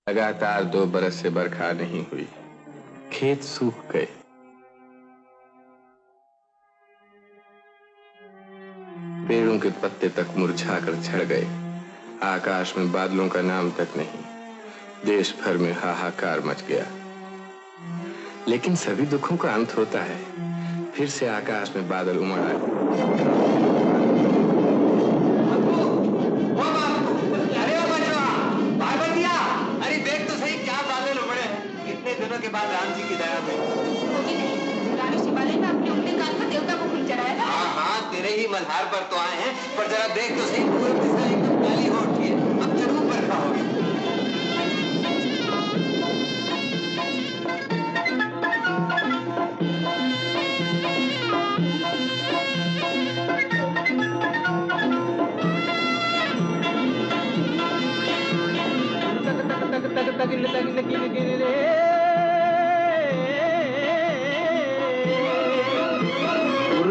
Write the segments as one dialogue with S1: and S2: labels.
S1: लगातार 2 बरस से बरखा नहीं हुई, खेत सूख गए। पेड़ों के पत्ते तक मुरझाकर झड़ गए। आकाश में बादलों का नाम तक नहीं। देश भर में हाहाकार मच गया। लेकिन सभी दुखों का अंत होता है। फिर से आकाश में बादल उमड़ आए।
S2: के बाद राम जी की दया में
S3: होगी नहीं। रानी शिवालय में अपने उंगली कान पर देवता को फूल चढ़ाया था।
S2: हाँ हाँ, तेरे ही मल्हार पर तो आए हैं, पर जरा देख तो सही, पूरी दिशा एकदम काली हो उठी है। अब जरूर बरखा होगी।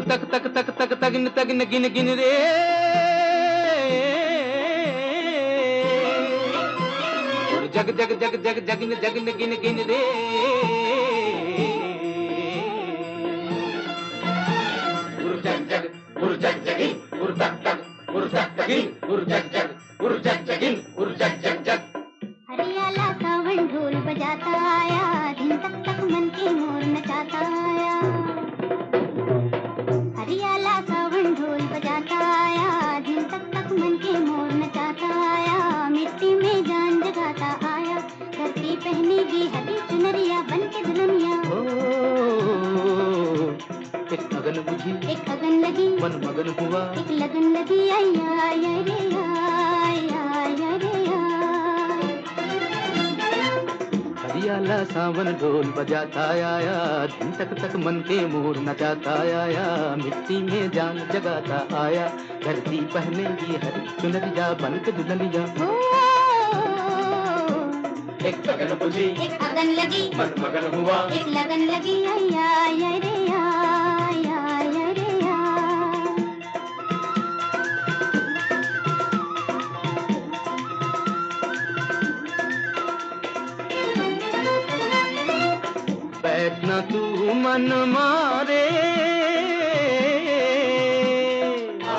S4: तक तक तक तक तगिन तगिन गिन गिन रे जग जग जग जग जगिन जगिन गिन गिन रे जग जग जग जगिन तक तक तगिन जग जग जग जग।
S5: हरियाला सावन ढोल बजाता आया, दिन तक तक मन के मोर नचाता आया। हरियाला सावन ढोल बजाता आया, दिन तक तक मन के मोर नचाता आया। मिट्टी में जान जगाता आया, धरती पहनेगी हरी चुनरिया बन के दुल्हनिया।
S4: एक अगन बुझी,
S5: एक अगन लगी,
S4: मन मगन हुआ,
S5: एक लगन लगी, आया आया रे आया आया रे आया।
S4: हरियाला सावन ढोल बजाता आया, दिन तक तक मन के मोर नचाता आया। मिट्टी में जान जगाता आया, धरती पहनेगी हरी चुनरिया बन के दुल्हनिया। एक अगन बुझी,
S5: एक अगन लगी,
S4: मन मगन हुआ,
S5: एक लगन लगी, आया आया रे आया आया रे आया।
S4: बैठना तू मन मारे,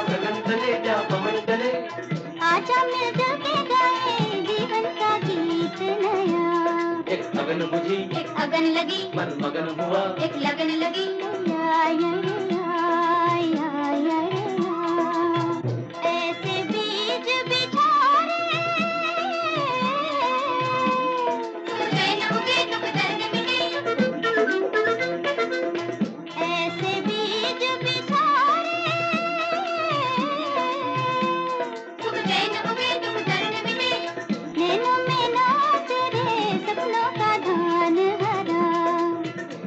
S4: गगन तले जा पवन तले,
S5: आजा मिलजुल के गाए जीवन का गीत नया।
S4: एक अगन बुझी,
S5: एक अगन लगी,
S4: मन मगन हुआ,
S5: एक लगन लगी, आया रे आया आया रे आया। ऐसे बीज बिछारे उगे न उगे दुख दर्द मिटे। ऐसे बीज बिछारे उगे न उगे दुख दर्द मिटे। नैनों में नाच रे सपनों का धान हरा,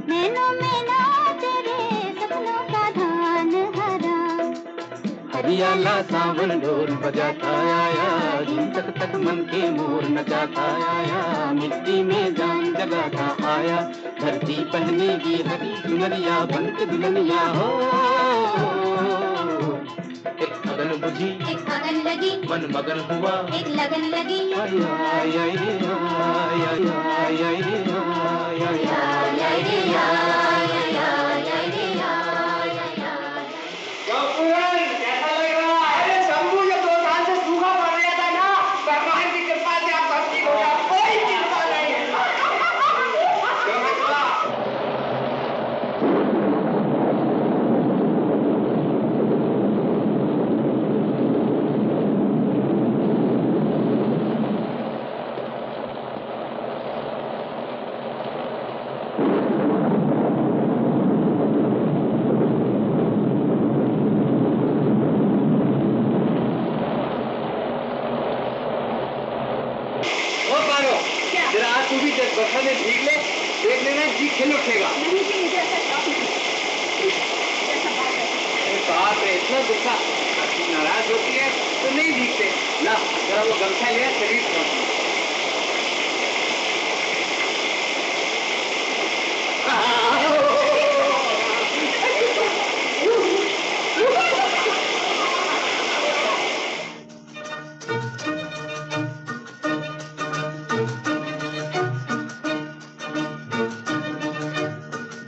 S5: नैनों में नाच रे सपनों का धान हरा।
S4: हरियाला सावन ढोल बजाता आया, दिन तक तक मन के मोर नचाता आया। मिट्टी में जान जगाता आया, धरती पहनेगी हरी चुनरिया बन के दुल्हनिया। हो एक अगन बुझी,
S5: एक अगन लगी,
S4: मन मगन हुआ,
S5: एक लगन लगी,
S4: आया आया रे आया आया रे आया आया रे आया आया रे आया।
S2: कैसा लग रहा है शंभू? ये 2 बरखा में भीग ले, देख लेना जी खिल उठेगा।
S3: नहीं जी, मुझे ऐसा शौक नहीं। ऐसा बात है।
S2: बाप रे, इतना गुस्सा। नाराज होती है तो नहीं भीगते। ना जरा वो गमछा ले शरीर पर।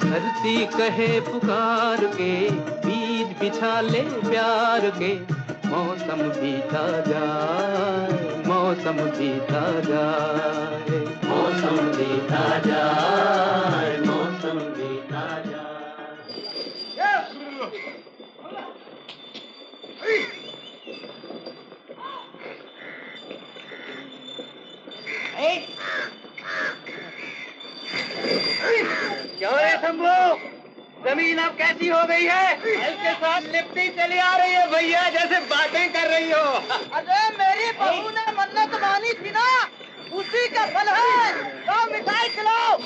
S4: धरती कहे पुकार के, बीज बिछा ले प्यार के, मौसम बीता जाए, मौसम बीता जाए, मौसम बीता जाए, मौसम बीता जाए।
S2: क्या रे शंभू, जमीन अब कैसी हो गई है? इसके साथ लिपटी चली आ रही है भैया, जैसे बातें कर रही हो।
S6: अरे मेरी बहू ने मन्नत मानी थी ना, उसी का फल है। तो मिठाई खिलाओ।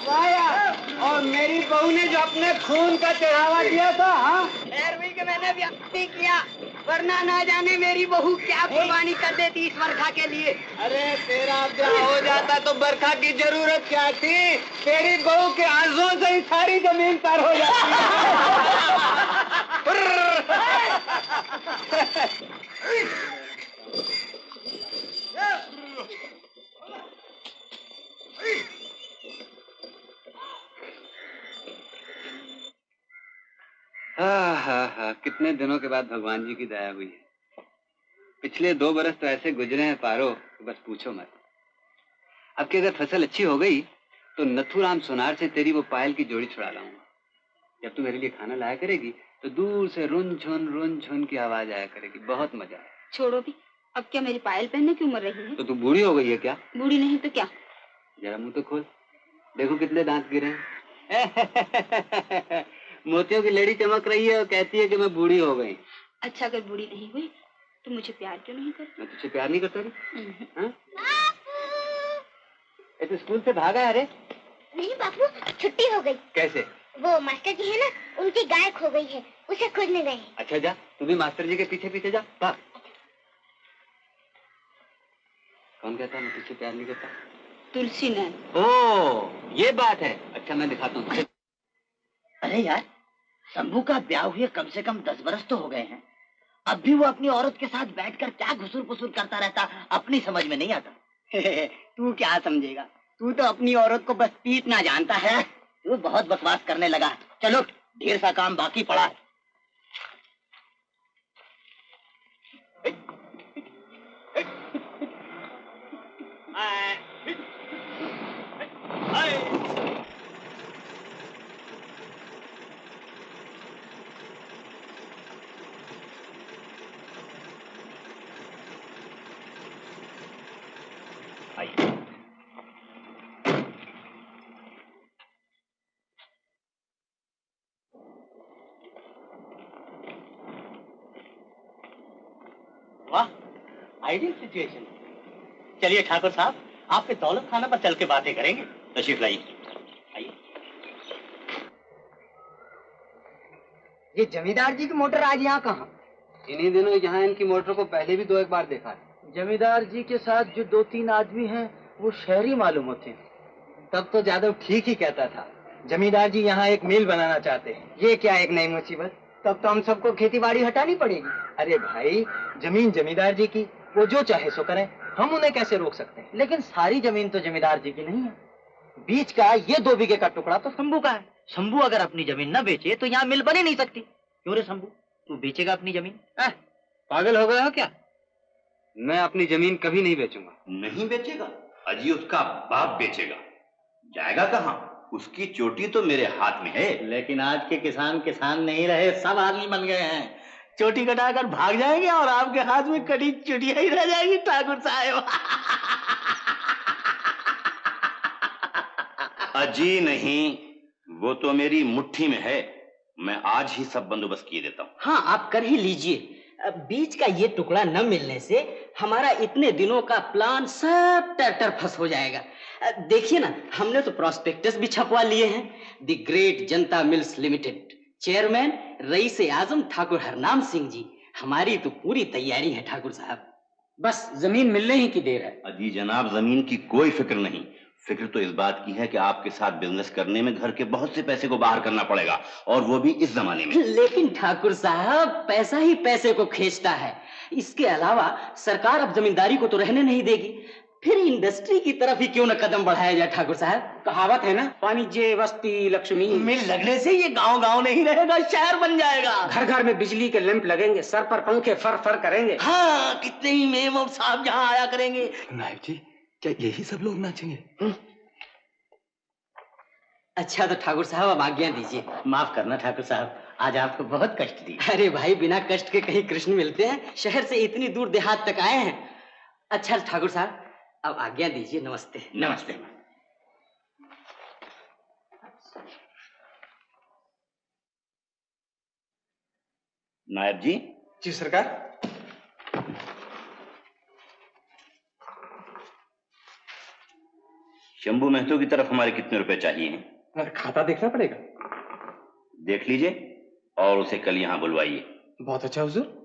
S2: और मेरी बहू ने जो अपने खून का चढ़ावा दिया था, हाँ?
S6: पैरवी के मैंने व्यक्ति किया, वरना ना जाने मेरी बहू क्या कुर्बानी कर देती इस बरखा के लिए।
S2: अरे तेरा ब्याह हो जाता तो बरखा की जरूरत क्या थी? तेरी बहू के आंसुओं से ही सारी जमीन पार हो जाती
S7: हाँ, कितने दिनों के बाद भगवान जी की दया हुई है। पिछले 2 बरस तो ऐसे गुजरे हैं पारो, बस पूछो मत। अब की अगर फसल अच्छी हो गई तो नथुराम सोनार से तेरी वो पायल की जोड़ी छुड़ा लाऊंगा। जब तू मेरे लिए खाना लाया करेगी तो दूर से रुन झुन की आवाज आया करेगी, बहुत मजा आए।
S3: छोड़ो भी, अब क्या मेरी पायल पहनने की उम्र रही है?
S7: तो तू बूढ़ी हो गई है क्या?
S3: बूढ़ी नहीं तो क्या।
S7: जरा मुंह तो खोल, देखो कितने दांत गिरे हैं। मोतियों की लड़ी चमक रही है और कहती है कि मैं बूढ़ी हो गई।
S3: अच्छा, अगर बूढ़ी नहीं हुई तो मुझे प्यार क्यों नहीं करती?
S7: मैं तुझसे प्यार नहीं करता? तो स्कूल से भागा है? अरे
S5: नहीं बापू, छुट्टी हो गई।
S7: कैसे?
S5: वो मास्टर जी है ना, उनकी गाय खो गई है, उसे खोजने गए हैं।
S7: अच्छा जा, तू भी मास्टर जी के पीछे पीछे जा। भाग। कौन कहता मैं तुझसे प्यार नहीं करता?
S3: तुलसी नैन।
S7: ओ, ये बात है। अच्छा मैं दिखाता हूँ।
S6: अरे यार, शंभू का ब्याह हुए कम से कम 10 बरस तो हो गए हैं। अब भी वो अपनी औरत के साथ बैठकर क्या घुसुर पुसुर करता रहता, अपनी समझ में नहीं आता। तू क्या समझेगा, तू तो अपनी औरत को बस पीटना जानता है। तू बहुत बकवास करने लगा। चलो, ढेर सा काम बाकी पड़ा है। वाह, आइडियल सिचुएशन। चलिए ठाकुर साहब, आपके दौलत खाना पर चल के बातें करेंगे। तशरीफ लाइए। आइए। ये जमींदार जी की मोटर आज यहाँ कहाँ?
S7: इन्हीं दिनों यहाँ इनकी मोटर को पहले भी 2-1 बार देखा है।
S6: जमींदार जी के साथ जो 2-3 आदमी हैं, वो शहरी मालूम होते हैं।
S7: तब तो जादव ठीक ही कहता था। जमींदार जी यहाँ एक मिल बनाना चाहते हैं।
S6: ये क्या एक नई मुसीबत? तब तो हम सबको खेती बाड़ी हटानी पड़ेगी।
S7: अरे भाई, जमीन जमींदार जी की, वो जो चाहे सो करें, हम उन्हें कैसे रोक सकते हैं?
S6: लेकिन सारी जमीन तो जमींदार जी की नहीं है। बीच का ये 2 बीघे का टुकड़ा तो शंभू का है। शंभू अगर अपनी जमीन न बेचे तो यहाँ मिल बन ही नहीं सकती। क्यों रे शंभू, तू बेचेगा अपनी जमीन?
S7: पागल हो गए हो क्या? मैं अपनी जमीन कभी नहीं बेचूंगा।
S8: नहीं बेचेगा? अजी उसका बाप बेचेगा। जाएगा कहाँ? उसकी चोटी तो मेरे हाथ में है।
S6: लेकिन आज के किसान किसान नहीं रहे, सब आदमी बन गए हैं। चोटी कटाकर भाग जाएंगे और आपके हाथ में कटी चुटिया ही रह जाएगी ठाकुर साहब।
S8: अजी नहीं, वो तो मेरी मुट्ठी में है। मैं आज ही सब बंदोबस्त किए देता हूँ।
S6: हाँ, आप कर ही लीजिए।
S9: बीच का ये टुकड़ा न मिलने से हमारा इतने दिनों का प्लान सब टर्टर फंस हो जाएगा। देखिए ना, हमने तो प्रॉस्पेक्टस भी छपवा लिए हैं। The great Janata mills limited, chairman rice आजम ठाकुर हरनाम सिंह जी। हमारी तो पूरी तैयारी है ठाकुर साहब, बस जमीन मिलने ही की देर है।
S8: अजी जनाब, जमीन की कोई फिक्र नहीं। फिक्र तो इस बात की है कि आपके साथ बिजनेस करने में घर के बहुत से पैसे को बाहर करना पड़ेगा, और वो भी इस जमाने में।
S9: लेकिन ठाकुर साहब, पैसा ही पैसे को खींचता है। इसके अलावा सरकार अब जमींदारी को तो रहने नहीं देगी, फिर इंडस्ट्री की तरफ ही क्यों न कदम बढ़ाया जाए ठाकुर साहब।
S4: कहावत है ना, वाणिज्य वस्ती लक्ष्मी।
S6: मिल लगने से ये गांव गांव नहीं रहेगा, शहर बन जाएगा।
S4: घर घर में बिजली के लैंप लगेंगे, सर पर पंखे फर फर करेंगे।
S6: हाँ, कितने ही मेम और साहब यहाँ आया करेंगे।
S1: नायब जी, क्या यही सब लोग नाचेंगे?
S9: अच्छा तो ठाकुर साहब अब आज्ञा दीजिए।
S6: माफ करना ठाकुर साहब, आज आपको बहुत कष्ट दिया।
S9: अरे भाई, बिना कष्ट के कहीं कृष्ण मिलते हैं? शहर से इतनी दूर देहात तक आए हैं। अच्छा ठाकुर साहब, अब आज्ञा दीजिए। नमस्ते।
S6: नमस्ते।
S8: नायब जी।
S4: जी सरकार।
S8: शंभू महतो की तरफ हमारे कितने रुपए चाहिए हैं?
S4: खाता देखना पड़ेगा।
S8: देख लीजिए और उसे कल यहाँ बुलवाइए।
S4: बहुत अच्छा हुजूर।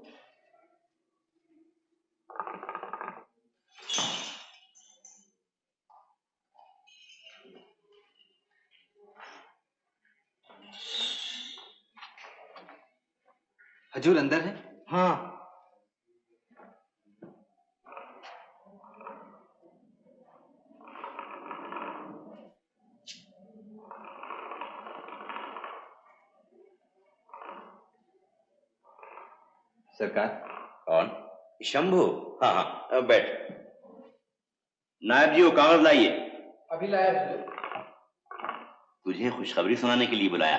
S7: हजूर अंदर है?
S4: हाँ।
S8: सरकार। कौन? शंभू। हाँ हाँ, अब बैठ। नायब जी, वो कागज लाइए।
S4: अभी लाया।
S8: तुझे खुशखबरी सुनाने के लिए बुलाया।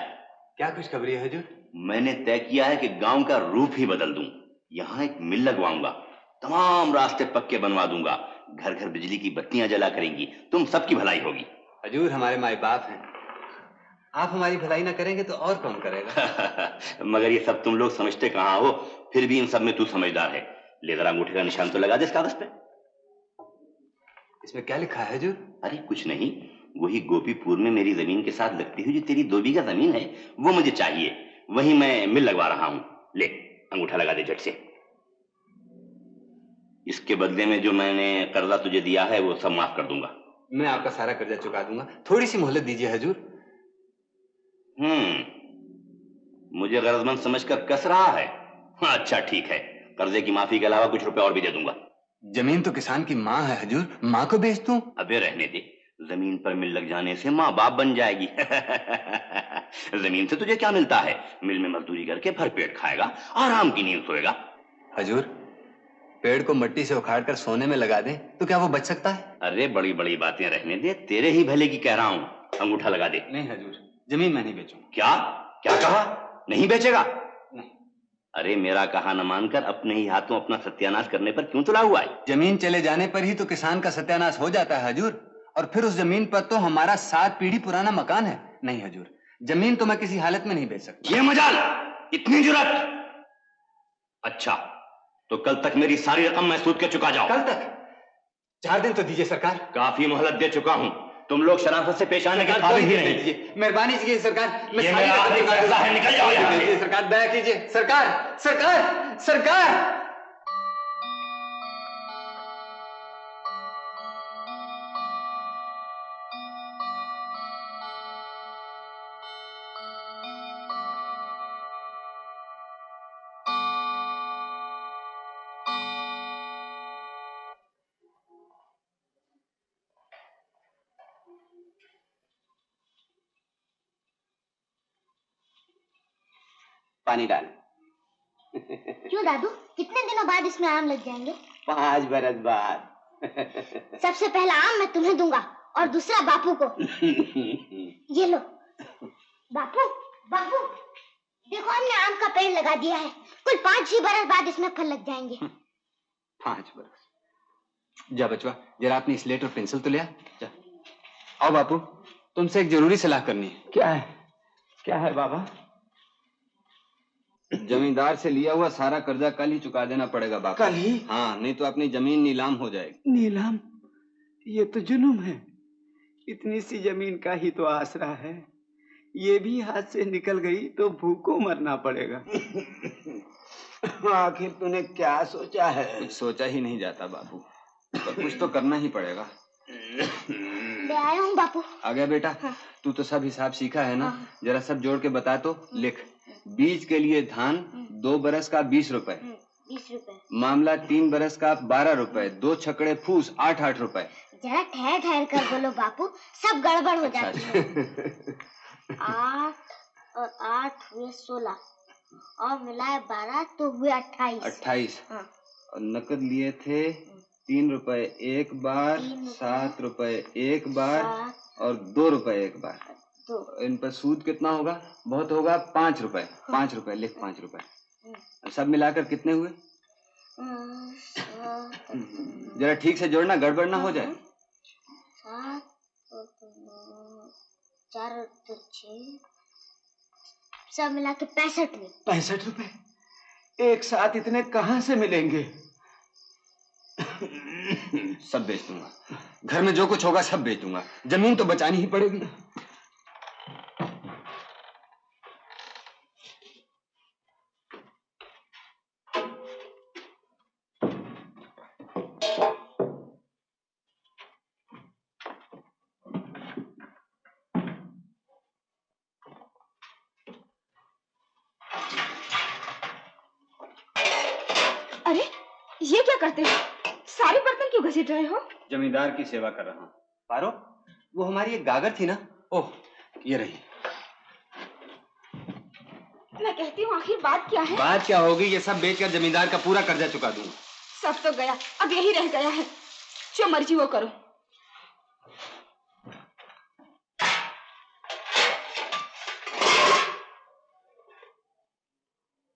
S7: क्या खुशखबरी है हजूर?
S8: मैंने तय किया है कि गांव का रूप ही बदल दूं। यहाँ एक मिल लगवाऊंगा, तमाम रास्ते पक्के बनवा दूंगा, घर घर बिजली की बत्तियां जला करेंगी, तुम सबकी भलाई होगी।
S7: हजूर, हमारे माई बाप हैं, आप हमारी भलाई ना करेंगे तो और कौन करेगा?
S8: मगर ये सब तुम लोग समझते कहाँ हो, फिर भी इन सब में तू समझदार है। ले जरा अंगूठे का निशान तो लगा दे इस कागज पे।
S7: इसमें क्या लिखा है हजूर?
S8: अरे कुछ नहीं, वही गोपीपुर में मेरी जमीन के साथ लगती हुई जो तेरी 2 बीघा जमीन है, वो मुझे चाहिए। वहीं मैं मिल लगवा रहा हूं। ले अंगूठा लगा दे झट से। इसके बदले में जो मैंने कर्जा तुझे दिया है वो सब माफ कर दूंगा।
S7: मैं आपका सारा कर्जा चुका दूंगा, थोड़ी सी मोहलत दीजिए हजूर।
S8: मुझे गरजमंद समझकर कस रहा है? हाँ, अच्छा ठीक है, कर्जे की माफी के अलावा कुछ रुपए और भी दे दूंगा।
S7: जमीन तो किसान की माँ है हजूर, माँ को बेच दूं?
S8: अबे रहने दे, जमीन पर मिल लग जाने से माँ बाप बन जाएगी। जमीन से तुझे क्या मिलता है? मिल में मजदूरी करके भरपेट खाएगा, आराम की नींद सोएगा।
S7: हजूर, पेड़ को मिट्टी से उखाड़ कर सोने में लगा दे तो क्या वो बच सकता है?
S8: अरे बड़ी बड़ी बातें रहने दे, तेरे ही भले की कह रहा हूँ। अंगूठा लगा दे।
S7: नहीं हजूर, जमीन मैं नहीं बेचूंगा।
S8: क्या क्या कहा? नहीं बेचेगा?
S7: नहीं।
S8: अरे मेरा कहा न मानकर अपने ही हाथों अपना सत्यानाश करने पर क्यों तुला हुआ है?
S7: जमीन चले जाने पर ही तो किसान का सत्यानाश हो जाता है हजूर, और फिर उस जमीन पर तो हमारा 7 पीढ़ी पुराना मकान है। नहीं हजूर, जमीन तो मैं किसी हालत में नहीं बेच सकता।
S8: ये मजाल, इतनी जुर्रत? अच्छा, तो कल तक मेरी सारी रकम मैं सूद के चुका जाओ।
S7: कल तक? 4 दिन तो दीजिए सरकार।
S8: काफी मोहलत दे चुका हूं, तुम लोग शराफत से पेश आने के काबिल ही नहीं।
S7: मेहरबानी कीजिए सरकार, मैं
S8: ये मेरा आखिरी फैसला है, निकल जाओ यहाँ से।
S7: सरकार दया कीजिए। सरकार सरकार सरकार।
S9: पानी डाल।
S5: क्यों दादू, कितने दिनों बाद इसमें आम लग जाएंगे?
S9: 5 बरस बाद।
S5: सबसे पहला आम मैं तुम्हें दूंगा और दूसरा बापू को। ये लो। बापू बापू, देखो हमने आम का पेड़ लगा दिया है, कुल 5-6 बरस बाद इसमें फल लग जाएंगे।
S7: 5 बरस? जा बचवा, जरा अपनी स्लेट और पेंसिल तो ले आ। जा। आओ बापू, तुमसे एक जरूरी सलाह करनी है।
S4: क्या है? क्या है बाबा?
S7: जमींदार से लिया हुआ सारा कर्जा कल ही चुका देना पड़ेगा बापू।
S10: कल ही?
S7: हाँ, नहीं तो अपनी जमीन नीलाम हो जाएगी।
S10: नीलाम? ये तो जुल्म है। इतनी सी जमीन का ही तो आसरा है, ये भी हाथ से निकल गई तो भूखों मरना पड़ेगा। आखिर तूने क्या सोचा है?
S7: कुछ सोचा ही नहीं जाता बापू, पर कुछ तो करना ही पड़ेगा।
S5: ले आया हूँ बापू।
S7: आ गया बेटा? हाँ। तू तो सब हिसाब सीखा है ना? हाँ। जरा सब जोड़ के बता तो। लिख, बीज के लिए धान 2 बरस का 20 रुपए,
S5: 20 रुपए।
S7: मामला 3 बरस का 12 रुपए, 2 छकड़े फूस 8 रुपए।
S5: जरा ठहर ठहर कर बोलो बापू, सब गड़बड़ हो जाती है। 8 और 8 हुए 16 और मिलाए 12 तो हुए 28। हाँ।
S7: और नकद लिए थे 3 रुपए एक बार, 7 रुपए एक बार और 2 रुपए एक बार। इन पर सूद कितना होगा? बहुत होगा 5 रुपए। हाँ। 5 रुपए लिख, 5 रुपए। सब मिलाकर कितने हुए? जरा ठीक से जोड़ना, गड़बड़ ना हो जाए।
S5: 7 और 4 और 6 सब मिला के 65 हुए।
S10: 65 रुपए एक साथ इतने कहाँ से मिलेंगे?
S7: सब बेच दूंगा, घर में जो कुछ होगा सब बेच दूंगा, जमीन तो बचानी ही पड़ेगी।
S3: अरे ये क्या करते हो? सारे बर्तन क्यों घसीट रहे हो?
S7: जमींदार की सेवा कर रहा हूँ। पारो, वो हमारी एक गागर थी ना? ओह, ये रही।
S3: मैं कहती हूँ आखिर बात क्या है?
S7: बात क्या होगी? ये सब बेचकर जमींदार का पूरा कर्जा चुका दूंगा।
S3: सब तो गया, अब यही रह गया है। जो मर्जी वो करो।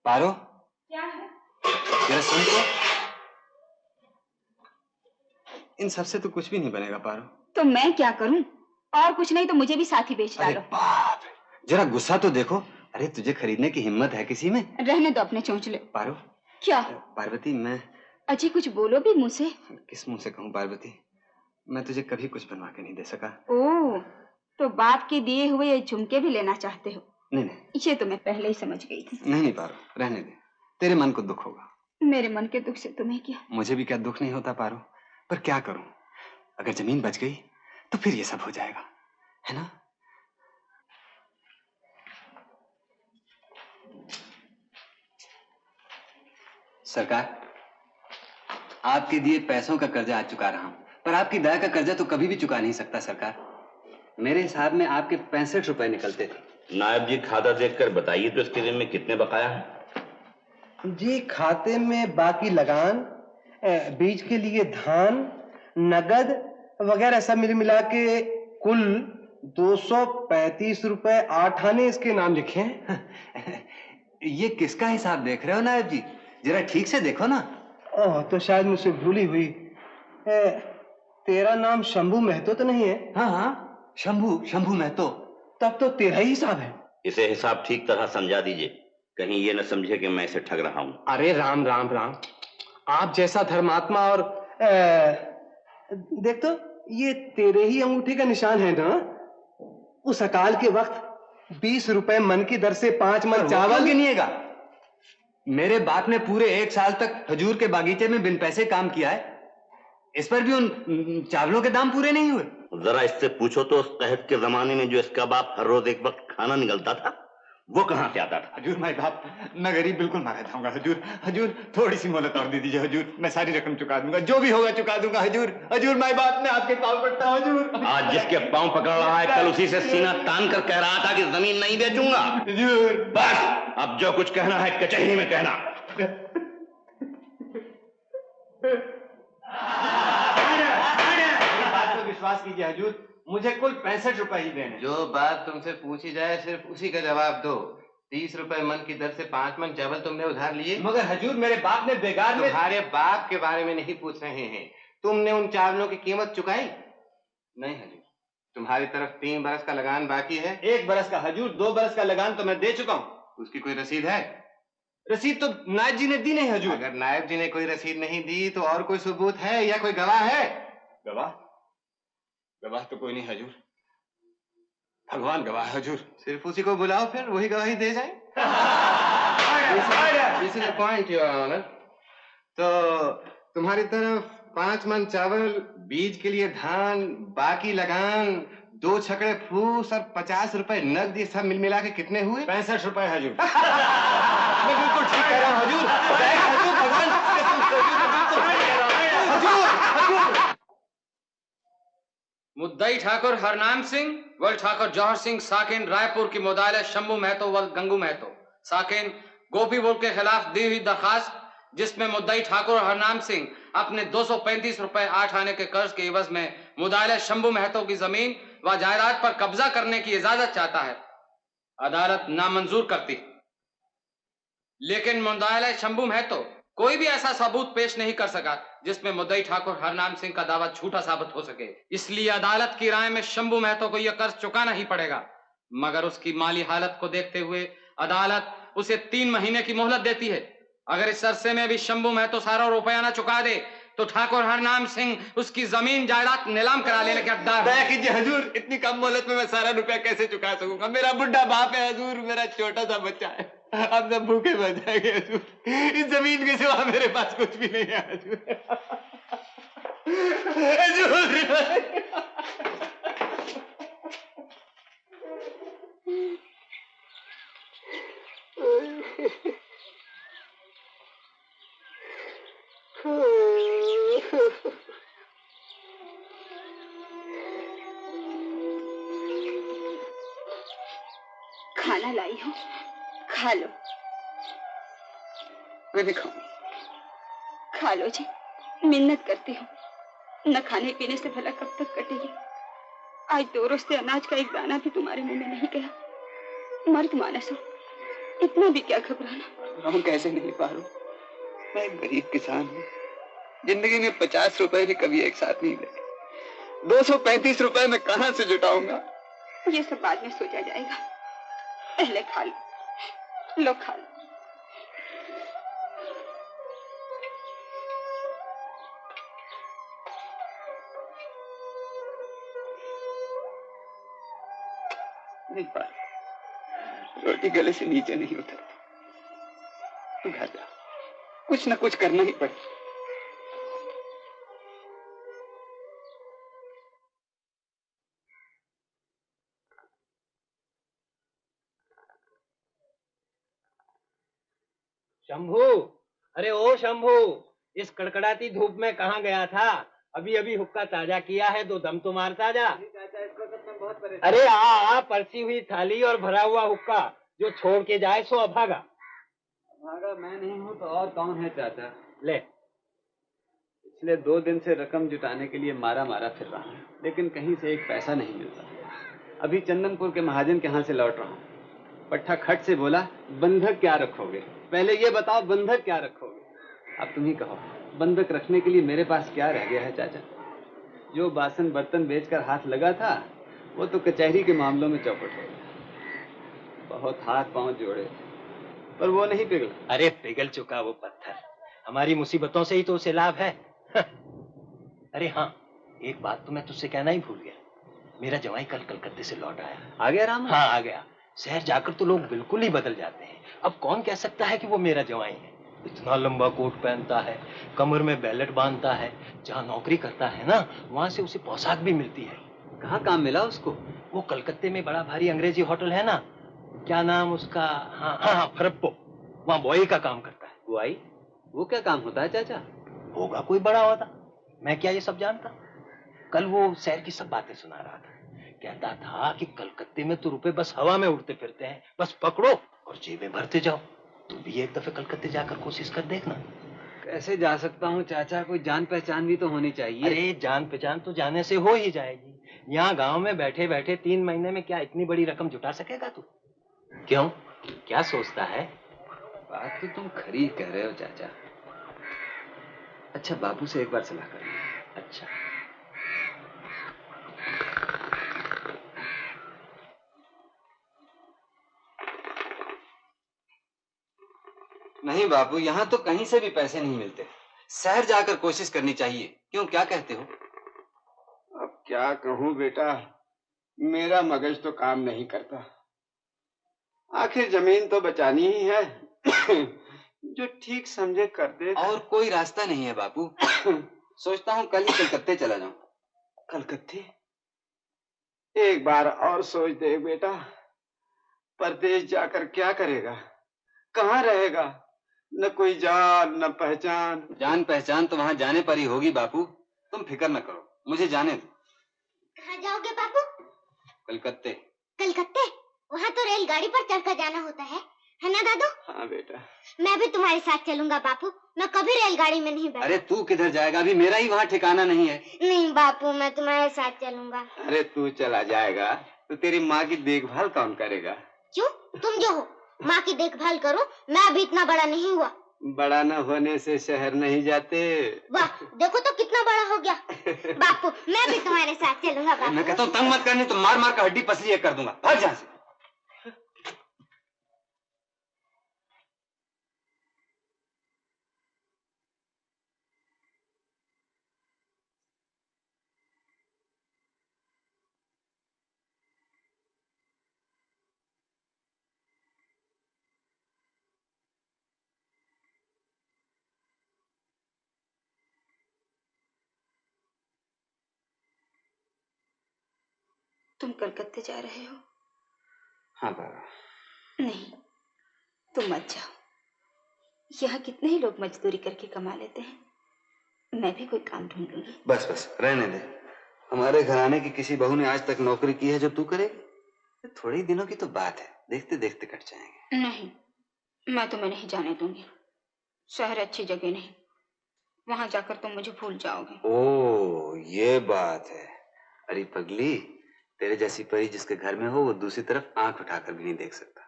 S7: पारो,
S3: क्या है?
S7: जरा सुन तो। इन सब से तो कुछ भी नहीं बनेगा पारो।
S3: तो मैं क्या करूं? और कुछ नहीं तो मुझे भी साथ ही बेच डालो।
S7: बाप, जरा गुस्सा तो देखो। अरे तुझे खरीदने की हिम्मत है किसी में?
S3: रहने दो अपने चोंचले।
S7: पारो,
S3: क्या?
S7: पार्वती, मैं
S3: अजी कुछ बोलो भी मुझसे।
S7: किस मुंह से कहूँ पार्वती, मैं तुझे कभी कुछ बनवा के नहीं दे सका।
S3: ओह, तो बाप के दिए हुए ये झुमके भी लेना चाहते हो?
S7: नहीं,
S3: ये तो मैं पहले ही समझ गई थी।
S7: नहीं पारो, रहने दे, तेरे मन को दुख होगा।
S3: मेरे मन के दुख से तुम्हें क्या?
S7: मुझे भी क्या दुख नहीं होता पारो, पर क्या करूं, अगर जमीन बच गई तो फिर ये सब हो जाएगा, है ना? सरकार, आपके दिए पैसों का कर्जा आज चुका रहा हूं, पर आपकी दया का कर्जा तो कभी भी चुका नहीं सकता सरकार। मेरे हिसाब में आपके 65 रुपए निकलते थे।
S8: नायब जी, खाता देखकर बताइए तो इसके दिन में कितने बकाया है?
S2: जी, खाते में बाकी लगान, बीज के लिए धान, नगद वगैरह सब मिला के कुल 235 रुपए 8 आने इसके नाम लिखे हैं।
S7: ये किसका हिसाब देख रहे हो नायब जी? जरा ठीक से देखो ना।
S2: ओह, तो शायद मुझसे भूली हुई। तेरा नाम शंभू महतो तो नहीं है?
S7: हाँ हाँ, शंभू महतो।
S2: तब तो तेरा ही हिसाब है।
S8: इसे हिसाब ठीक तरह समझा दीजिए, कहीं ये न समझे कि मैं इसे ठग रहा हूं।
S10: अरे राम राम राम, आप जैसा धर्मात्मा। और
S2: देख तो, ये तेरे ही अंगूठे का निशान है ना? उस अकाल के वक्त 20 रुपए मन की दर से 5 मन चावल
S7: गिनिएगा। मेरे बाप ने पूरे 1 साल तक हजूर के बागीचे में बिन पैसे काम किया है, इस पर भी उन चावलों के दाम पूरे नहीं हुए।
S8: जरा इससे पूछो तो, उस कहत के जमाने में जो इसका बाप हर रोज एक वक्त खाना निकलता था, वो कहाँ से आता था?
S7: हजूर, मैं बाप मैं गरीब बिल्कुल मारा जाऊंगा। हजूर थोड़ी सी मोहलत और दे दीजिए हजूर, मैं सारी रकम चुका दूंगा, जो भी होगा चुका दूंगा हजूर। मैं बाप में आपके पाँव पड़ता हूँ हजूर।
S8: आज जिसके पाँव पकड़ रहा है, कल उसी से सीना तान कर कह रहा था कि जमीन नहीं बेचूंगा।
S7: हजूर
S8: बस, अब जो कुछ कहना है कचहरी में कहना।
S7: बात पर विश्वास कीजिए हजूर, मुझे कुल 65 रुपए ही देने।
S11: जो बात तुमसे पूछी जाए सिर्फ उसी का जवाब दो। 30 रुपए मन की दर से 5 मन चावल तुमने उधार लिए।
S7: मगर हजूर, मेरे बाप ने बेगार में।
S11: तुम्हारे बाप के बारे में नहीं पूछ रहे हैं, तुमने उन चावलों की कीमत चुकाई?
S7: नहीं हजूर।
S11: तुम्हारी तरफ 3 बरस का लगान बाकी है।
S7: 1 बरस का हजूर, 2 बरस का लगान तो मैं दे चुका हूँ।
S11: उसकी कोई रसीद है? रसीद तो नायब जी ने दी नहीं हजूर। अगर नायब जी ने कोई रसीद नहीं दी तो और कोई सबूत है या कोई गवाह है?
S1: गवाह? गवाह तो कोई नहीं हजूर, भगवान गवाह है हजूर।
S11: सिर्फ उसी को बुलाओ, फिर वही गवाही दे जाए। This is the point, Your Honor. तो तुम्हारी तरफ 5 मन चावल, बीज के लिए धान, बाकी लगान, 2 छकड़े फूस और 50 रुपए नकद, ये सब मिल मिला के कितने हुए?
S1: 65 रुपए हजूर।
S11: मैं बिल्कुल ठीक कह रहा हूँ हजूर। हजूर भगवान हजूर।
S12: मुद्दई ठाकुर हरनाम सिंह व ठाकुर जौहर सिंह साकिन रायपुर की मुदाइल शंभू महतो व गंगू महतो साकिन गोपीपुर के खिलाफ दी हुई दरखास्त, जिसमें मुद्दई ठाकुर हरनाम सिंह अपने 235 रुपए 8 आने के कर्ज के एवज में मुदाइल शंभू महतो की जमीन व जायदाद पर कब्जा करने की इजाजत चाहता है। अदालत नामंजूर करती, लेकिन मुदाइल शंभू महतो कोई भी ऐसा सबूत पेश नहीं कर सका जिसमें मुद्दई ठाकुर हरनाम सिंह का दावा झूठा साबित हो सके। इसलिए अदालत की राय में शंभू महतो को यह कर्ज चुकाना ही पड़ेगा, मगर उसकी माली हालत को देखते हुए अदालत उसे 3 महीने की मोहलत देती है। अगर इस अरसे में भी शंभू महतो सारा रुपया ना चुका दे तो ठाकुर हरनाम सिंह उसकी जमीन जायदाद नीलाम करा लेने के हकदार।
S11: दया कीजिए हजूर, इतनी कम मोहलत में मैं सारा रुपया कैसे चुका सकूंगा? मेरा बुढ़ा बाप है हजूर, मेरा छोटा सा बच्चा है, अब सब भूखे मर जाएंगे हजूर। इस जमीन के सिवा मेरे पास कुछ भी नहीं है हजूर।
S3: खाना लाई हूँ, खा लो।
S10: मैं नहीं खाऊंगी।
S3: खा लो जी, मिन्नत करती हूँ। न खाने पीने से भला कब तक कटेगी? आज 2 रोज से अनाज का एक दाना भी तुम्हारे मुंह में नहीं गया। मर्द मानस हो, इतना भी क्या घबराना?
S10: मैं कैसे नहीं पारू, मैं एक गरीब किसान हूँ। जिंदगी में 50 रुपए भी कभी एक साथ नहीं लगे। 235 रुपए मैं कहाँ से जुटाऊंगा?
S3: ये सब बाद में सोचा जाएगा, पहले खा लो। लो खा लो।
S10: नहीं पारू, रोटी गले से नीचे नहीं उतरती। तू घर जा, कुछ न कुछ करना ही पड़ेगा।
S13: शंभू, अरे ओ शंभू, इस कड़कड़ाती धूप में कहाँ गया था? अभी अभी हुक्का ताजा किया है, 2 दम तो मारता जा। अरे आ, परसी हुई थाली और भरा हुआ हुक्का, जो छोड़ के जाए सो अभागा।
S7: अभागा मैं नहीं हूँ तो और कौन है चाचा?
S13: ले,
S7: पिछले 2 दिन से रकम जुटाने के लिए मारा फिर रहा हूँ, लेकिन कहीं से एक पैसा नहीं मिलता। अभी चंदनपुर के महाजन के यहाँ से लौट रहा हूँ। पट्टा खट से बोला, बंधक क्या रखोगे? पहले ये बताओ, बंधक क्या रखोगे? अब तुम ही कहो, बंधक रखने के लिए मेरे पास क्या रह गया है चाचा? जो बासन बर्तन बेचकर हाथ लगा था वो तो कचहरी के मामलों में चौपट हो गया। बहुत हाथ पांव जोड़े पर वो नहीं पिघला।
S13: अरे पिघल चुका वो पत्थर, हमारी मुसीबतों से ही तो उसे लाभ है। अरे हाँ, एक बात तो मैं तुझसे कहना ही भूल गया, मेरा जवाई कल कलकत्ते से लौट आया।
S7: आ गया राम?
S13: हाँ आ गया। शहर जाकर तो लोग बिल्कुल ही बदल जाते हैं। अब कौन कह सकता है कि वो मेरा जवाई है? इतना लंबा कोट पहनता है, कमर में बेलेट बांधता है, जहाँ नौकरी करता है ना वहां से उसे पोशाक भी मिलती है।
S7: कहाँ काम मिला उसको?
S13: वो कलकत्ते में बड़ा भारी अंग्रेजी होटल है ना, क्या नाम उसका, हाँ फरप्पो, वहाँ बॉय का काम करता है।
S7: बॉय? वो क्या काम होता है चाचा?
S13: होगा कोई बड़ा होता, मैं क्या ये सब जानता? कल वो शहर की सब बातें सुना रहा था, कहता था कि कलकत्ते में तो रुपए बस हवा में उड़ते फिरते हैं, बस पकड़ो और जेबें भरते जाओ। तुम भी एक दफे कलकत्ते जाकर कोशिश कर देखना।
S7: कैसे जा सकता हूँ चाचा, कोई जान पहचान भी तो होनी चाहिए।
S13: अरे जान पहचान तो जाने से हो ही जाएगी। यहाँ गांव में बैठे बैठे 3 महीने में क्या इतनी बड़ी रकम जुटा सकेगा तू? क्यों, क्या सोचता है?
S7: बात तो तुम खरी कह रहे हो चाचा। अच्छा, बापू से एक बार सलाह कर।
S13: अच्छा,
S7: नहीं बापू, यहाँ तो कहीं से भी पैसे नहीं मिलते। शहर जाकर कोशिश करनी चाहिए। क्यों, क्या कहते हो?
S10: अब क्या कहूँ बेटा, मेरा मगज तो काम नहीं करता। आखिर जमीन तो बचानी ही है। जो ठीक समझे कर दे।
S7: और कोई रास्ता नहीं है बापू। सोचता हूँ कल ही कलकत्ते चला जाऊं।
S10: कलकत्ते? एक बार और सोच दे बेटा, परदेश जाकर क्या करेगा, कहाँ रहेगा? न कोई जान न पहचान।
S7: जान पहचान तो वहाँ जाने पर ही होगी बापू, तुम फिक्र न करो, मुझे जाने दो।
S5: कहाँ जाओगे बापू?
S7: कलकत्ते।
S5: कलकत्ते? वहाँ तो रेलगाड़ी पर चढ़कर जाना होता है ना दादू?
S10: हाँ बेटा।
S5: मैं भी तुम्हारे साथ चलूंगा बापू, मैं कभी रेलगाड़ी में नहीं बैठा।
S7: अरे तू किधर जाएगा, अभी मेरा ही वहाँ ठिकाना नहीं है।
S5: नहीं बापू, मैं तुम्हारे साथ चलूंगा।
S10: अरे तू चला जाएगा तो तेरी माँ की देखभाल कौन करेगा?
S5: क्यों, तुम जो हो माँ की देखभाल करो, मैं अभी इतना बड़ा नहीं हुआ।
S10: बड़ा न होने से शहर नहीं जाते।
S5: वाह, देखो तो कितना बड़ा हो गया। बापू मैं भी तुम्हारे साथ चलूंगा बापू।
S7: मैं कहता हूँ तंग मत करनी, तो मार मार कर हड्डी पसली कर दूंगा। भाग यहाँ से।
S3: तुम कलकत्ते जा रहे हो?
S7: हाँ बाबा।
S3: नहीं, तुम मत जाओ। यहाँ कितने ही लोग मजदूरी करके कमा लेते हैं। मैं भी कोई काम ढूंढ लूंगी।
S7: बस बस रहने दे। हमारे घराने की किसी बहू ने आज तक नौकरी की है जो तू करेगी? थोड़े दिनों की तो बात है, देखते देखते कट जाएंगे।
S3: नहीं, मैं तुम्हें नहीं जाने दूंगी। शहर अच्छी जगह नहीं, वहां जाकर तुम मुझे भूल जाओगे।
S7: ओ ये बात है। अरे पगली, तेरे जैसी परी जिसके घर में हो वो दूसरी तरफ आंख उठाकर भी नहीं देख सकता।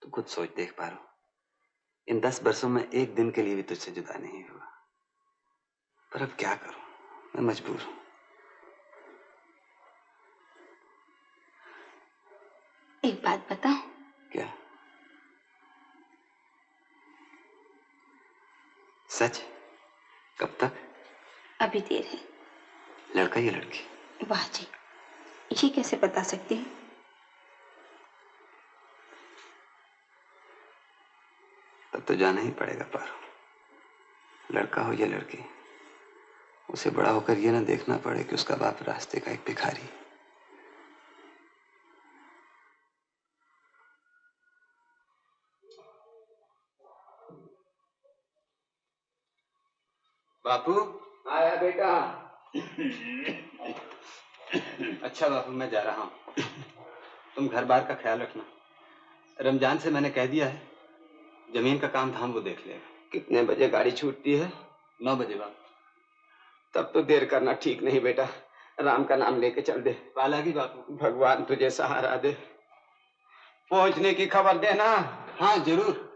S7: तू खुद सोच, देख पा रहा हूं, इन 10 वर्षों में एक दिन के लिए भी तुझसे जुदा नहीं हुआ। पर अब क्या करूं, मैं मजबूर हूं।
S3: एक बात बताओ।
S7: क्या? सच? कब तक?
S3: अभी देर है।
S7: लड़का या लड़की?
S3: वाह जी, ये कैसे बता सकती हूँ?
S7: तब तो जाना ही पड़ेगा पारो। लड़का हो या लड़की, उसे बड़ा होकर ये ना देखना पड़े कि उसका बाप रास्ते का एक भिखारी। बापू।
S10: आया बेटा।
S7: अच्छा बापू, मैं जा रहा हूँ। तुम घर बार का ख्याल रखना। रमजान से मैंने कह दिया है, जमीन का काम धाम वो देख लेगा।
S10: कितने बजे गाड़ी छूटती है?
S7: 9 बजे बापू।
S10: तब तो देर करना ठीक नहीं बेटा, राम का नाम लेके चल दे।
S7: पालागी बापू।
S10: भगवान तुझे सहारा दे। पहुंचने की खबर देना।
S7: हाँ जरूर।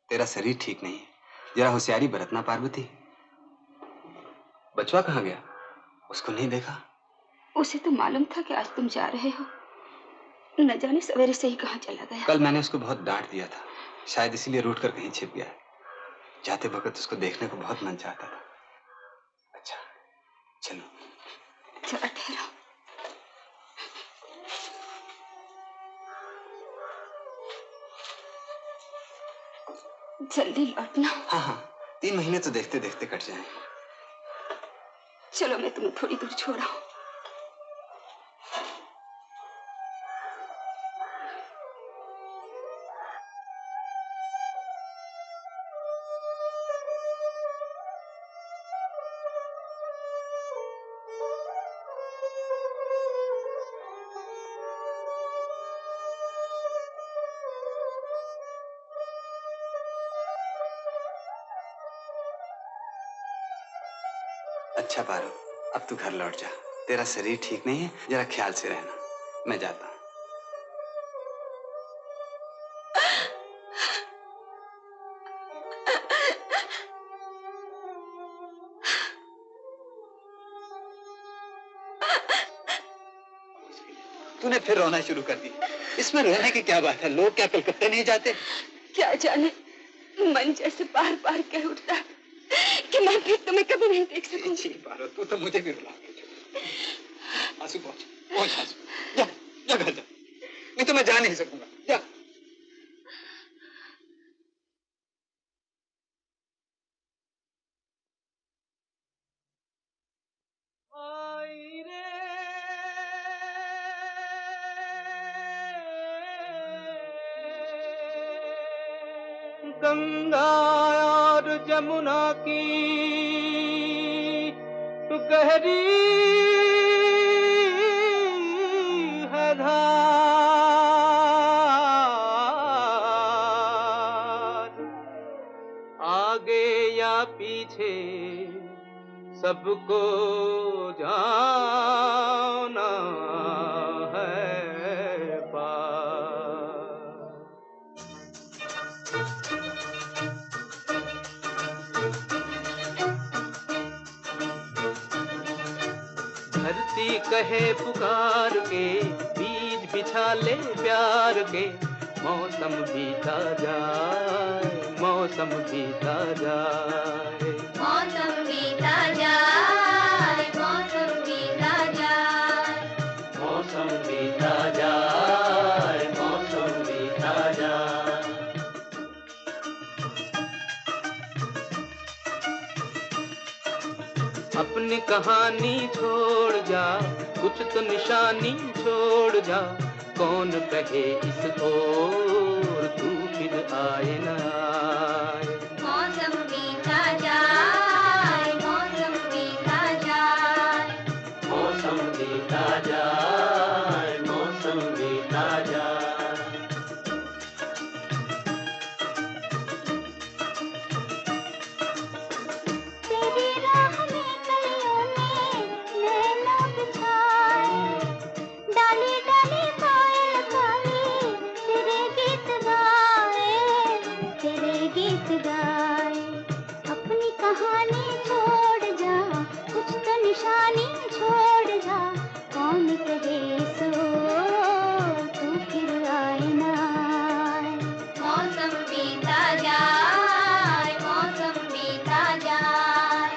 S7: तेरा शरीर ठीक नहीं है, जरा होशियारी बरतना पार्वती। बचवा कहाँ गया? उसको नहीं देखा?
S3: उसे तो मालूम था कि आज तुम जा रहे हो, न जाने सवेरे से ही कहाँ चला गया।
S7: कल मैंने उसको बहुत डांट दिया था, शायद इसीलिए रूठ कर कहीं छिप गया है। जाते वक्त उसको देखने को बहुत मन चाहता था। अच्छा चलो।
S3: जरा ठहरो। जल्दी लौटना।
S7: हाँ हाँ, 3 महीने तो देखते देखते कट जाएं।
S3: चलो मैं तुम्हें थोड़ी दूर छोड़ाऊं।
S7: अच्छा पारो, अब तू घर लौट जा। तेरा शरीर ठीक नहीं है, जरा ख्याल से रहना। मैं जाता हूँ। तूने फिर रोना शुरू कर दी। इसमें रोने की क्या बात है? लोग क्या कलकत्ते नहीं जाते?
S3: क्या जाने, मन जैसे बार बार कह उठता है कि मैं फिर तुम्हें कभी नहीं देख सकूंगी।
S7: पारो, तू तो मुझे भी रुला के। आंसू पहुंच आंसू, जा जा घर जा, नहीं तो मैं जा नहीं सकूंगा। जा।
S4: गंगा और जमुना की तो गहरी है धार, आगे या पीछे सबको जाना है पार। धरती कहे पुकार के, बीज बिछा ले प्यार के, मौसम बीता जाए, मौसम बीता जाए,
S5: मौसम बीता जाए, मौसम बीता जाए,
S4: मौसम बीता जाए, मौसम बीता जाए। अपनी कहानी छोड़ जा, कुछ तो निशानी छोड़ जा, कौन कहे इस ओर तू फिर आए ना आए।
S5: मौसम बीता जाए, मौसम बीता जाए,
S4: मौसम बीता जाए, मौसम बीता जाए।
S5: तेरी राह में कलियों ने नैना बिछाए, डाली डाली कोयल काली तेरे गीत गाए, तेरे गीत गाए। अपनी कहानी छोड़ जा, कुछ तो निशानी छोड़ जा, कौन कहे सो तू फिर आए ना आए। मौसम बीता जाए, मौसम बीता जाए,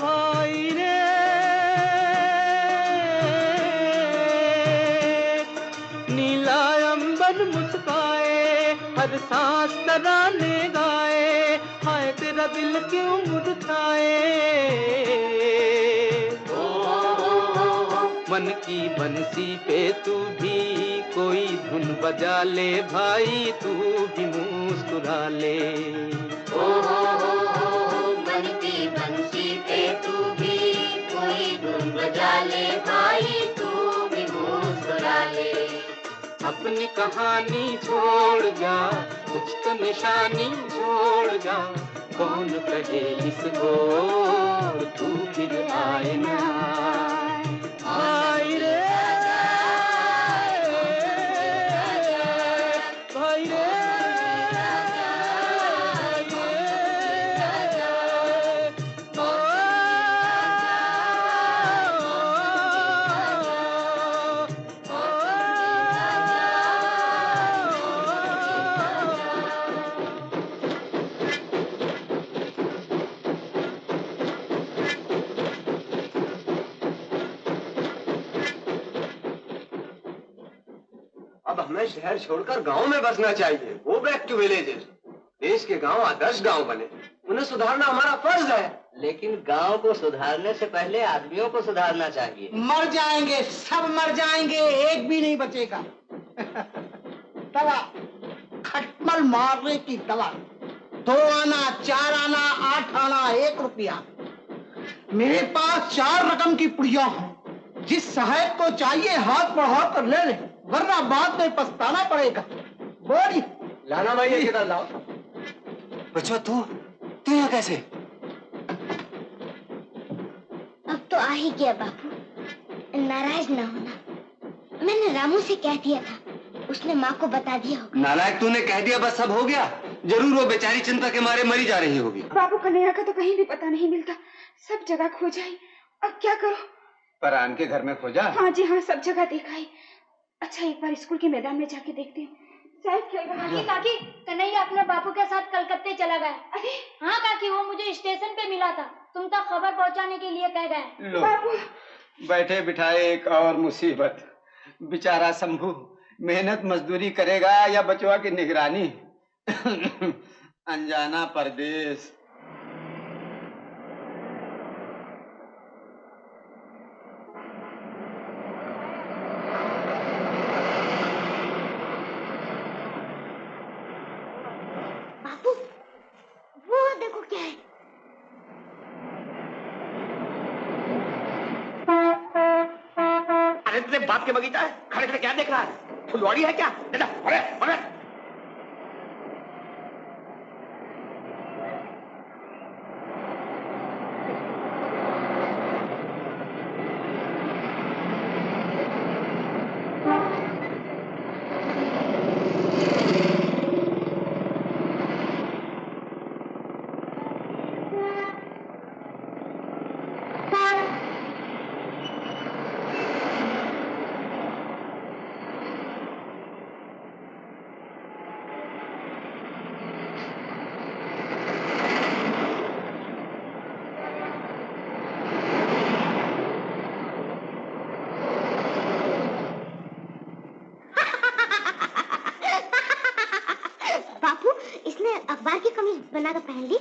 S4: भाई रे, नीला अंबर मुस्काए, हर सांस तराने गाए, हाय तेरा दिल क्यों मुरझाए। मन की बंसी पे तू भी कोई धुन बजा ले भाई, तू भी मुस्कुरा ले।
S5: मन की बंसी पे तू भी कोई धुन बजा ले भाई, तू भी मुस्कुरा ले।
S4: अपनी कहानी छोड़ जा, कुछ तो निशानी छोड़ जा, कौन कहे इस ओर तू फिर आए ना आए रे, भाई रे।
S2: अब हमें शहर छोड़कर गांव में बसना चाहिए। Go back to villages. देश के गांव आदर्श गांव बने, उन्हें सुधारना हमारा फर्ज है।
S9: लेकिन गांव को सुधारने से पहले आदमियों को सुधारना चाहिए।
S6: मर जाएंगे, सब मर जाएंगे, एक भी नहीं बचेगा। दवा, खटमल मारने की दवा, 2 आना, 4 आना, 8 आना, 1 रुपया। मेरे पास 4 रकम की पुड़िया है, जिस सहायक को चाहिए हाथ बढ़ा कर ले ले, वरना बाद में पछताना पड़ेगा। बोली
S2: लाना भाई, ये किधर लाओ।
S11: बच्चों तू यहाँ कैसे?
S5: अब तो आ ही गया बापू, नाराज ना होना। मैंने रामू से कह दिया था, उसने माँ को बता दिया होगा।
S11: नालायक, तूने कह दिया बस सब हो गया?
S7: जरूर वो बेचारी चिंता के मारे मरी जा रही होगी।
S3: बाबू कन्हैया का तो कहीं भी पता नहीं मिलता, सब जगह खोजाई, अब क्या करो?
S10: परान के घर में खोजा?
S3: हाँ जी हाँ, सब जगह दिखाई। अच्छा एक बार स्कूल के मैदान में जाके देखती हूँ, शायद खेल रहा है।
S5: काकी, कन्हैया अपने बापू के साथ कलकत्ते चला गया। अरे हाँ काकी, वो मुझे स्टेशन पे मिला था, तुम तक खबर पहुंचाने के लिए कह गए।
S10: बाबू बैठे बिठाए एक और मुसीबत। बेचारा शंभू मेहनत मजदूरी करेगा या बचवा की निगरानी। अनजाना परदेश।
S5: बापू वो देखो क्या है।
S14: अरे तेरे बाप के बगीचा है, खड़े खड़े क्या देख रहा है? फुलवाड़ी है क्या? बेटा अरे अरे
S5: अखबार की कमीज बनाकर पहन ली,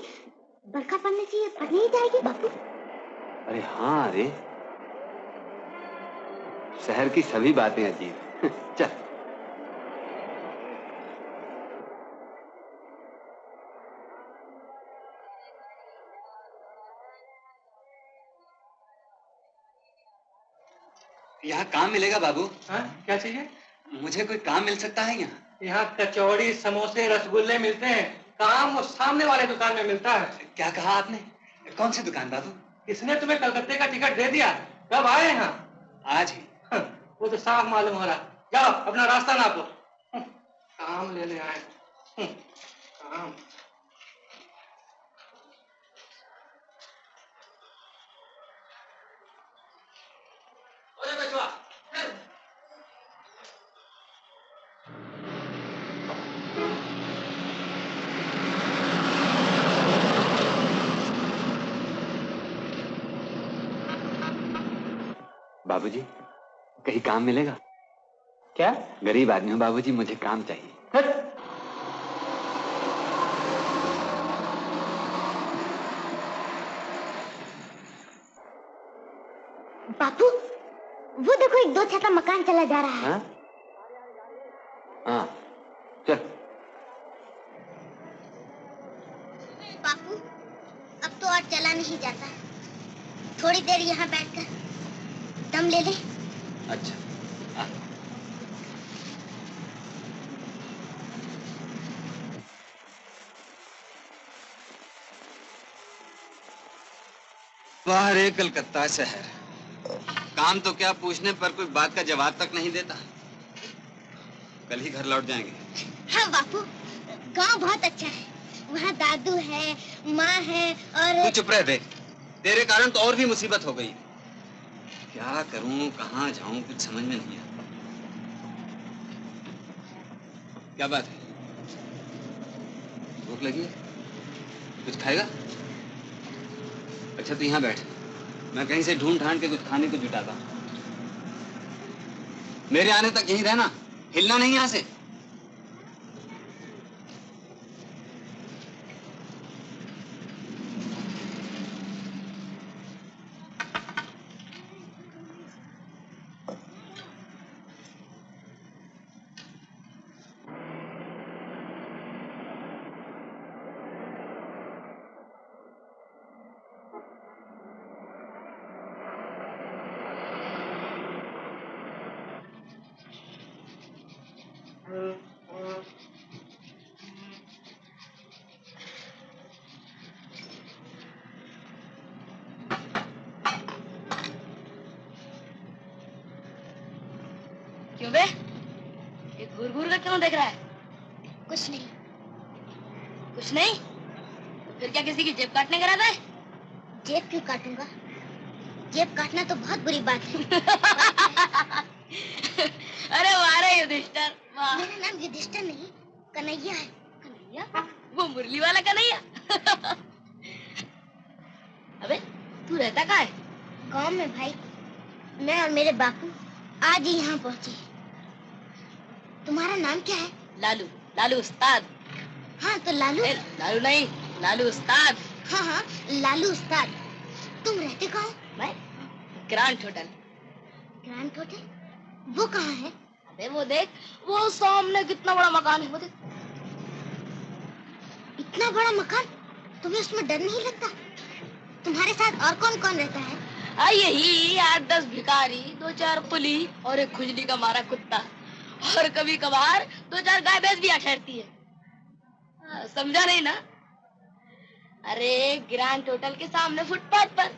S5: बरखा पड़ने से ये फट नहीं जाएगी बापू?
S7: अरे हाँ रे, शहर की सभी बातें अजीब। चल यहाँ काम मिलेगा बाबू?
S13: हाँ क्या चाहिए?
S7: मुझे कोई काम मिल सकता है यहाँ?
S13: यहाँ कचौड़ी समोसे रसगुल्ले मिलते हैं, काम वो सामने वाले दुकान में मिलता है।
S7: क्या कहा आपने? कौन सी दुकान बाबू?
S13: किसने तुम्हें कलकत्ते का टिकट दे दिया? कब आए यहाँ?
S7: आज ही।
S13: वो तो साफ मालूम हो रहा। जाओ अपना रास्ता नापो। काम ले ले आए। काम
S7: बाबूजी, कहीं काम मिलेगा?
S13: क्या?
S7: गरीब आदमी हूँ बाबूजी, मुझे काम चाहिए।
S5: बापू वो देखो, एक दो छत मकान चला जा रहा है।
S7: हाँ चल।
S5: बापू अब तो और चला नहीं जाता, थोड़ी देर यहाँ बैठकर दम ले ले।
S7: अच्छा वाह रे कलकत्ता शहर, काम तो क्या पूछने पर कोई बात का जवाब तक नहीं देता। कल ही घर लौट जाएंगे।
S5: हाँ बापू, गांव बहुत अच्छा है, वहाँ दादू है, माँ है और
S7: तू चुप रह बे, तेरे कारण तो और भी मुसीबत हो गई। क्या करूं, कहाँ जाऊं, कुछ समझ में नहीं आता। क्या बात है, भूख लगी है? कुछ खाएगा? अच्छा तू यहाँ बैठ, मैं कहीं से ढूंढ ढांड के कुछ खाने को जुटाता हूँ। मेरे आने तक यहीं रहना, हिलना नहीं यहाँ से।
S5: क्यों बे, ये घूर घूर कर क्यों देख रहा है? कुछ नहीं। कुछ नहीं। तो फिर क्या किसी की जेब काटने करा था? जेब क्यों काटूंगा? जेब काटना तो बहुत बुरी बात है। अरे वाह रे युधिष्ठिर, वाह। मेरा नाम युधिष्ठिर नहीं, कन्हैया है। कन्हैया? वो मुरली वाला कन्हैया? अबे तू रहता कहाँ है? गांव में भाई। मैं और मेरे बापू आज ही यहाँ पहुँचे। तुम्हारा नाम क्या है? लालू। लालू उस्ताद। हाँ तो लालू? लालू नहीं, लालू उस्ताद। हाँ हाँ, लालू उस्ताद। तुम रहते कहाँ? मैं ग्रांट होटल। Grant hotel? वो कहाँ है? अबे वो देख, वो सामने कितना बड़ा मकान है, वो देख। इतना बड़ा मकान? तुम्हें उसमें डर नहीं लगता? तुम्हारे साथ और कौन कौन रहता है? यही 8-10 भिखारी, 2-4 कुली और एक खुजली का मारा कुत्ता, और कभी कभार 2-4 गाय भैंस भी आ ठहरती है। समझा नहीं ना? अरे ग्रांट होटल के सामने फुटपाथ पर।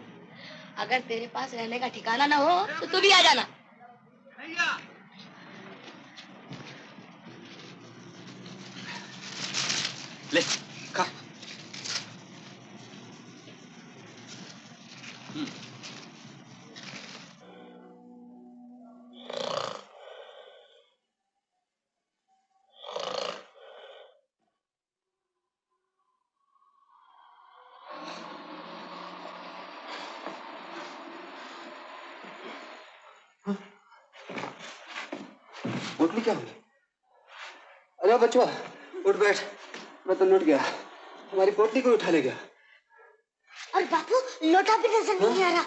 S5: अगर तेरे पास रहने का ठिकाना ना हो तो तू भी आ जाना।
S7: ले खा।
S10: पोटली क्या हुई? अरे बचवा, उठ बैठ। मैं तो लुट गया। हमारी पोटली को उठा ले गया।
S5: और बापू, लोटा भी नजर नहीं आ रहा।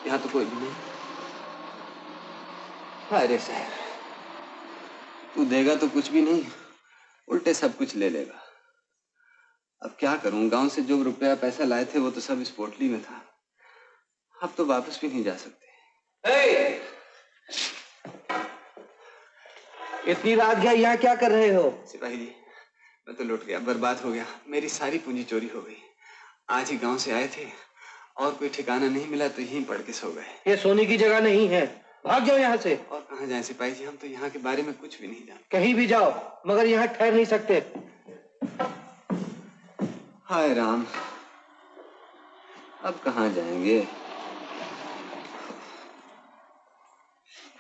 S10: यहाँ तो कोई भी नहीं। अरे साहब, तू देगा तो कुछ भी नहीं, उल्टे सब कुछ ले लेगा। अब क्या करूं? गांव से जो रुपया पैसा लाए थे वो तो सब इस पोटली में था। अब तो वापस भी नहीं जा सकते।
S2: इतनी रात गया, यहाँ क्या कर रहे हो?
S10: सिपाही जी, मैं तो लुट गया, बर्बाद हो गया। मेरी सारी पूंजी चोरी हो गई। आज ही गांव से आए थे और कोई ठिकाना नहीं मिला तो यहीं पड़ के सो गए।
S2: ये सोने की जगह नहीं है, भाग जाओ यहाँ से।
S10: और कहाँ जाए सिपाही जी, हम तो यहाँ के बारे में कुछ भी नहीं जानते।
S2: कहीं भी जाओ, मगर यहाँ ठहर नहीं सकते।
S10: हाय राम, अब कहाँ जाएंगे?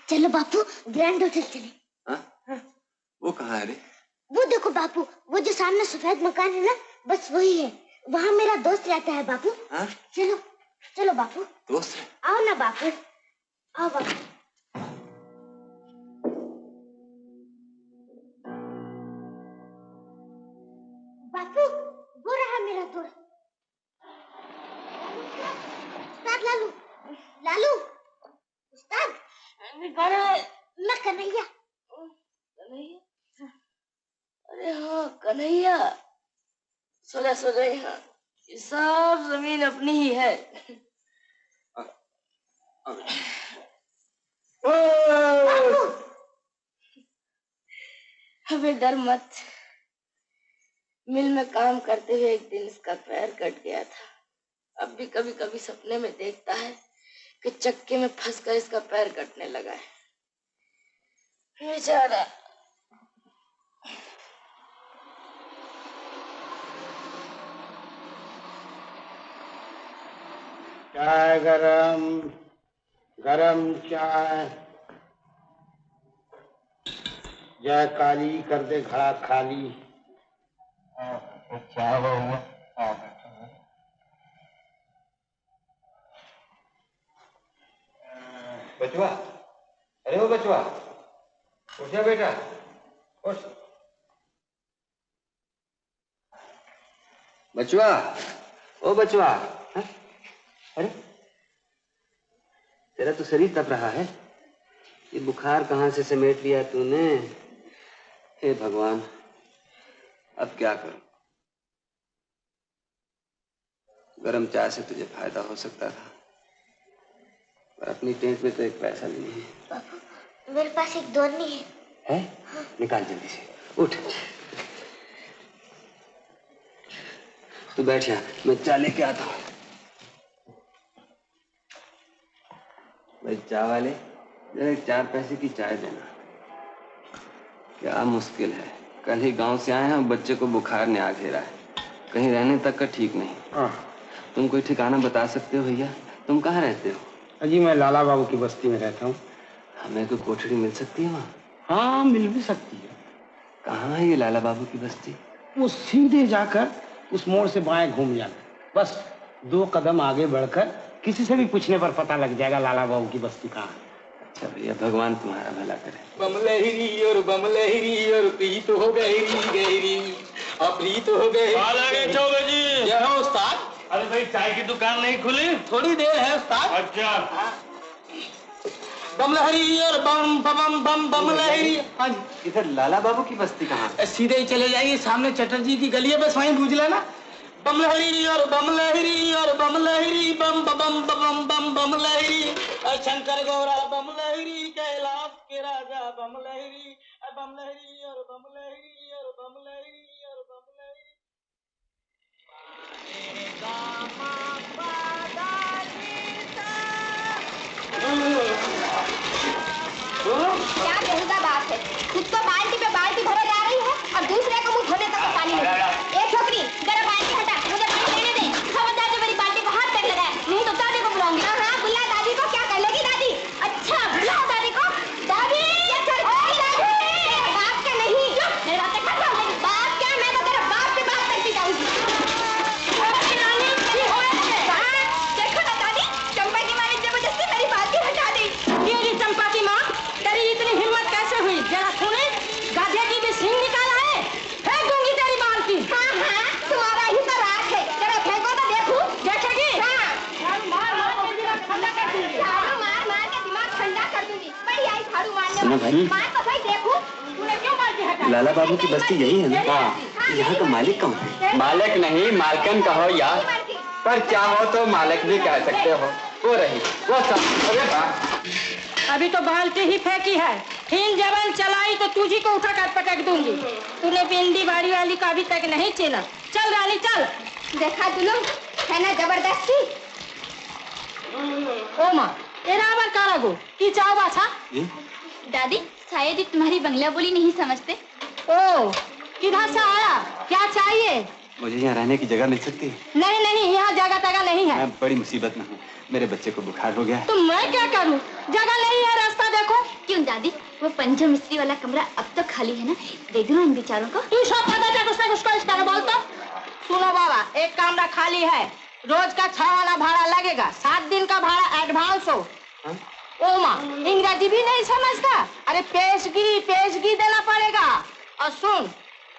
S5: चलो बापू, ग्रैंड होटल चले।
S10: हाँ? वो कहाँ है रे?
S5: वो देखो बापू, वो जो सामने सफेद मकान है ना, बस वही है। वहाँ मेरा दोस्त रहता है बापू।
S10: हाँ?
S5: चलो चलो बापू।
S10: दोस्त?
S5: आओ ना बापू, आओ बापू। बापू, वो रहा मेरा दोस्त। उस्ताद लालू। लालू उस्ताद, मैं कन्हैया। कन्हैया? अरे हाँ कन्हैया, सोजा सोजा यहाँ। ये सब जमीन अपनी ही है। हमें डर मत। मिल में काम करते हुए एक दिन इसका पैर कट गया था। अब भी कभी कभी सपने में देखता है कि चक्के में फंसकर इसका पैर कटने लगा है। बेचारा।
S13: चाय गरम, गरम चाय। जय काली कर दे घड़ा खाली। चाय हुआ।
S10: बचवा, अरे वो बचवा, उठ जा बेटा, उठ। बचवा, ओ बचवा। हाँ? अरे तेरा तो शरीर तप रहा है। ये बुखार कहाँ से समेट लिया तूने? हे भगवान, अब क्या करूं? गरम चाय से तुझे फायदा हो सकता था, पर अपनी टेंट में तो एक पैसा भी नहीं है।
S5: पापा, मेरे पास एक दोरनी है।
S10: है? हाँ। निकाल जल्दी से, उठ। तू बैठ यहाँ, मैं चाय लेके आता हूँ।
S1: भाई चाय वाले, जरा 4 पैसे की चाय देना। क्या मुश्किल है, कल ही गांव से आए हैं, बच्चे को बुखार ने आ घेरा है, कहीं रहने तक का ठीक नहीं। तुम कोई ठिकाना बता सकते हो भैया? तुम कहाँ रहते हो?
S13: जी मैं लाला बाबू की बस्ती में रहता हूँ।
S1: हमें कोई कोठड़ी मिल सकती है वहाँ?
S13: हाँ मिल भी सकती है।
S1: कहाँ है ये लाला बाबू की बस्ती?
S13: वो सीधे जाकर उस मोड़ से बाएं घूम जाना, बस 2 कदम आगे बढ़कर किसी से भी पूछने पर पता लग जाएगा लाला बाबू की बस्ती कहाँ है।
S1: अच्छा भैया, भगवान तुम्हारा भला करे।
S4: बमलहरी और प्रीत हो गहरी प्रीत हो गई। क्या है उस्ताद?
S14: अरे भाई चाय की दुकान नहीं खुली?
S4: थोड़ी देर है उस्ताद।
S14: अच्छा।
S4: बमलहरी और बम बम बम बमलहरी। हाँ जी।
S1: इधर लाला बाबू की बस्ती कहाँ है?
S4: सीधे ही चले जाइए, सामने चटर्जी की गली है, बस वहीं पूछ लेना। बमलहरी और बमलहरी बम बम बम बम बमलहरी। शंकर गौरा बमलहरी, कैलाश के राजा बमलहरी, बमलहरी और बमलहरी और बमलहरी और बमलहरी।
S5: क्या बेहुदा बात है, खुद तो बाल्टी पे बाल्टी भरे जा रही है और दूसरे को मुंह धोने तक पानी नहीं। ए छोकरी, जरा बाल्टी हटा, मुझे पानी लेने दे। खबरदार जो मेरी बाल्टी को हाथ तक लगाए, नहीं तो दादी को बुलाऊंगी। हाँ बुला दादी को। क्या कर लेगी दादी? अच्छा बुलाओ दादी को। दादी तेरा बाप क्या नहीं, मेरे बाप से खत्म नहीं। बाप क्या, मैं तो तेरा बाप के बाप तक भी जाऊंगी। देखो ना दादी, चंपा की माँ ने जबरदस्ती मेरी बाल्टी हटा दी।
S3: मेरी चंपा की माँ, तेरी इतनी हिम्मत कैसे हुई? जरा सुने, गाधे की भी सींग निकाला है, फेंक दूंगी तेरी बाल्टी।
S5: हाँ हाँ, तुम्हारा ही तो राज है, जरा फेंको तो देखूं।
S3: देखेगी?
S5: हाँ, मार मार के दिमाग ठंडा कर दूंगी। मार मार के दिमाग ठंडा कर दूंगी। बड़ी आई झाड़ू मारने
S1: सुनो भाई।
S5: मार तो सही देखूं, तूने क्यों बाल्टी हटाई?
S1: लाला बाबू की बस्ती यही है ना? हाँ। यहाँ का मालिक कौन है?
S7: मालिक नहीं, मालकन कहो यार, पर चाहो तो मालिक भी कह सकते हो। वो रही वो सब। अरे वाह,
S3: अभी तो बाल्टी ही फेंकी है, फिर जबन चलाई तो तुझी को उठा कर पटक दूंगी। तूने बिंदी बाड़ी वाली का अभी तक नहीं चीना। चल रानी चल।
S5: देखा जुलूम है ना जबरदस्ती।
S3: ओ माँ, एरावर कारागो की चाव बाछा?
S5: दादी शायद ही तुम्हारी बंगला बोली नहीं समझते।
S3: ओ किधर से आया, क्या चाहिए?
S1: मुझे यहाँ रहने की जगह मिल सकती है?
S3: नहीं नहीं, यहाँ जगह तगह नहीं है।
S1: मैं बड़ी मुसीबत में हूँ, मेरे बच्चे को बुखार हो गया है।
S3: तो मैं क्या करूँ, जगह नहीं है, रास्ता देखो।
S5: क्यों दादी, वो पंचम मिस्त्री वाला कमरा अब तो खाली है ना, दे दो इन बेचारों को।
S3: तू सब पता चल उसको इस तरह बोलता। सुनो बाबा, एक कमरा खाली है, रोज का 6 आना भाड़ा लगेगा, 7 दिन का भाड़ा एडवांस हो। ओ माँ, इंग्रेजी भी नहीं समझता? अरे पेशगी देना पड़ेगा। और सुन,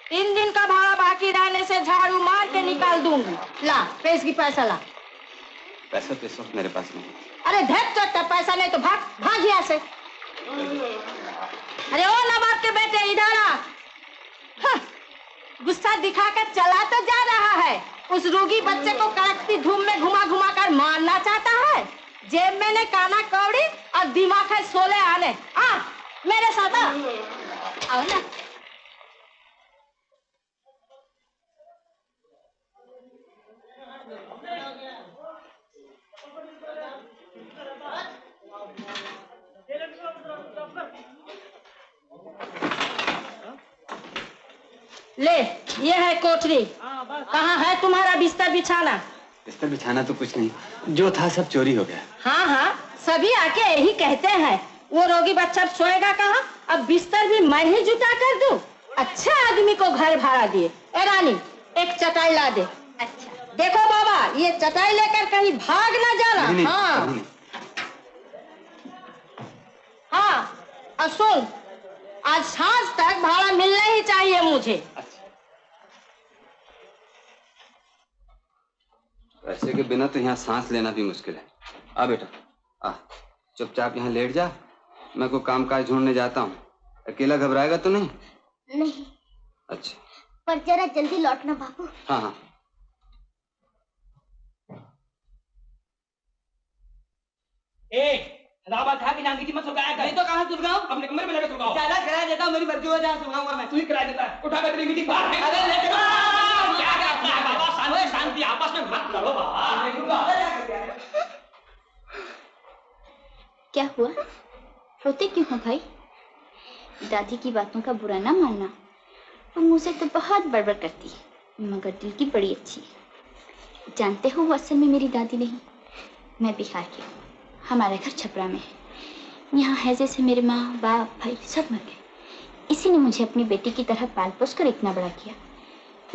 S3: 3 दिन का भाड़ा बाकी रहने से झाड़ू मार के निकाल दूंगी। ला पेशगी पैसा ला।
S1: पैसा तो इस वक्त मेरे पास नहीं।
S3: अरे धक चट्टा, पैसा नहीं तो भाग यहाँ से। अरे ओ नवाब के बेटे इधर आ। हाँ, गुस्सा दिखाकर चला तो जा रहा है, उस रोगी बच्चे को कड़कती धूप में घुमा घुमा कर मारना चाहता है। जेब में ने काना कौड़ी और दिमाग है 16 आने। आ मेरे साथ आओ ना। ले, ये है कोठरी। कहाँ है तुम्हारा बिस्तर बिछाना?
S1: बिस्तर बिछाना तो कुछ नहीं, जो था सब चोरी हो गया।
S3: हाँ हाँ, सभी आके यही कहते हैं। वो रोगी बच्चा सोएगा कहाँ? अब बिस्तर भी मैं ही जुटा कर दूं? अच्छा आदमी को घर भाड़ा दिए। ए रानी, एक चटाई ला दे। अच्छा देखो बाबा, ये चटाई लेकर कहीं भाग ना जाना।
S1: नहीं,
S3: हाँ
S1: नहीं।
S3: हाँ, और सुन, आज सांझ तक भाड़ा मिलना ही चाहिए मुझे।
S1: पैसे के बिना तो यहाँ सांस लेना भी मुश्किल है। आ बेटा, आ चुपचाप यहाँ लेट जा, मैं कोई काम काज ढूंढने जाता हूँ। अकेला घबराएगा तो नहीं?
S5: नहीं।
S1: अच्छा,
S5: पर जरा जल्दी लौटना बाबू।
S1: हाँ हाँ।
S6: रावत खा के नाम की मत सुलगाया कर। नहीं तो कहाँ सुलगाऊं? अपने कमरे में लेकर सुलगाओ। ज्यादा किराया देता हूँ, मेरी मर्जी हो जहाँ सुलगाऊंगा मैं। तू ही किराया देता है। उठा कर तेरी मीटिंग बाहर है। अरे लेके क्या करता है बाबा? शांति आपस में मत करो बाबा।
S5: क्या हुआ? रोते क्यों हो भाई? दादी की बातों का बुरा ना मानना, वो मुझसे तो बहुत बड़बड़ करती है, मगर दिल की बड़ी अच्छी है। जानते हो वो असल में मेरी दादी नहीं, मैं बिहार की हूँ। हमारा घर छपरा में है। यहाँ हैजे से मेरे माँ बाप भाई सब मर गए। इसी ने मुझे अपनी बेटी की तरह पाल पोस कर इतना बड़ा किया।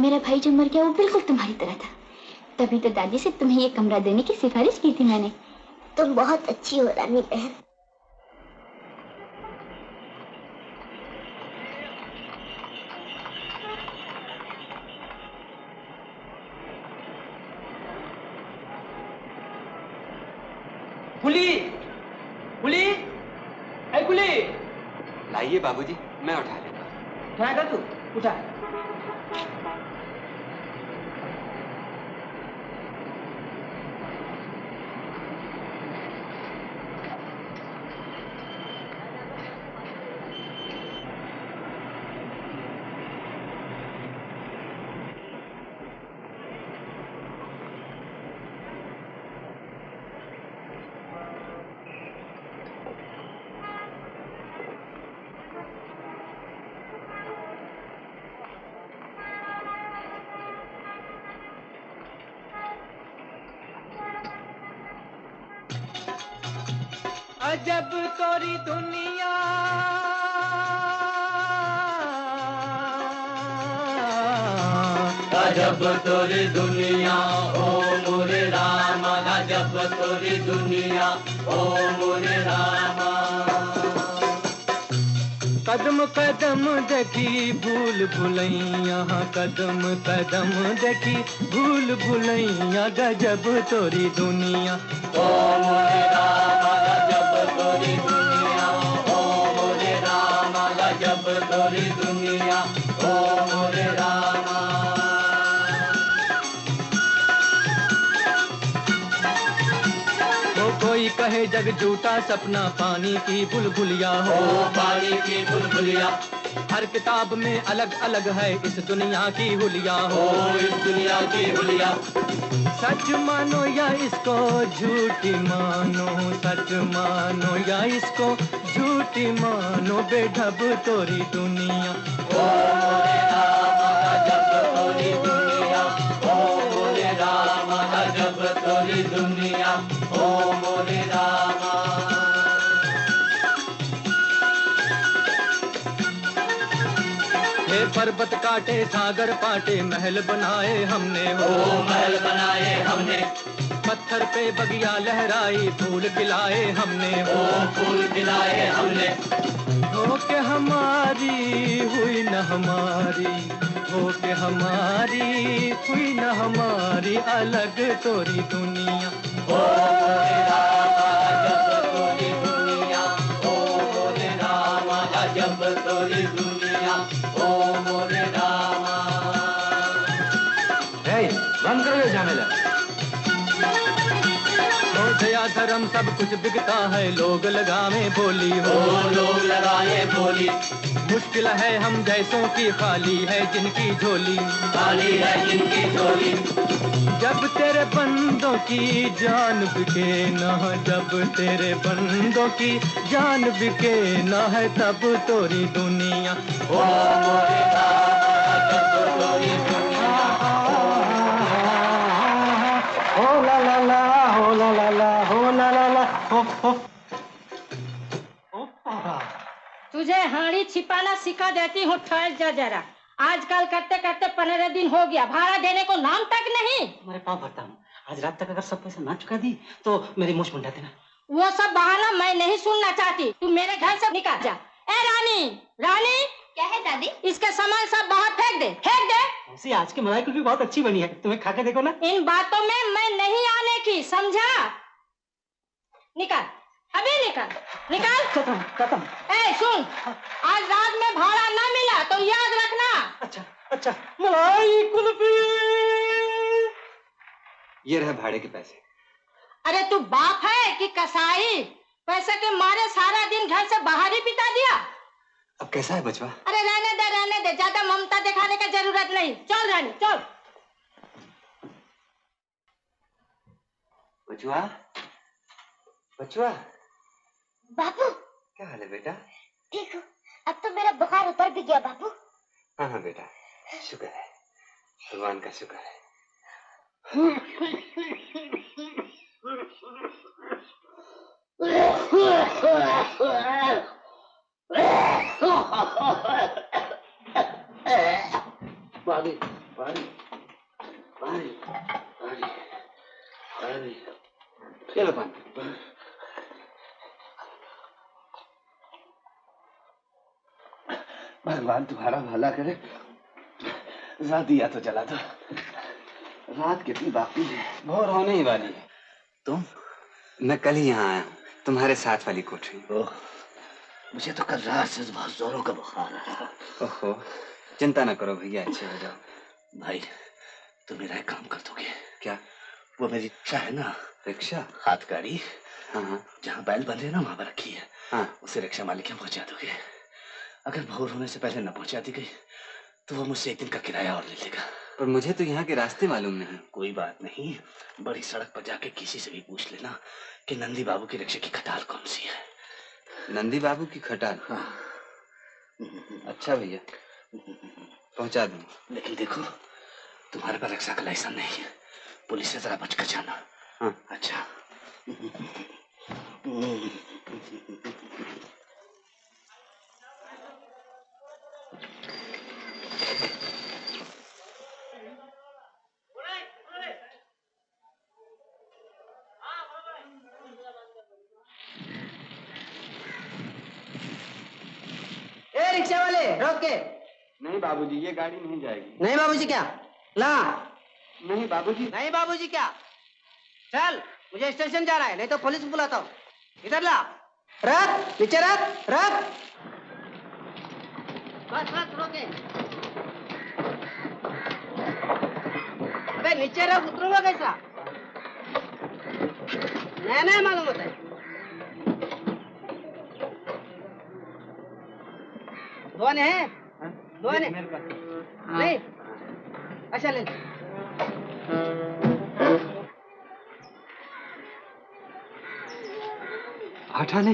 S5: मेरा भाई जो मर गया वो बिल्कुल तुम्हारी तरह था। तभी तो दादी से तुम्हें ये कमरा देने की सिफारिश की थी मैंने।
S15: तुम बहुत अच्छी हो रानी बहन।
S16: कुली, कुली, ऐ कुली।
S7: लाइए बाबूजी, मैं उठा लेता हूँ।
S16: उठाएगा तू? उठा।
S4: अजब तोरी दुनिया, अजब तोरी दुनिया ओ मोरे रामा, अजब तोरी दुनिया ओ मोरे रामा। कदम कदम देखी भूल भुलैया, कदम कदम देखी भूल भुलैया, गजब तोरी दुनिया ओ मोरे रामा, गजब तोरी दुनिया ओ मोरे रामा, गजब तोरी दुनिया ओ मोरे रामा। कोई कहे जग झूठा सपना पानी की बुलबुलिया हो, पानी की बुलबुलिया। हर किताब में अलग अलग है इस दुनिया की हुलिया हो, इस दुनिया की हुलिया। सच मानो या इसको झूठी मानो, सच मानो या इसको झूठी मानो, बेढब तोरी दुनिया ओ मोरे रामा, गजब तोरी दुनिया ओ मोरे रामा, गजब तोरी दुनिया ओ मोरे रामा। हे पर्वत काटे सागर पाटे, महल बनाए हमने हो, महल बनाए हमने। पत्थर पे बगिया लहराई, फूल खिलाए हमने हो, फूल खिलाए हमने। हो के हमारी हुई न हमारी, हो के हमारी हुई न हमारी, अलग तोरी दुनिया ओ मोरे रामा, गजब तोरी दुनिया ओ मोरे रामा, गजब तोरी दुनिया ओ मोरे रामा।
S16: बंद करो ये झमेला।
S4: दया धर्म सब कुछ बिकता है, लोग लगावे बोली हो, लोग लगाए बोली। मुश्किल है हम जैसों की, खाली है जिनकी झोली, खाली है जिनकी झोली। जब तेरे बंदों की जान बिके ना, जब तेरे बंदों की जान बिके ना है, तब तोरी दुनिया ओ मोरे रामा, जब तोरी दुनिया
S2: हो ला ला ला, हो ला ला ला, हो ला ला ला, हो।
S17: तुझे हाड़ी छिपाना सिखा देती हूँ, ठहर जा जरा। आजकल करते करते 15 दिन हो गया, भाड़ा देने को नाम तक नहीं।
S9: तुम्हारे पाँव भरता हूँ, आज रात तक अगर सब पैसा ना चुका दी तो मेरी मूछ मुंडा देना।
S17: वो सब बहाना मैं नहीं सुनना चाहती, तू मेरे घर से निकल जा। ए रानी, रानी
S5: क्या है दादी?
S17: इसके सामान सब बाहर फेंक दे, फेंक दे।
S9: ऐसी आज की मलाई कुल्फी बहुत अच्छी बनी है, तुम्हें खा के देखो ना।
S17: इन बातों में मैं नहीं आने की, समझा? निकल, अभी निकल, निकल।
S9: खत्म खत्म।
S17: ए सुन, आज रात में भाड़ा ना मिला तो याद रखना।
S9: अच्छा अच्छा, मलाई कुल्फी।
S7: ये रहे भाड़े के पैसे।
S17: अरे तू बाप है कि कसाई? पैसे के मारे सारा दिन घर से बाहर ही बिता दिया।
S7: अब कैसा है बचवा?
S17: अरे रहने दे, ज्यादा ममता दिखाने की जरूरत नहीं। चल रानी चल।
S7: बचवा, बचवा,
S15: बापू
S7: क्या हाल है बेटा?
S15: ठीक हूँ, अब तो मेरा बुखार उतर भी गया बापू।
S7: हाँ हाँ बेटा, शुक्र है, भगवान का शुक्र है।
S10: पानी पानी पानी पानी पानी,
S7: ये लो पानी।
S10: भगवान तुम्हारा भला करे, रात दिया तो जला दो। रात कितनी बाकी है?
S7: भोर होने ही वाली है। तुम? मैं कल ही यहाँ आया हूँ, तुम्हारे साथ वाली कोठरी।
S10: ओह, मुझे तो कल रात से बहुत जोरों का बुखार है।
S7: ओहो, चिंता न करो भैया, अच्छे हो जाओ।
S10: भाई, तुम मेरा एक काम कर दोगे?
S7: क्या?
S10: वो मेरी रिक्शा है ना,
S7: रिक्शा?
S10: हाथ गाड़ी,
S7: हाँ,
S10: जहाँ बैल बंधे ना वहां पर रखी है।
S7: हाँ,
S10: उसे रिक्शा मालिक के पहुंचा दोगे? अगर भोर होने से पहले न पहुंचा दी गई तो वो मुझसे 1 दिन का किराया और ले लेगा।
S7: पर मुझे तो यहाँ के रास्ते मालूम नहीं।
S10: कोई बात नहीं, बड़ी सड़क पर जाके किसी से भी पूछ लेना कि नंदी बाबू की रिक्शा की खटाल कौन सी है।
S7: नंदी बाबू की खटाल?
S10: हाँ।
S7: अच्छा भैया, पहुंचा दूंगा।
S10: लेकिन देखो, तुम्हारे पास रिक्शा का लाइसेंस नहीं है, पुलिस से जरा बचकर जाना।
S7: हाँ।
S10: अच्छा।
S9: रिक्शा वाले रोक के।
S11: नहीं बाबूजी, ये गाड़ी नहीं जाएगी।
S9: नहीं बाबूजी क्या? ला।
S11: नहीं बाबूजी।
S9: नहीं बाबूजी क्या? चल, मुझे स्टेशन जाना है, नहीं तो पुलिस बुलाता हूँ। इधर ला। रख, नीचे रख, रख। बस बस रोके। अबे नीचे रख, उतरूंगा कैसा? नहीं मालूम होता है। धोने है? धोने? नहीं? अच्छा ले।
S7: हटाने?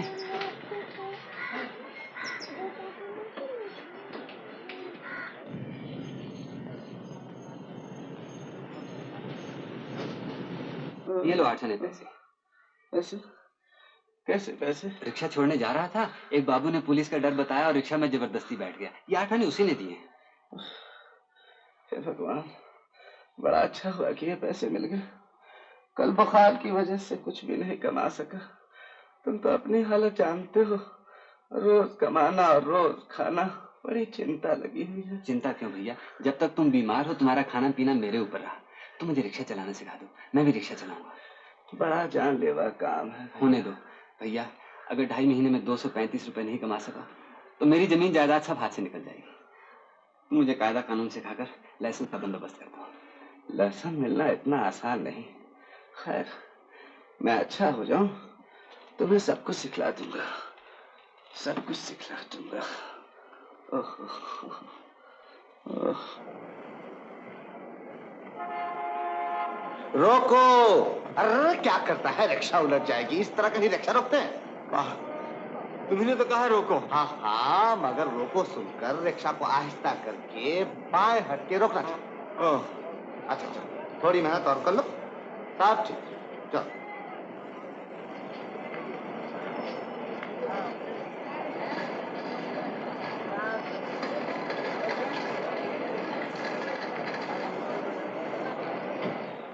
S7: ये लो 8 आने पैसे।
S10: पैसे? कैसे पैसे?
S7: रिक्शा छोड़ने जा रहा था, एक बाबू ने पुलिस का डर बताया और रिक्शा में जबरदस्ती बैठ गया। ये 8 आने उसी ने दिए।
S10: हे भगवान, बड़ा अच्छा हुआ कि ये पैसे मिल गए। कल बुखार की वजह से कुछ भी नहीं कमा सका। तुम तो अपनी हालत जानते हो, रोज कमाना और रोज खाना, बड़ी चिंता लगी हुई है।
S7: चिंता क्यों भैया, जब तक तुम बीमार हो तुम्हारा खाना पीना मेरे ऊपर रहा। तुम मुझे रिक्शा चलाना सिखा दो, मैं भी रिक्शा चलाऊंगा।
S10: बड़ा जानलेवा काम है।
S7: होने दो भैया, अगर 2.5 महीने में 235 रुपए नहीं कमा सका तो मेरी जमीन जायदाद सब हाथ से निकल जाएगी। तुम मुझे कायदा कानून सिखाकर लाइसेंस का बंदोबस्त कर दो।
S10: लाइसेंस मिलना इतना आसान नहीं। खैर, मैं अच्छा हो जाऊं तो मैं सब कुछ सिखला दूंगा, सब कुछ सिखला दूंगा।
S14: रोको! अरे क्या करता है, रिक्शा उलट जाएगी। इस तरह कहीं रिक्शा रोकते हैं? वाह,
S11: तुमने तो कहा रोको।
S14: हाँ हाँ, मगर रोको सुनकर रिक्शा को आहिस्ता करके बाएं हट के रोकना चाहिए। ओह, अच्छा अच्छा, थोड़ी मेहनत और कर लो, सब ठीक। चलो।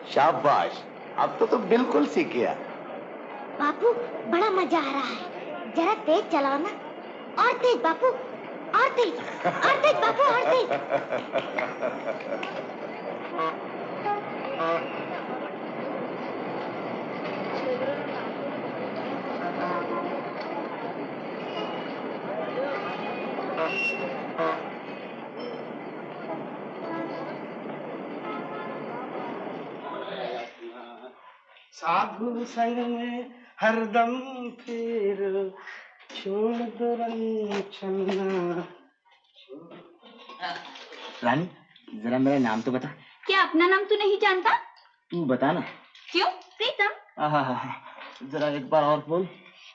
S14: शाबाश, अब तो तुम बिल्कुल सीख गया।
S15: बापू, बड़ा मजा आ रहा है। जरा तेज चलाओ ना। और तेज बापू, और तेज, और तेज बापू, और तेज।
S10: साधु संग में हरदम फिर छोड़ दो रंग छलना।
S6: रानी, जरा मेरा नाम तो बता।
S3: क्या अपना नाम तू नहीं जानता?
S6: तू बता ना।
S3: क्यों? प्रीतम।
S6: जरा एक बार और बोल।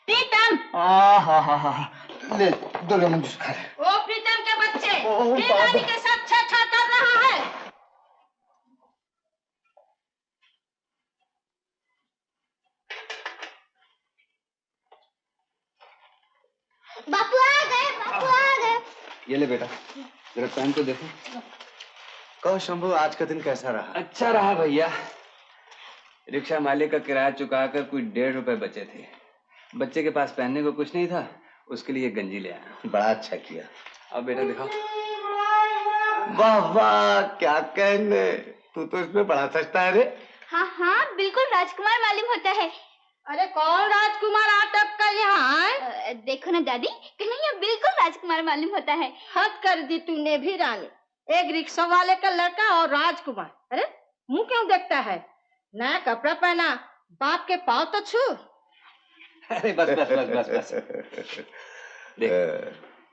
S17: प्रीतम।
S14: हा ले दो लेमन जूस खा ले।
S17: ओ प्रीतम के बच्चे,
S14: ओ,
S17: ये नानी के साथ छा कर रहा है।
S15: बापू आ गए, बापू आ गए।
S7: ये ले बेटा, जरा पहन तो देखो।
S14: कहो शंभू, आज का दिन कैसा रहा?
S7: अच्छा रहा भैया। रिक्शा मालिक का किराया चुकाकर कुछ 1.5 रुपए बचे थे। बच्चे के पास पहनने को कुछ नहीं था, उसके लिए गंजी ले आया।
S14: बड़ा अच्छा किया।
S7: अब बेटा दिखाओ।
S14: वाह वाह, क्या कहने, तू तो इसमें बड़ा सस्ता है रे।
S15: हाँ हाँ, बिल्कुल राजकुमार मालूम होता है।
S17: अरे कौन राजकुमार आटप का यहाँ?
S15: देखो ना दादी, कन्हैया बिल्कुल राजकुमार मालूम होता है।
S17: हद कर दी तूने भी रानी। एक रिक्शा वाले का लड़का और राजकुमार। अरे मुंह क्यों देखता है? नया कपड़ा पहना, बाप के पाँव तो छू।
S7: अरे बस बस बस बस बस। देख,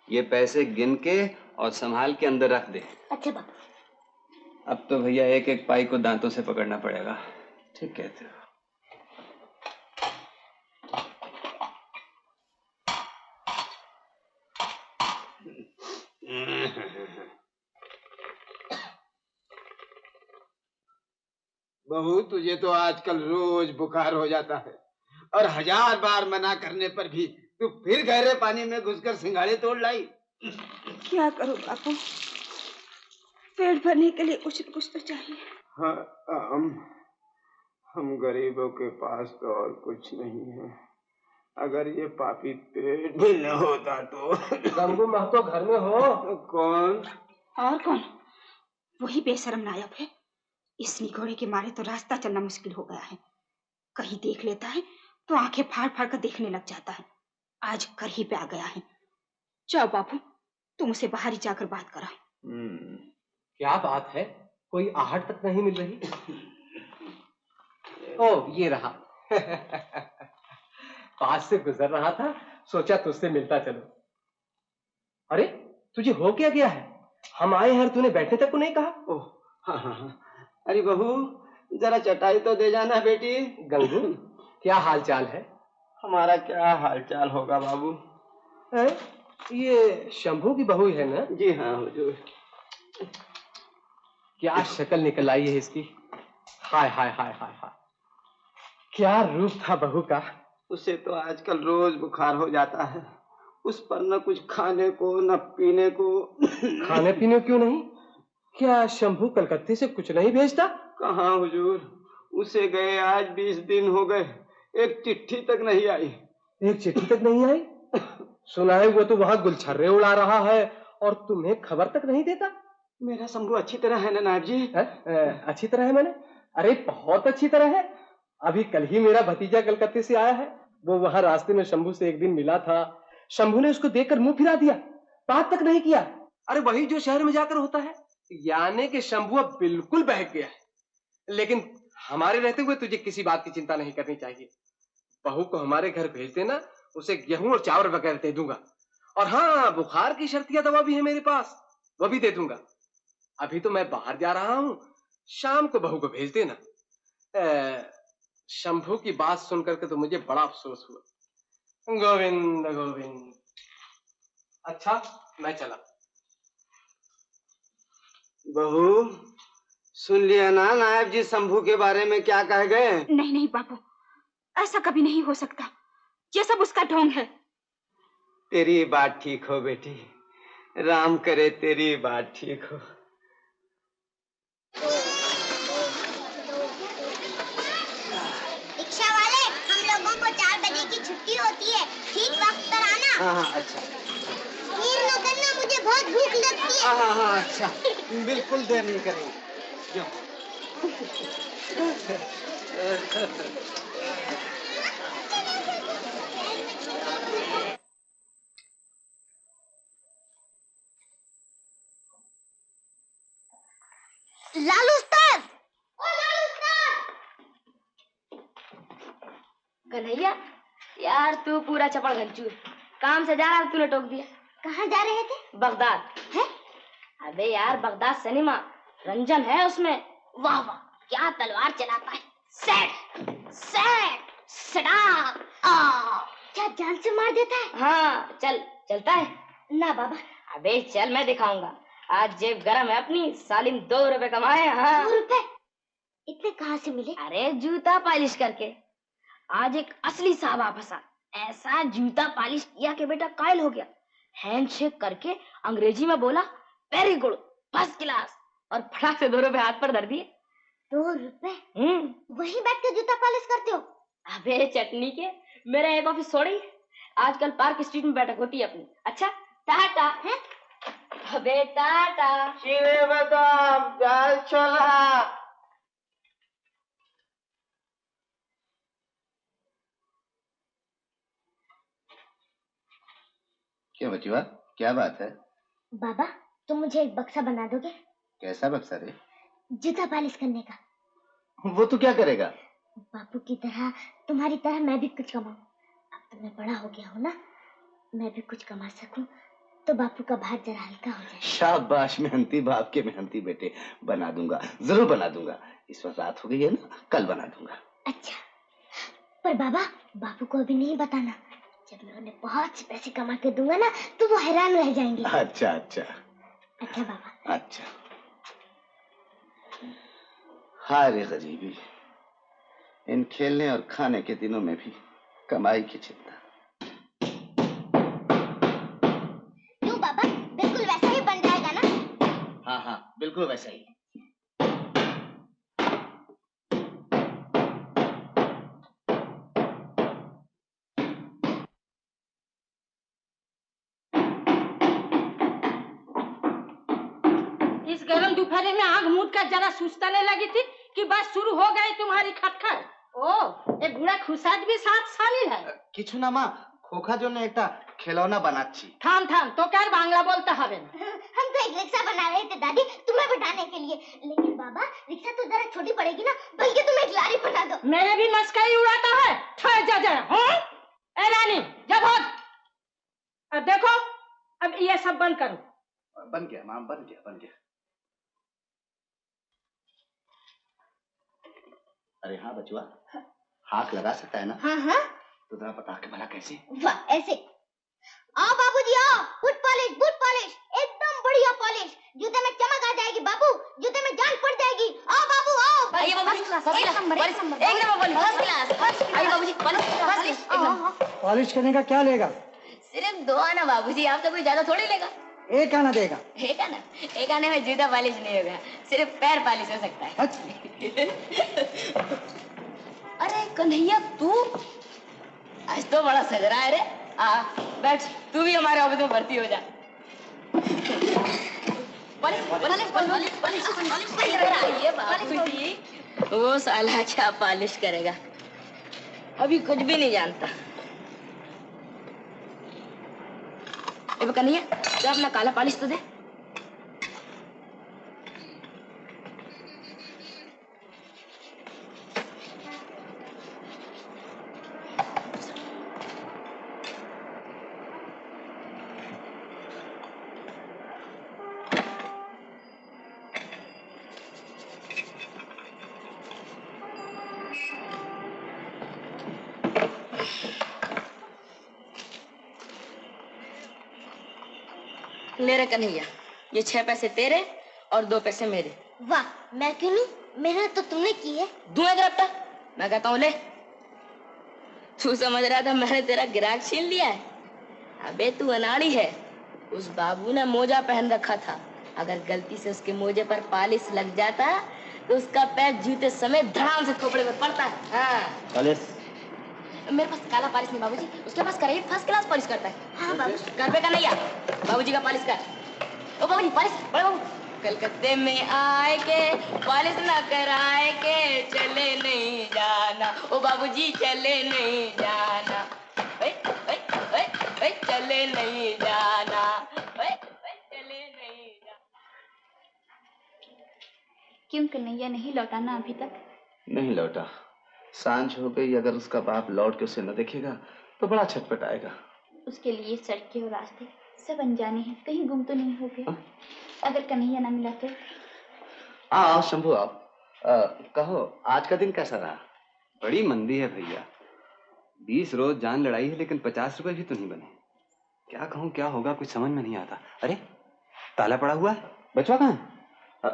S7: ये पैसे गिन के और संभाल के अंदर रख दे।
S15: अच्छा बाबू।
S7: अब तो भैया एक एक पाई को दांतों से पकड़ना पड़ेगा। ठीक कहते हो।
S10: बहू, तुझे तो आजकल रोज बुखार हो जाता है और 1000 बार मना करने पर भी तू फिर गहरे पानी में घुसकर सिंघाड़े तोड़ लाई।
S3: क्या करूं बापू, पेट भरने के लिए कुछ न कुछ तो चाहिए।
S10: हाँ, हम गरीबों के पास तो और कुछ नहीं है। अगर ये पापी पेट भी न होता तो।
S2: शंभू महतो घर में हो?
S10: कौन?
S3: और कौन? वही बेशरम नायब है। इस निगोड़े के मारे तो रास्ता चलना मुश्किल हो गया है। कहीं देख लेता है तो आंखें फाड़ फाड़ कर देखने लग जाता है। आज घर ही पे आ गया है। जाओ बापू, तुम उसे बाहर ही जाकर बात करा।
S2: क्या बात है? कोई आहट तक नहीं मिल रही? ओ, ये रहा। पास से गुजर रहा था, सोचा तुझसे मिलता चलो। अरे तुझे हो क्या गया है? हम आए हैं, तूने बैठने तक को नहीं कहा।
S10: ओह हाँ हाँ हाँ। अरे बहू, जरा चटाई तो दे जाना बेटी।
S2: गंगू, क्या हाल चाल है?
S10: हमारा क्या हाल चाल होगा बाबू।
S2: ये शंभू की बहू है ना?
S10: जी हाँ हुजूर।
S2: क्या शक्ल निकल आई है इसकी। हाय हाय हाय हाय हाय, क्या रूप था बहू का।
S10: उसे तो आजकल रोज बुखार हो जाता है। उस पर न कुछ खाने को न पीने को।
S2: खाने पीने क्यों नहीं? क्या शंभू कलकत्ते से कुछ नहीं भेजता?
S10: कहाँ हुजूर, उसे गए आज 20 दिन हो गए, एक चिट्ठी तक नहीं आई।
S2: एक चिट्ठी तक नहीं आई? सुना है वो तो वहाँ गुलछर्रे उड़ा रहा है और तुम्हें खबर तक नहीं देता।
S10: मेरा शंभू अच्छी तरह है ना नायब जी?
S2: अच्छी तरह है मैंने? अरे बहुत अच्छी तरह है। अभी कल ही मेरा भतीजा कलकत्ते से आया है। वो वहाँ रास्ते में शंभू से एक दिन मिला था। शंभू ने उसको देखकर मुंह फिरा दिया, बात तक नहीं किया। अरे वही जो शहर में जाकर होता है। यानी कि शंभू अब बिल्कुल बहक गया है। लेकिन हमारे रहते हुए तुझे किसी बात की चिंता नहीं करनी चाहिए। बहू को हमारे घर भेज देना, उसे गेहूं और चावल वगैरह दे दूंगा। और हाँ, बुखार की शर्तिया दवा भी है मेरे पास, वो भी दे दूंगा। अभी तो मैं बाहर जा रहा हूँ, शाम को बहू को भेज देना। शंभू की बात सुनकर के तो मुझे बड़ा अफसोस हुआ। गोविंद गोविंद। अच्छा, मैं चला।
S10: बहू, सुन लिया ना नायब जी शंभू के बारे में क्या कह गए?
S3: नहीं नहीं बापू, ऐसा कभी नहीं हो सकता। ये सब उसका ढोंग है।
S10: तेरी बात ठीक हो बेटी, राम करे तेरी बात ठीक हो।
S15: रिक्शा वाले, हम लोगों को 4 बजे की छुट्टी होती है, ठीक वक्त पर आना।
S10: हाँ हाँ अच्छा।
S15: देर न करना, मुझे बहुत भूख लगती है।
S10: हाँ हाँ अच्छा, बिल्कुल देर नहीं करेंगे।
S15: लालू उस्ताद, ओ लालू उस्ताद।
S18: कन्हैया, यार तू पूरा चपड़ गंचू, काम से जा रहा है, तूने टोक दिया।
S15: कहाँ जा रहे थे?
S18: बगदाद है? अबे यार, बगदाद सिनेमा रंजन है उसमें।
S15: वाह वाह, क्या तलवार चलाता है। सेट सेट सड़ा। अच्छा जान से मार देता है?
S18: हाँ चल, चलता है
S15: ना बाबा।
S18: अबे चल, मैं दिखाऊंगा। आज जेब गरम है अपनी, सालिम 2 रुपए कमाए। हाँ
S15: 2 रुपए? इतने कहाँ से मिले?
S18: अरे जूता पॉलिश करके। आज एक असली साहबा फंसा, ऐसा जूता पॉलिश किया कि बेटा कायल हो गया। हैंडशेक करके अंग्रेजी में बोला वेरी गुड, फर्स्ट क्लास, और फटाक से 2 रुपए हाथ पर धर दिए।
S15: 2 रुपए? वहीं बैठ के जूता पॉलिश करते हो?
S18: अबे चटनी के, मेरा एक ऑफिस छोड़ी, आजकल पार्क स्ट्रीट में बैठक होती है अपनी। अच्छा टाटा है? अबे टाटा।
S10: चीनी बादाम, दाल छोला।
S14: क्या बचुआ, क्या बात है?
S15: बाबा तुम मुझे एक बक्सा बना दोगे?
S14: कैसा बक्सा रे?
S15: जूता पॉलिश करने का।
S14: वो तू क्या करेगा?
S15: बापू की तरह, तुम्हारी तरह मैं भी कुछ कमाऊं। अब तो मैं बड़ा हो गया हूँ ना, मैं भी कुछ कमा सकूं तो बापू का भार जरा हल्का हो जाए।
S14: शाबाश मेहनती बाप के मेहनती बेटे, बना दूंगा, जरूर बना दूंगा। इस वक्त रात हो गई है ना, कल बना दूंगा।
S15: अच्छा, पर बाबा बापू को अभी नहीं बताना। जब मैं उन्हें बहुत से पैसे कमा के दूंगा ना, तो वो हैरान रह जाएंगे।
S14: अच्छा अच्छा
S15: अच्छा बाबा।
S14: अच्छा। हाय रे गरीबी, इन खेलने और खाने के दिनों में भी कमाई की चिंता।
S15: क्यों बाबा, बिल्कुल वैसा ही बन जाएगा ना?
S14: हाँ हाँ बिल्कुल वैसा ही।
S17: इस गर्म दोपहर में आग मूद का जरा सुस्ताने लगी थी कि बस शुरू हो गई तुम्हारी खटखट। ओ एक बुढ़ा खुशाद भी साथ शामिल है।
S14: किछु ना माँ, खोखा जो ने एक खिलौना बनाची।
S17: थाम थाम तो क्या बांग्ला बोलता हवे।
S15: हम तो एक रिक्शा बना रहे थे दादी, तुम्हें बिठाने के लिए। लेकिन बाबा रिक्शा तो जरा छोटी पड़ेगी ना, बल्कि तुम एक लारी बना दो।
S17: मेरे भी मस्करी उड़ाता है। ठहर जा जरा। ए रानी जब अब देखो, अब ये सब बंद करो।
S14: बन गया माँ, बन गया बन गया। अरे हाँ बचुआ, हाथ लगा सकता है ना?
S15: हाँ हाँ।
S14: तो जरा बता के भला कैसे?
S15: वाह ऐसे। आओ बाबूजी आओ, बूट पॉलिश, एकदम बढ़िया पॉलिश। जूते में चमक आ जाएगी बाबू, जूते में जान पड़ जाएगी। आओ बाबू आओ।
S18: आइए बाबूजी,
S19: पॉलिश करने का क्या लेगा?
S18: सिर्फ 2 आना बाबूजी, आपसे कोई ज्यादा थोड़ी लेगा।
S19: 1 आना देगा।
S18: 1 आना? 1 आने में जूता पॉलिश नहीं होगा, सिर्फ पैर पॉलिश हो सकता है। अरे कन्हैया तू आज तो बड़ा सज रहा है रे। बैठ, तू भी हमारे ऑफिस में भर्ती हो जा। वो साला क्या पॉलिश करेगा, अभी कुछ भी नहीं जानता। कन्हैया तो अपना काला पॉलिश तो दे। ले रे कन्हैया, ये 6 पैसे तेरे और 2 पैसे मेरे।
S15: वाह, मैं क्यों नहीं? मेहनत तो तुमने की है।
S18: दूंगा ग्रफ्ता, मैं कहता हूँ ले। तू समझ रहा था मैंने तेरा गिराक छीन लिया है? अबे तू अनाड़ी है। उस बाबू ने मोजा पहन रखा था, अगर गलती से उसके मोजे पर पॉलिश लग जाता तो उसका पैर जूते समेत धड़ाम से खोपड़े में पड़ता है। हाँ।
S14: पॉलिश?
S18: मेरे पास काला पॉलिश नहीं बाबूजी, उसके पास कराइए, फर्स्ट क्लास पॉलिश करता है। हाँ बाबू। घर पे का नहीं आ, बाबूजी का पॉलिश कर। ओ बाबूजी पॉलिश, बड़े बाबू। कलकत्ते में आए के पॉलिश ना कराए के चले नहीं जाना, ओ बाबूजी चले नहीं जाना, ओए ओए ओए ओए चले नहीं जाना, ओए ओए चले नहीं जाना।
S3: क्यों कन्हैया नहीं लौटा ना अभी तक?
S14: नहीं लौटा। सांझ हो गई, अगर उसका बाप लौट के उसे न देखेगा तो बड़ा छटपटाएगा।
S3: उसके लिए सड़कें और रास्ते सब अनजाने हैं, कहीं गुम तो नहीं हो गया? अगर कन्हैया ना मिला तो?
S14: आओ शंभू आओ। कहो आज का दिन कैसा रहा?
S10: बड़ी मंदी है भैया,
S7: 20 रोज जान लड़ाई है, लेकिन 50 रुपए भी तो नहीं बने। क्या कहूँ, क्या होगा, कुछ समझ में नहीं आता। अरे ताला पड़ा हुआ है, बचवा कहाँ है?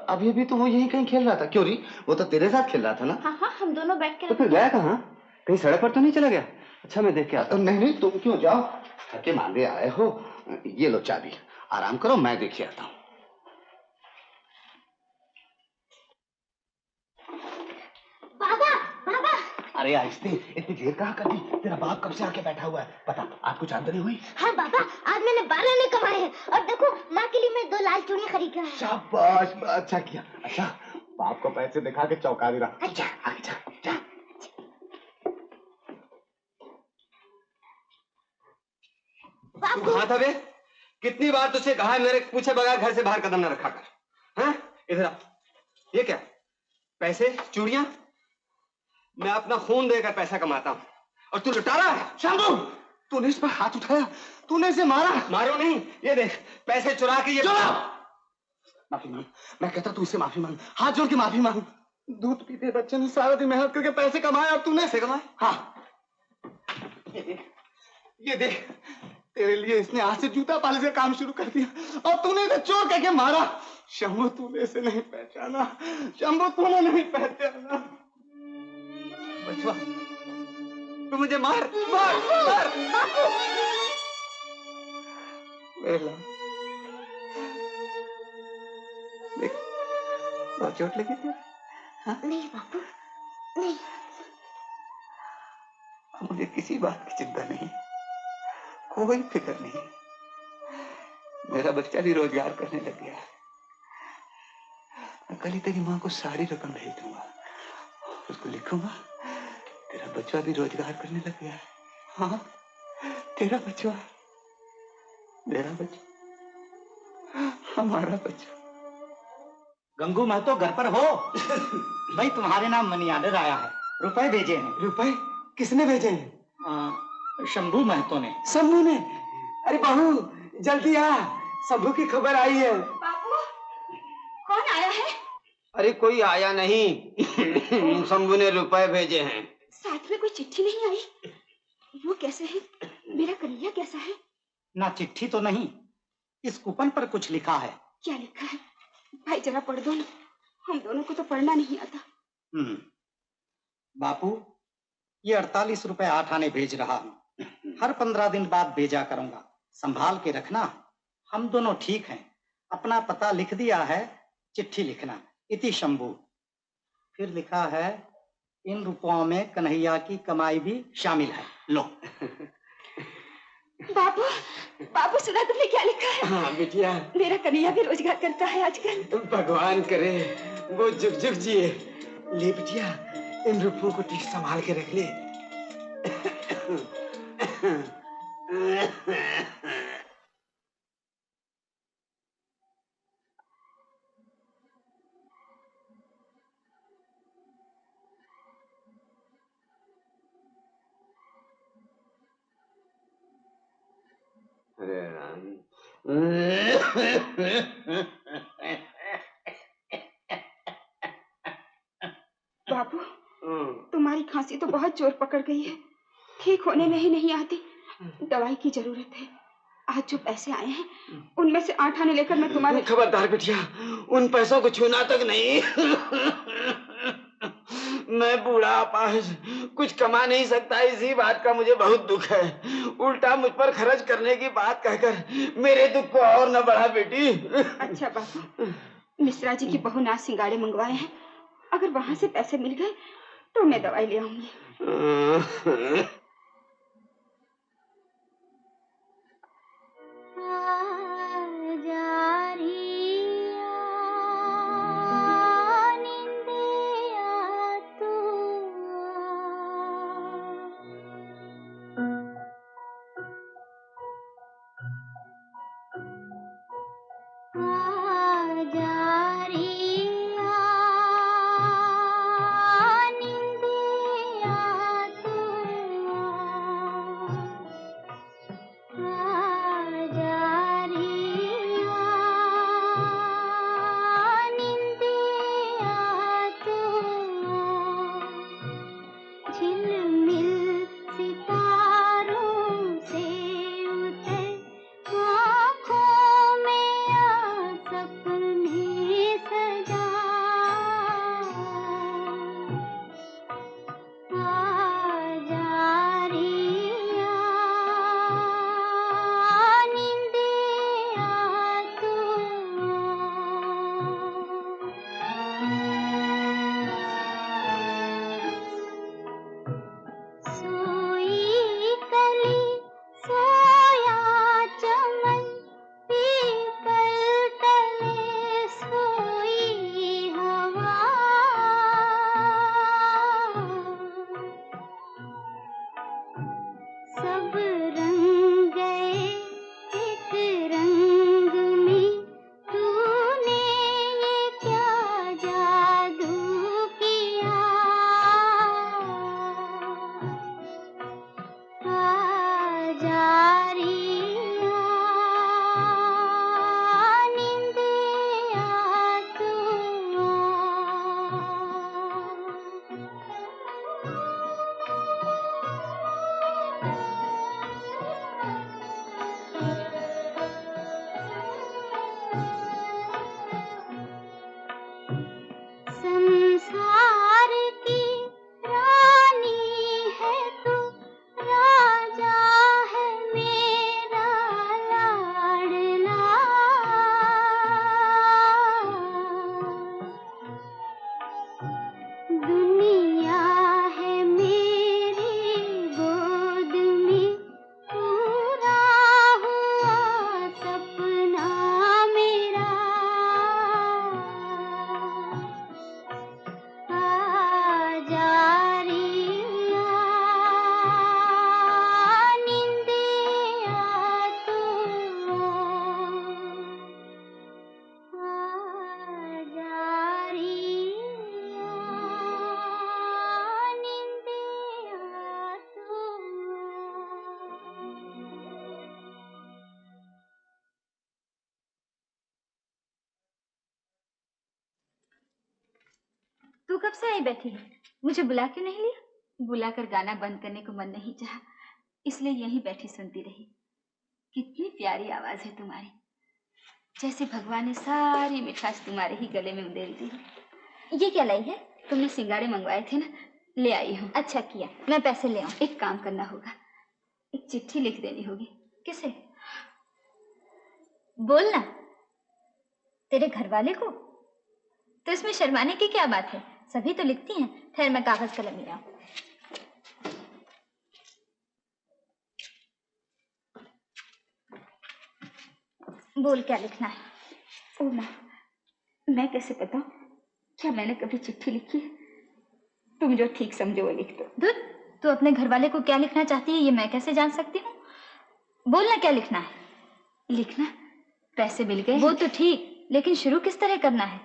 S14: अभी अभी तो वो यहीं कहीं खेल रहा था। क्यों री, वो तो तेरे साथ खेल रहा था ना?
S15: हाँ हाँ, हम दोनों बैठ के
S7: तो फिर गया कहाँ? कहीं सड़क पर तो नहीं चला गया? अच्छा मैं देख के आता हूँ।
S14: नहीं नहीं, तुम क्यों जाओ, थके मांदे आए हो। ये लो चाबी, आराम करो, मैं देख के आता हूँ।
S15: बाबा बाबा,
S14: अरे आहिस्ते, इतनी देर कहाँ कर दी? तेरा बाप कब से आके बैठा हुआ है? बता, आज कुछ आमदनी हुई?
S15: हाँ बाबा, आज मैंने 12 आने कमाए हैं और देखो माँ के लिए मैं 2 लाल चूड़ियाँ खरीद लाया।
S14: शाबाश, अच्छा किया। अच्छा, बाप को पैसे दिखा के चौंका दे रहा। अच्छा, आगे जा, जा।
S7: तू कहाँ था बे? कितनी बार तुझसे कहा है मेरे पूछे बगैर घर से बाहर कदम न रखा कर। हाँ, इधर आ। ये क्या, पैसे, चूड़ियां? मैं अपना खून देकर पैसा कमाता हूँ और तू लुटा रहा है।
S14: शंभू, तूने इस पर हाथ उठाया, तूने इसे मारा?
S7: मारो नहीं, ये देख पैसे चुरा के ये।
S14: माफी मांग, मैं कहता तू इससे माफी मांग, हाथ जोड़ के माफी मांग। दूध पीते बच्चे ने सारा दिन मेहनत करके पैसे कमाए और तूने
S7: पैसे कमाए?
S14: हाँ, ये देख, तेरे लिए इसने आज से जूता पालिश का काम शुरू कर दिया और तूने इसे चोर कह के मारा। शंभू, तूने इसे नहीं पहचाना। शंभू, तूने नहीं पहचाना।
S7: बचवा, तू मुझे मार मार मार। वेला, देख, बहुत चोट लगी थी। हाँ?
S15: नहीं बापू, नहीं।
S7: मुझे किसी बात की चिंता नहीं, कोई फिक्र नहीं। मेरा बच्चा भी रोजगार करने लग गया। मैं कल ही तेरी माँ को सारी रकम भेज दूंगा, उसको लिखूंगा तेरा बच्चा भी रोजगार करने लग गया है। हाँ, तेरा बच्चा, मेरा बच्चा, हमारा बच्चा।
S6: गंगू महतो घर पर हो? भाई तुम्हारे नाम मनी ऑर्डर आया है, रुपए भेजे हैं।
S10: रुपए किसने भेजे हैं?
S6: शंभू महतो ने।
S10: शंभू ने? अरे बहू जल्दी आ, शंभू की खबर आई है।
S3: बाबू, कौन आया है?
S10: अरे कोई आया नहीं, शंभू ने रुपए भेजे हैं।
S3: साथ में कोई चिट्ठी नहीं आई? वो कैसे है? मेरा कन्हैया कैसा है?
S6: ना चिट्ठी तो नहीं, इस कूपन पर कुछ लिखा है।
S3: क्या लिखा है? भाई जरा पढ़ दो ना, हम दोनों को तो पढ़ना नहीं आता।
S6: बापू, ये 48 रुपए 8 आने भेज रहा हूँ, हर 15 दिन बाद भेजा करूंगा, संभाल के रखना। हम दोनों ठीक हैं, अपना पता लिख दिया है, चिट्ठी लिखना। इति शंभू। फिर लिखा है, इन रुपयों में कन्हैया की कमाई भी शामिल है। लो।
S3: बाबू, बाबू सुना तुमने क्या लिखा है?
S10: हाँ बिटिया,
S3: मेरा कन्हैया भी रोजगार करता है आजकल।
S10: भगवान करे वो जुग जुग जिए। ले बिटिया, इन रुपयों को ठीक संभाल के रख ले।
S7: अरे राम।
S3: बाबू, तुम्हारी खांसी तो बहुत जोर पकड़ गई है, ठीक होने में ही नहीं आती। दवाई की जरूरत है। आज जो पैसे आए हैं उनमें से 8 आने लेकर मैं तुम्हारे।
S10: खबरदार बिटिया, उन पैसों को छूना तक नहीं। मैं बूढ़ा अपाहिज कुछ कमा नहीं सकता, इसी बात का मुझे बहुत दुख है। उल्टा मुझ पर खर्च करने की बात कहकर मेरे दुख को और न बढ़ा बेटी।
S3: अच्छा बापू, मिश्रा जी की बहू नाच सिंगाड़े मंगवाए हैं, अगर वहां से पैसे मिल गए तो मैं दवाई ले आऊंगी।
S5: सब रंग गए एक रंग में, तूने ये क्या जादू किया। आजा रिया नींद आ तू संसार की रानी है तू, राजा है मेरा लाडला। दुनिया है मेरी गोद में, पूरा हुआ सपना मेरा। आजा रिया नींद आ तू आजा रिया नींद आ तू।
S3: तू कब से आई बैठी है? मुझे बुला क्यों नहीं लिया? बुलाकर गाना बंद करने को मन नहीं चाहा, इसलिए यहीं बैठी सुनती रही। कितनी प्यारी आवाज है तुम्हारी, जैसे भगवान ने सारी मिठास तुम्हारे ही गले में उंडेल दी है। ये क्या लाई है? तुमने सिंगाड़े मंगवाए थे ना, ले आई हूँ। अच्छा किया, मैं पैसे ले आऊँ। एक काम करना होगा, एक चिट्ठी लिख देनी होगी। किसे? बोलना। तेरे घर वाले को? तो इसमें शर्माने की क्या बात है, सभी तो लिखती हैं। ठहर मैं कागज कलम ले आऊं। बोल क्या लिखना है? ओ माँ, मैं कैसे बताऊं? क्या मैंने कभी चिट्ठी लिखी है? तुम जो ठीक समझो वो लिख दो। दूध, तू अपने घर वाले को क्या लिखना चाहती है ये मैं कैसे जान सकती हूँ? बोलना क्या लिखना है। लिखना पैसे मिल गए वो तो ठीक, लेकिन शुरू किस तरह करना है?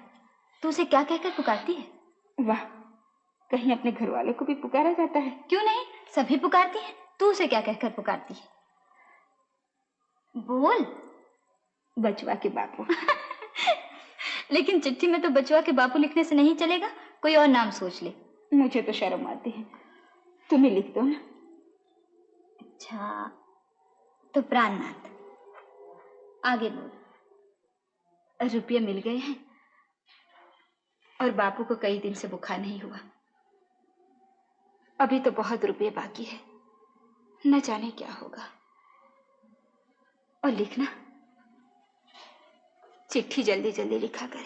S3: तू उसे क्या कहकर पुकारती है? वाह, कहीं अपने घर वाले को भी पुकारा जाता है? क्यों नहीं, सभी पुकारती हैं। तू उसे क्या कहकर पुकारती है? बोल। बचवा के बापू। लेकिन चिट्ठी में तो बचवा के बापू लिखने से नहीं चलेगा, कोई और नाम सोच ले। मुझे तो शर्म आती है, तुम ही लिख दो ना। अच्छा तो प्राणनाथ। आगे बोल। रुपये मिल गए हैं और बापू को कई दिन से बुखार नहीं हुआ। अभी तो बहुत रुपये बाकी है, न जाने क्या होगा। और लिखना, चिट्ठी जल्दी जल्दी लिखा करे।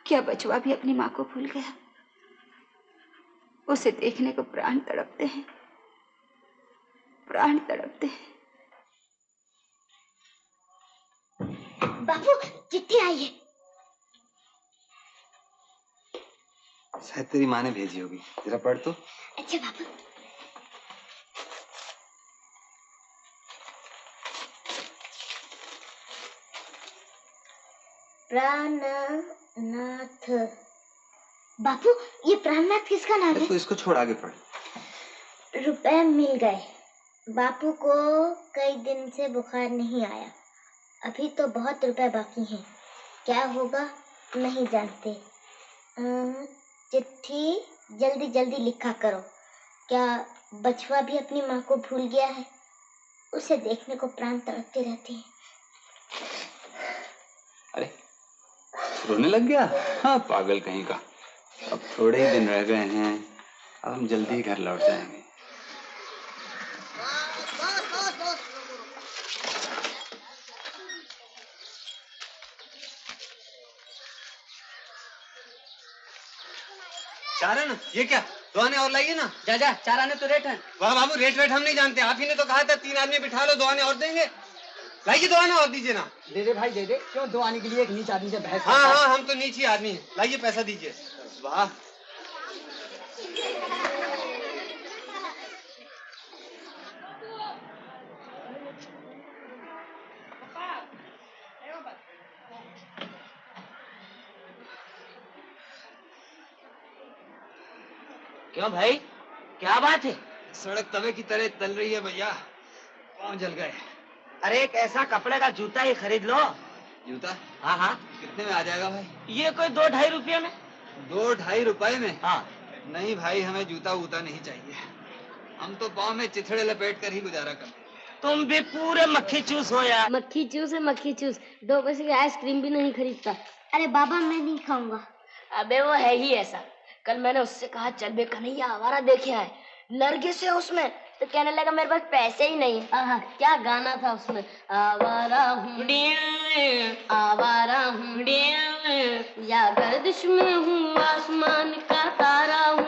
S3: क्या बचवा भी अपनी माँ को भूल गया? उसे देखने को प्राण तड़पते हैं, प्राण तड़पते हैं।
S15: बापू चिट्ठी आई है।
S11: शायद तेरी माँ ने भेजी होगी, जरा पढ़ तो।
S15: अच्छा बापू। प्राणनाथ। बापू ये प्राणनाथ किसका नाम है?
S11: तू इसको छोड़, आगे पढ़।
S15: रुपए मिल गए, बापू को कई दिन से बुखार नहीं आया। अभी तो बहुत रुपए बाकी हैं, क्या होगा नहीं जानते। चिट्ठी जल्दी जल्दी लिखा करो। क्या बचवा भी अपनी माँ को भूल गया है? उसे देखने को प्राण तड़पते रहते हैं।
S7: अरे रोने लग गया? हाँ पागल कहीं का। अब थोड़े ही दिन रह गए हैं, अब हम जल्दी ही घर लौट जाएंगे।
S10: चार आने? ये क्या, 2 आने और लाइए ना।
S9: जा जा, 4 आने तो रेट है।
S10: वाह बाबू, रेट वेट हम नहीं जानते, आप ही ने तो कहा था 3 आदमी बिठा लो, 2 आने और देंगे। लाइए 2 आने और दीजिए ना।
S19: दे दे भाई दे दे, क्यों 2 आने के लिए एक नीच आदमी से बहस?
S10: हाँ हाँ, हम तो नीची आदमी हैं, लाइए पैसा दीजिए। वाह
S6: क्यों भाई, क्या बात है?
S7: सड़क तवे की तरह तल रही है भैया, पाँव जल गए।
S6: अरे एक ऐसा कपड़े का जूता ही खरीद लो।
S7: जूता?
S6: हाँ हाँ।
S7: कितने में आ जाएगा भाई?
S6: ये कोई 2-2.5 रुपये में।
S7: 2-2.5 रुपए में?
S6: हाँ।
S7: नहीं भाई, हमें जूता वूता नहीं चाहिए, हम तो पाँव में चिथड़े लपेट कर ही गुजारा करते।
S6: तुम भी पूरे मक्खी चूस हो यार।
S15: मक्खी चूस है मक्खी चूस, 2 पैसे की आइसक्रीम भी नहीं खरीदता। अरे बाबा मैं नहीं खाऊंगा।
S18: अबे वो है ही ऐसा। कल मैंने उससे कहा चल बे कन्हैया आवारा देखे आए, नरगिस है उसमें, तो कहने लगा मेरे पास पैसे ही नहीं।
S15: क्या गाना था उसमें, आवारा हूँ आवारा हूँ या गर्दिश में हूँ आसमान का तारा हूँ,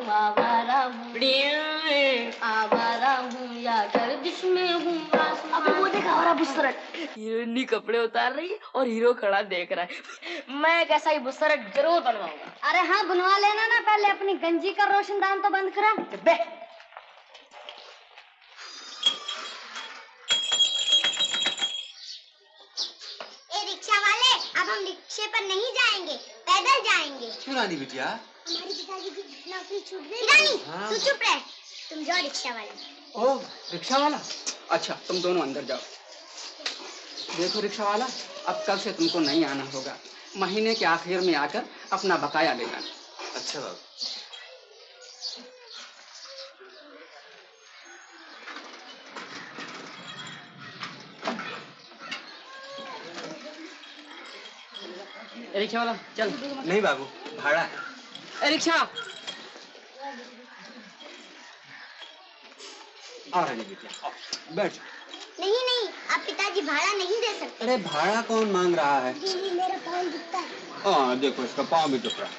S15: आवारा हूँ आवारा हूँ या गर्दिश में हूँ आसमान।
S18: अबे वो देखा हमारा बुस्सरट, हीरोइनी कपड़े उतार रही है और हीरो खड़ा देख रहा है। मैं एक ऐसा ही बुस्सरट जरूर बनवाऊंगा।
S15: अरे हाँ बनवा लेना ना, पहले अपनी गंजी का रोशनदान तो बंद करा।
S5: रिक्शा वाले, अब हम रिक्शे पर नहीं जाएंगे, पैदल जाएंगे।
S7: क्यों रानी बिटिया?
S5: हमारे पिताजी की नौकरी छूट गई। रानी
S7: हाँ।
S5: तू चुप रह, तुम जाओ रिक्शा वाले।
S16: ओह रिक्शा वाला, अच्छा तुम दोनों अंदर जाओ। देखो रिक्शा वाला, अब कल से तुमको नहीं आना होगा, महीने के आखिर में आकर अपना बकाया ले जाना।
S7: अच्छा बाबू।
S16: रिक्शा वाला चल।
S7: नहीं बाबू, भाड़ा है।
S16: रिक्शा आ रही बेटिया, बैठ।
S5: नहीं नहीं, आप पिताजी भाड़ा नहीं दे सकते।
S7: अरे भाड़ा कौन मांग रहा है?
S5: जी मेरा पाँव दुखता है।
S7: हाँ देखो इसका पाँव भी दुख रहा है।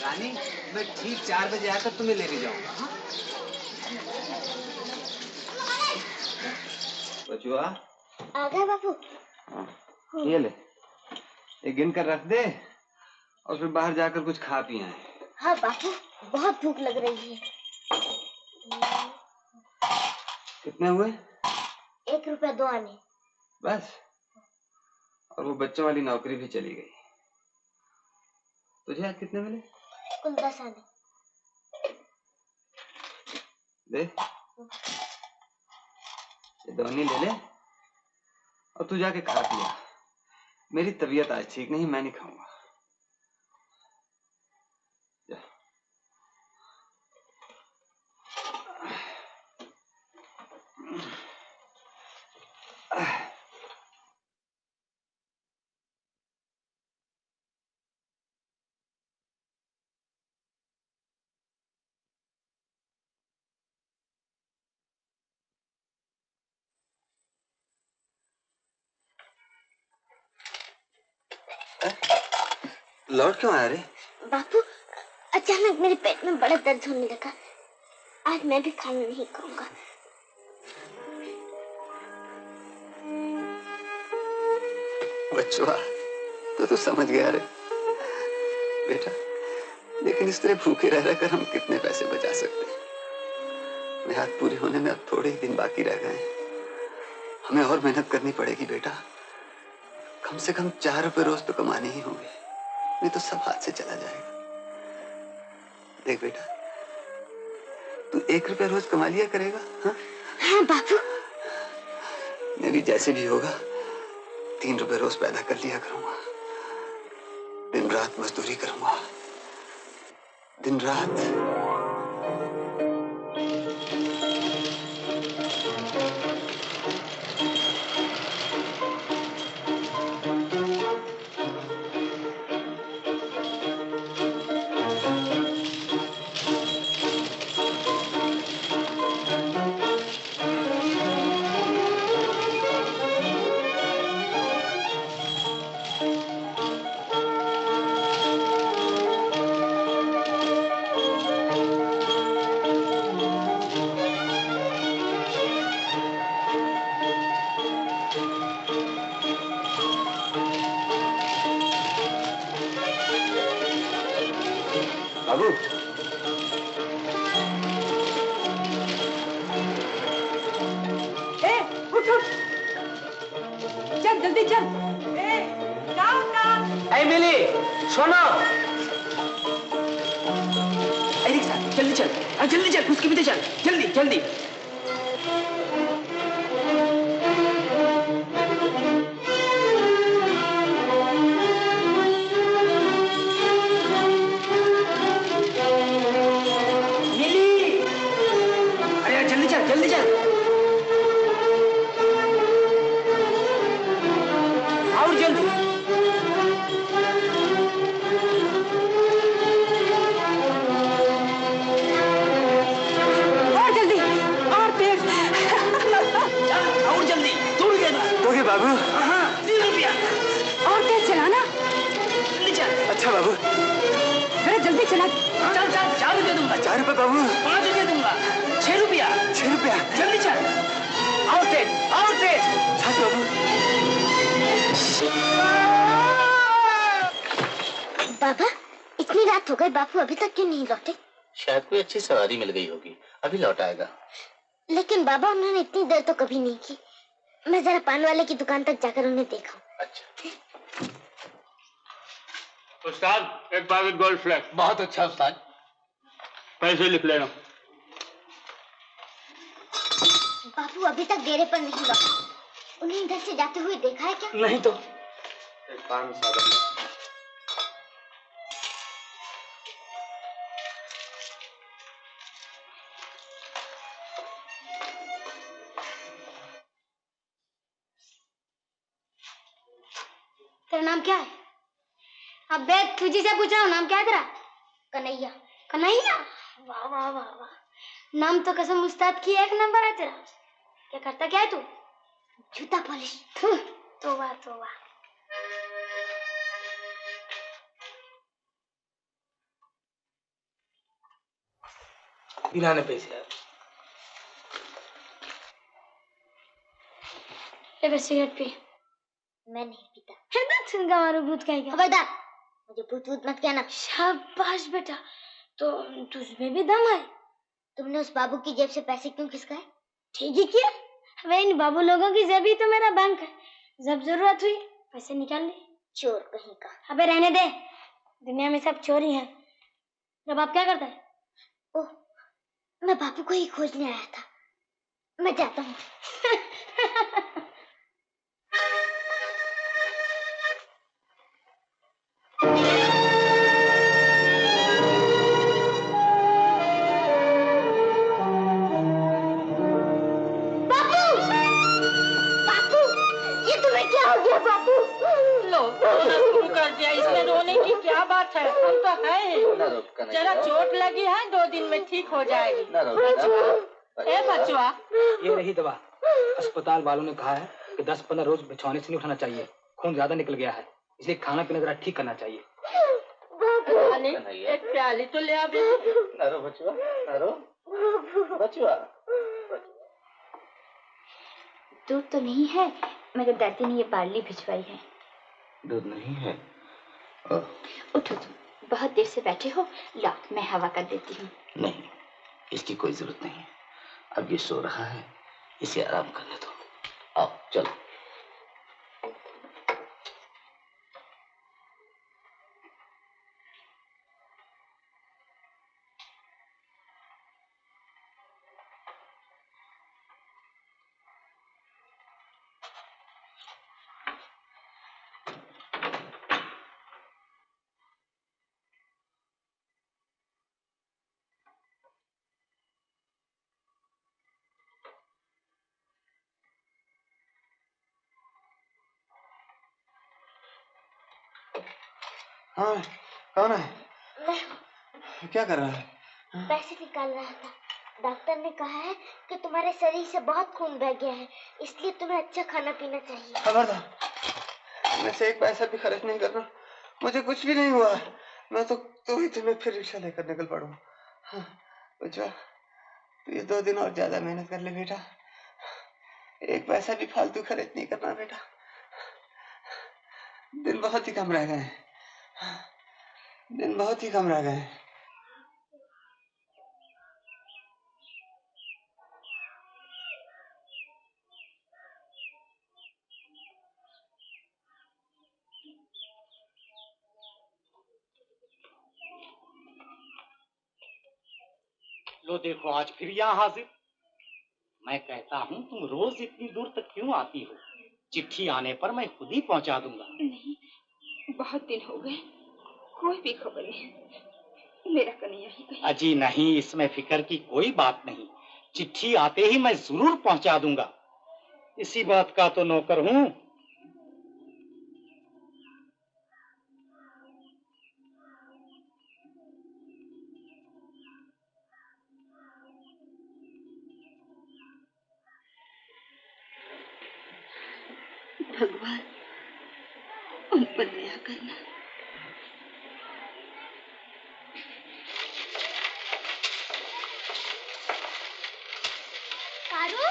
S7: रानी मैं ठीक 4 बजे आकर तुम्हें लेने जाऊंगा। हाँ? बचुआ
S5: आ गए बाबू।
S7: ये ले, ये गिन कर रख दे और फिर बाहर जाकर कुछ खा पी आए।
S15: हाँ बापू, बहुत भूख लग रही है।
S7: कितने हुए?
S15: 1 रुपया 2 आने।
S7: बस? और वो बच्चों वाली नौकरी भी चली गई। तुझे आज कितने मिले?
S15: कुल 10 आने।
S7: दे, ये दोनी ले ले और तू जाके खा पिया। मेरी तबीयत आज ठीक नहीं, मैं नहीं खाऊंगा। जा। लौट क्यों आया रे?
S15: बापू अचानक मेरे पेट में बड़ा दर्द होने लगा, आज मैं भी खाना नहीं खाऊंगा।
S1: बच्चों तो तू समझ गया रे बेटा, लेकिन इस तरह भूखे रह रहकर हम कितने पैसे बचा सकते हैं। मेहनत पूरी होने में अब थोड़े ही दिन बाकी रह गए हैं। हमें और मेहनत करनी पड़ेगी बेटा, कम से कम 4 रुपए रोज तो कमाने ही होंगे, नहीं तो सब हाथ से चला जाएगा। देख बेटा, तू 1 रुपया रोज कमा लिया करेगा। हाँ
S15: हाँ बापू।
S1: मैं भी जैसे भी होगा 3 रुपए रोज पैदा कर लिया करूंगा। दिन रात मजदूरी करूंगा, दिन रात।
S17: जल्दी चल।
S9: मिली सुनो। रिक्शा जल्दी चल, जल्दी चल, उसके पीछे चल, जल्दी जल्दी। जल्दी चल और जल्दी।
S17: और जल्दी और तेज।
S9: और जल्दी।
S11: दोगे बाबू?
S9: हाँ 3 रुपया।
S17: और तेज चलाना।
S9: जल्दी चल।
S11: अच्छा बाबू।
S17: अरे जल्दी चला।
S9: चल चल 4 रुपया दूंगा।
S11: 4 रुपये बाबू।
S9: 5 रुपया दूंगा। 6 रुपया।
S11: 6 रुपया।
S9: जल्दी चल। और तेज और तेज।
S11: छाछ बाबू।
S15: बाबा इतनी रात हो गई, बापू अभी तक क्यों नहीं लौटे?
S8: शायद कोई अच्छी सवारी मिल गई होगी, अभी लौट आएगा।
S15: लेकिन बाबा उन्होंने इतनी देर तो कभी नहीं की। मैं जरा पान वाले की दुकान तक जाकर उन्हें देखा।
S20: उस्ताद एक पैकेट गोल्ड फ्लैग।
S9: बहुत अच्छा उस्ताद।
S20: पैसे लिख लेना।
S15: बापू अभी तक डेरे पर नहीं लौटे। उन्हें इधर से जाते हुए देखा है क्या?
S9: नहीं तो।
S11: एक पान सादा।
S15: तेरा नाम क्या है? अबे तुझे से पूछ रहा हूँ, नाम क्या है तेरा? कन्हैया। कन्हैया? वाह वाह वाह वाह, नाम तो कसम उस्ताद की 1 नंबर है तेरा। क्या करता क्या है तू? जूता पॉलिश। तोबा तोबा।
S9: बिना पैसे
S15: ले बस सिगरेट पी। मैं नहीं पीता। है ना छुंगा मारो भूत कहेगा। खबरदार मुझे भूत भूत मत कहना। शाबाश बेटा, तो तुझमें भी दम है। तुमने उस बाबू की जेब से पैसे क्यों खिसकाए? ठीक ही किया। वे इन बाबू लोगों की जेब ही तो मेरा बैंक है। जब जरूरत हुई पैसे निकाल ली। चोर कहीं का। अबे रहने दे, दुनिया में सब चोर ही हैं। जब आप क्या करता है? ओह, मैं बापू को ही खोजने आया था। मैं जाता हूँ।
S17: शुरू कर दिया, इसमें रोने की क्या बात है? हम तो है, जरा चोट लगी है, 2 दिन में ठीक हो जाएगी। ए बचवा,
S13: ये रही दवा। अस्पताल वालों ने कहा है कि 10-15 रोज बिछौने से नहीं उठाना चाहिए, खून ज्यादा निकल गया है, इसलिए खाना पीना जरा ठीक करना चाहिए।
S17: एक प्याली तो ले आ।
S8: नरो बचवा, नरो बचवा।
S15: दूध तो नहीं है, मगर दादी ने ये बार्ली भिजवाई है।
S8: दूध नहीं है?
S15: उठो तुम, बहुत देर से बैठे हो, ला मैं हवा कर देती हूँ।
S8: नहीं, इसकी कोई जरूरत नहीं है। अब ये सो रहा है, इसे आराम करने दो। आओ चलो।
S10: हाँ, कौन है? क्या कर रहा है?
S15: पैसे निकाल रहा था। डॉक्टर ने कहा है कि तुम्हारे शरीर से बहुत खून बह गया है, इसलिए तुम्हें अच्छा खाना पीना चाहिए।
S10: खबरदार, मैं से 1 पैसा भी खर्च नहीं करना। मुझे कुछ भी नहीं हुआ। मैं तो ही तुम्हें फिर रिक्शा लेकर निकल पड़ूंगा। हाँ, बच्चा, तू ये 2 दिन और ज्यादा मेहनत कर ले बेटा। 1 पैसा भी फालतू खर्च नहीं करना बेटा। दिन बहुत ही कम रह गए हैं। दिन बहुत ही कम रह गए हैं।
S21: लो देखो आज फिर यहाँ हाजिर। मैं कहता हूँ तुम रोज इतनी दूर तक क्यों आती हो? चिट्ठी आने पर मैं खुद ही पहुँचा दूंगा।
S3: नहीं, बहुत दिन हो गए, कोई भी खबर नहीं। मेरा कन्हैया ही कहीं।
S21: अजी नहीं, इसमें फिक्र की कोई बात नहीं। चिट्ठी आते ही मैं जरूर पहुँचा दूंगा। इसी बात का तो नौकर हूँ।
S3: भगवान उन पर दया करना।
S15: कारू,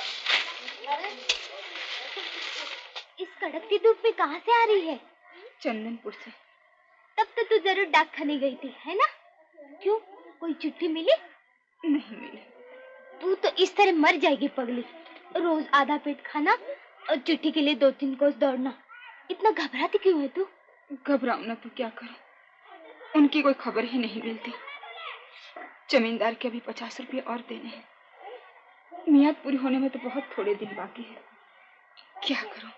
S15: इस कड़कती धूप में कहाँ से आ रही है?
S3: चंदनपुर से।
S15: तब तो तू जरूर डाक खाने गई थी, है ना? क्यों, कोई चिट्ठी मिली?
S3: नहीं मिली।
S15: तू तो इस तरह मर जाएगी पगली। रोज आधा पेट खाना और चिट्ठी के लिए 2-3 कोस दौड़ना। इतना घबराती क्यों है तू?
S3: घबराऊं ना तो क्या करूं? उनकी कोई खबर ही नहीं मिलती। जमींदार के अभी 50 रुपये और देने हैं। मियाद पूरी होने में तो बहुत थोड़े दिन बाकी है। क्या करूं?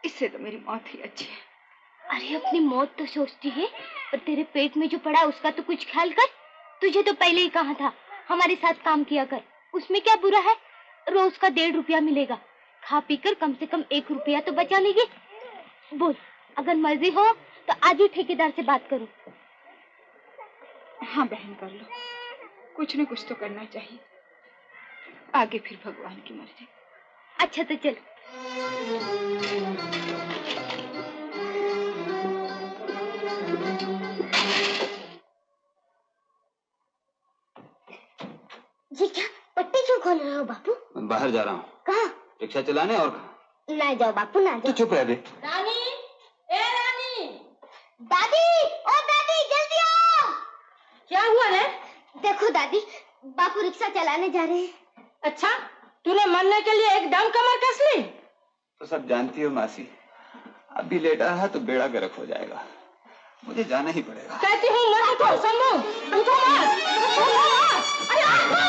S3: इससे तो मेरी मौत ही अच्छी है।
S15: अरे अपनी मौत तो सोचती है, पर तेरे पेट में जो पड़ा उसका तो कुछ ख्याल कर। तुझे तो पहले ही कहा था हमारे साथ काम किया कर। उसमें क्या बुरा है? रोज का 1.5 रुपया मिलेगा। खा पी कर कम से कम 1 रुपया तो बचा लेगी। बोल, अगर मर्जी हो तो आज ही ठेकेदार से बात करूं।
S3: हाँ बहन, कर लो। कुछ न कुछ तो करना चाहिए। आगे फिर भगवान की मर्जी।
S15: अच्छा तो चल। ये क्या पट्टी क्यों खोल रहे हो बापू?
S7: मैं बाहर जा रहा हूँ।
S15: कहाँ?
S7: रिक्शा चलाने। और कहाँ?
S15: ना जाओ बापू, ना जाओ।
S7: तू चुप रह दे।
S17: रानी, ए रानी।
S15: दादी, ओ दादी जल्दी आओ।
S17: क्या हुआ रे?
S15: देखो दादी, बापू रिक्शा चलाने जा रहे हैं।
S17: अच्छा, तूने मरने के लिए एकदम कमर कस ली?
S7: तो सब जानती हो मासी, अभी लेट रहा तो बेड़ा गर्क हो जाएगा। मुझे जाना ही पड़ेगा।
S17: कहती हूँ मत उठो शंभू, उठो मत,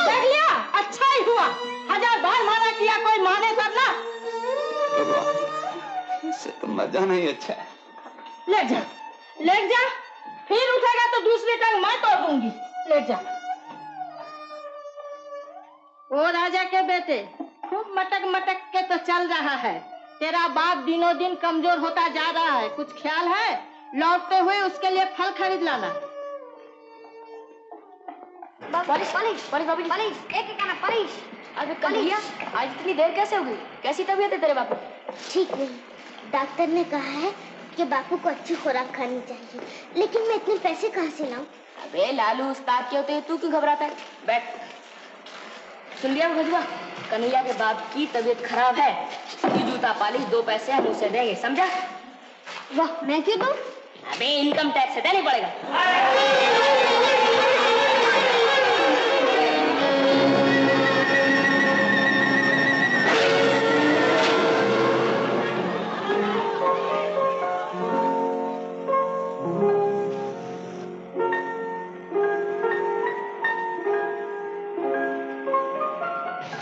S17: देख लिया, अच्छा ही हुआ। 1000 बार माना किया, कोई माने तब ना।
S7: इससे तो मर जाना ही अच्छा है।
S17: लेट जा, लेट जा। फिर उठेगा तो दूसरी टांग मैं तोड़ दूंगी। लेट जा। ओ राजा के बेटे, खूब मटक मटक के तो चल रहा है। तेरा बाप दिनों दिन कमजोर होता जा रहा है। कुछ ख्याल है? लौटते हुए उसके लिए फल खरीद लाना।
S18: पॉलिश पॉलिश पॉलिश बाबू पॉलिश एक एक आना पॉलिश। अबे कन्हैया, आज इतनी देर कैसे हो गई? कैसी तबीयत है तेरे बापू?
S15: ठीक नहीं, डॉक्टर ने कहा है कि बापू को अच्छी खुराक खानी चाहिए, लेकिन मैं इतने पैसे कहाँ से लाऊं?
S18: अबे लालू, उस्ताद के होते हैं, तू क्यों घबराता है? बैठ। सुन लिया भजुआ, कन्हैया के बाप की तबीयत खराब है। ये जूता पॉलिश 2 पैसे हम उसे देंगे, समझा?
S15: वाह, मैं क्यों दूं?
S18: अबे इनकम टैक्स से देना पड़ेगा।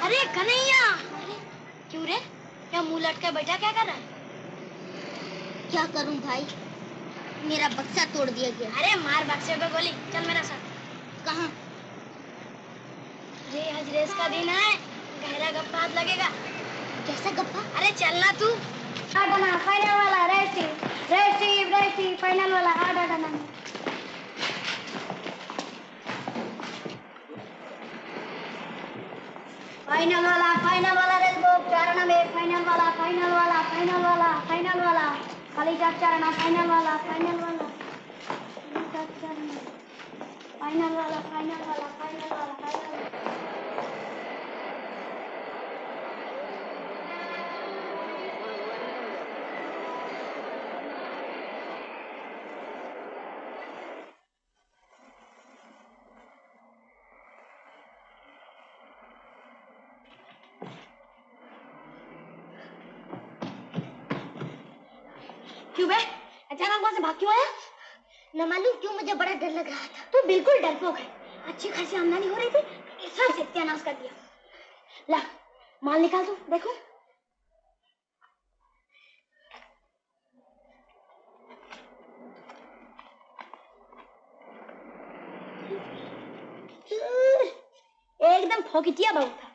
S15: अरे कन्हैया, क्यों रे? क्या मुंह लटका बैठा, क्या कर रहा है? क्या करूं भाई, मेरा बक्सा तोड़ दिया गया। अरे मार बक्से पे गोली, चल मेरा साथ। कहाँ? अरे आज रेस का दिन है, गहरा गप्पा हाथ लगेगा। कैसा गप्पा? अरे चलना तू।
S5: आडना फाइनल वाला रेसी फाइनल वाला आडना। फाइनल वाला रेस बुक चारणा में फाइनल वाला खाली चारणा फाइनल वाला
S15: क्यों बे? अचानक वहां से भाग क्यों आया? न मालूम क्यों, मुझे बड़ा डर लग रहा था। तू बिल्कुल डरपोक है। अच्छी खासी आमदनी हो रही थी, सब सत्यानाश कर दिया। ला माल निकाल दो, देखो। एकदम फोकिटिया बहू था,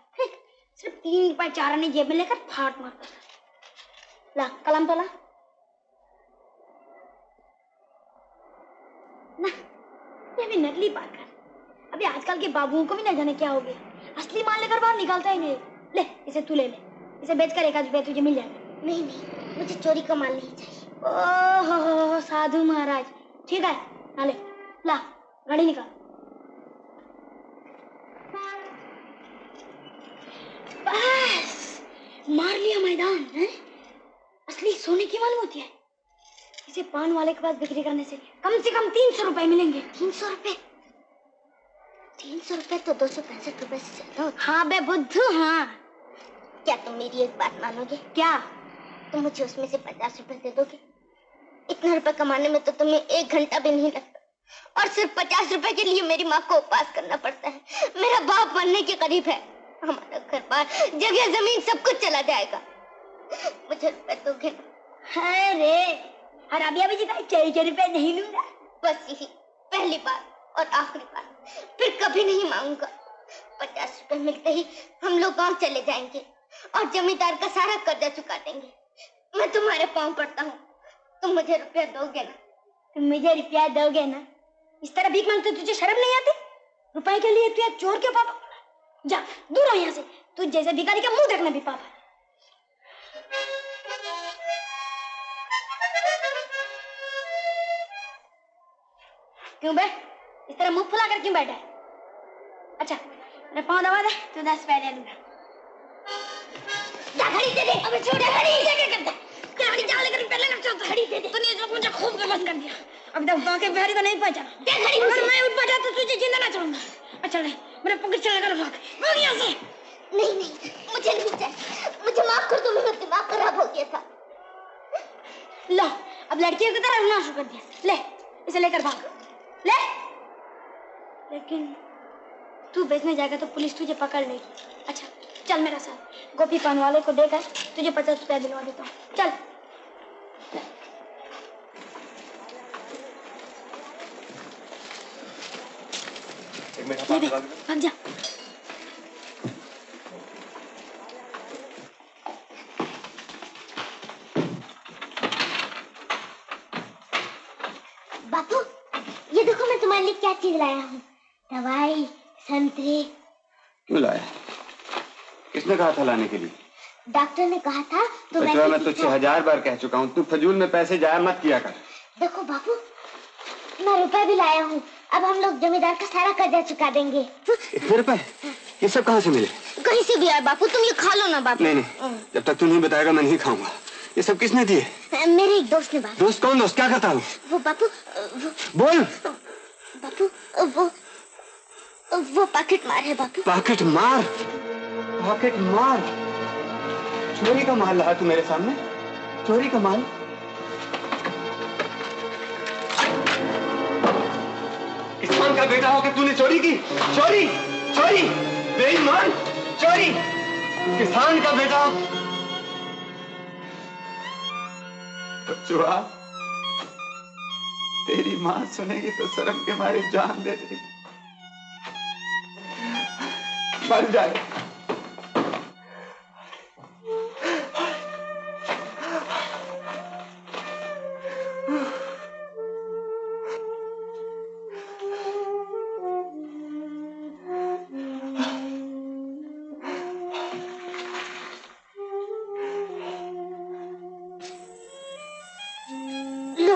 S15: सिर्फ 3 रुपए 4 आने जेब में लेकर फाट मारता था। ला कलम तो ला ना, ये भी नकली पाकर। अभी आजकल के बाबुओं को भी न जाने क्या हो गया, असली माल लेकर बाहर निकालता ही नहीं। ले इसे तू ले ले, इसे बेचकर 1 रुपया तुझे मिल जाएगा। नहीं नहीं, मुझे चोरी का माल नहीं चाहिए। ओहो साधु महाराज, ठीक है ना, ले ला गाड़ी निकाल। बस मार लिया मैदान है। असली सोने की मालूम होती है, इसे पान वाले के पास बिक्री करने से कम 300 रुपए मिलेंगे। 300 रुपए? 300 रुपए तो 265 रुपए से ज्यादा होता। हाँ बे बुद्धू हाँ। क्या तुम मेरी एक बात मानोगे? क्या? तुम मुझे उसमें से 50 रुपए दे दोगे? इतना रुपए कमाने में तो तुम्हें 1 घंटा भी नहीं लगता, और सिर्फ 50 रुपए के लिए मेरी माँ को उपवास करना पड़ता है। मेरा बाप मरने के करीब है, हमारा घर बार जगह जमीन सब कुछ चला जाएगा। मुझे रुपए दोगे? अरे और अभी जी का 4 रुपए नहीं लूंगा। बस यही पहली बार और आखिरी बार, फिर कभी नहीं मांगूंगा। 50 रुपए मिलते ही हम लोग गांव चले जाएंगे और जमींदार का सारा कर्जा चुका देंगे। मैं तुम्हारे पांव पड़ता हूँ, तुम मुझे रुपया दोगे ना? तुम मुझे रुपया दोगे ना? इस तरह भीख मांगते तुझे शर्म नहीं आती? रुपए के लिए तू चोर के पापा? जा दूर हो यहाँ से, तू जैसे भिखारी का मुंह देखना भी पापा। क्यों बे इस तरह मुंह फुला कर क्यों बैठा है? अच्छा मेरे पाँव दबा दे तो 10 रुपए दे दूंगा। जा घड़ी दे दे। अबे छोड़ घड़ी क्या करता है? घड़ी जा लेकर पहले ना चल घड़ी दे दे। तूने जो मुझे खूब गलत कर दिया, अब तक बाकी बिहारी को नहीं पहचाना। दे घड़ी। अगर मैं उठ बैठा तो तुझे जिंदा ना छोड़ूंगा। अच्छा नहीं मेरे पकड़ चला कर भाग यहाँ से। नहीं नहीं मुझे नहीं चाहिए, मुझे माफ कर दो, मेरा दिमाग खराब हो गया था। लो अब लड़कियों की तरह रोना शुरू कर दिया। ले इसे लेकर भाग ले। लेकिन तू बेचने जाएगा तो पुलिस तुझे पकड़ लेगी। अच्छा चल मेरा साथ, गोपी पान वाले को देकर तुझे 50 रुपया दिलवा देता हूँ। चल भाग जा। बापू ये देखो मैं तुम्हारे लिए क्या चीज लाया हूँ। दवाई, संतरे।
S11: क्यों लाया? किसने कहा था लाने के लिए?
S15: डॉक्टर ने कहा था तो
S11: मैं तो 6000 बार कह चुका हूँ, तू फजूल में पैसे जाया मत किया कर।
S15: देखो बापू मैं रुपए भी लाया हूँ, अब हम लोग जमींदार का सारा कर्जा चुका देंगे।
S11: इतने रुपए? ये सब कहाँ से मिले?
S15: कहीं से भी आए बापू, तुम ये खा लो ना बापू।
S11: नहीं नहीं, जब तक तू नहीं बताएगा मैं नहीं खाऊंगा। ये सब किसने दिए?
S15: मेरे एक दोस्त ने बात।
S11: दोस्त? कौन दोस्त? क्या करता हूँ?
S15: वो बापू
S11: बोल।
S15: बापू वो पॉकेट मार है बापू।
S11: पॉकेट मार? पॉकेट मार? चोरी का माल लाया तू मेरे सामने? चोरी का माल? किसान का बेटा होकर तूने चोरी की? चोरी चोरी बेईमान चोरी, किसान का बेटा। बचुआ तेरी माँ सुनेगी तो शर्म के मारे जान दे देगी, मर जाए।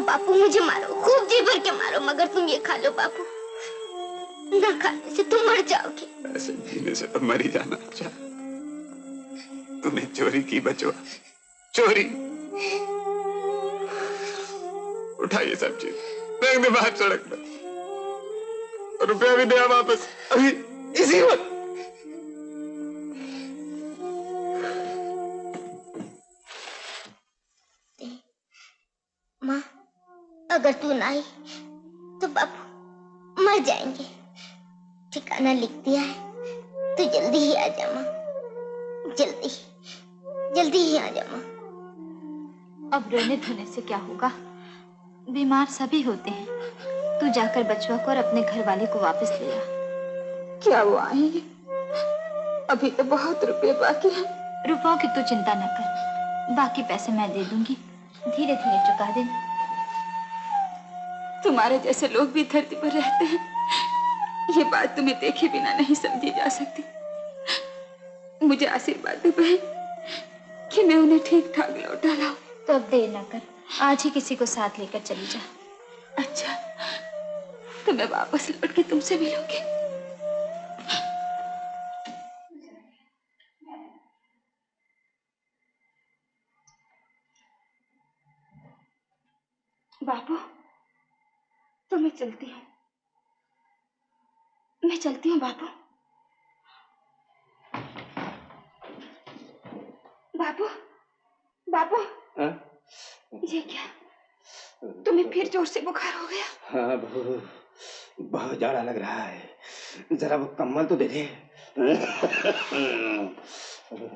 S15: बापू मुझे मारो, खूब जी भर के मारो, मगर तुम ये खा लो बापू, ना खाने से तुम मर जाओगे।
S11: ऐसे जीने से तो मर ही जाना अच्छा। तूने चोरी की बचुआ, चोरी। उठा ये सब चीज, फेंक दे बाहर सड़क पर, रुपया भी दे वापस अभी इसी वक्त।
S15: अगर तू ना आई तो बापू मर जाएंगे। गाना लिख दिया है, तो जल्दी ही आ जा माँ, जल्दी ही आ जा माँ।
S12: अब रोने धोने से क्या होगा, बीमार सभी होते हैं। तू जाकर बचवा को और अपने घर वाले को वापस ले आ।
S3: क्या वो आएंगे? अभी तो बहुत रुपए बाकी हैं।
S12: रुपयों की तू चिंता न कर, बाकी पैसे मैं दे दूंगी, धीरे धीरे चुका देना।
S3: तुम्हारे जैसे लोग भी धरती पर रहते हैं, ये बात तुम्हें देखे बिना नहीं समझी जा सकती। मुझे आशीर्वाद दे बहन कि मैं उन्हें ठीक ठाक लौटा लाऊं।
S12: तो अब देर न कर, आज ही किसी को साथ लेकर चली जा।
S3: अच्छा, तो मैं वापस लौट के तुमसे मिलूंगी। बाबू, तो मैं चलती हूँ, बाबू। बाबू, बाबू, ये क्या? तुम्हें फिर जोर से बुखार हो गया?
S10: हाँ बहू, बहुत जाड़ा लग रहा है, जरा वो कम्बल तो दे दे।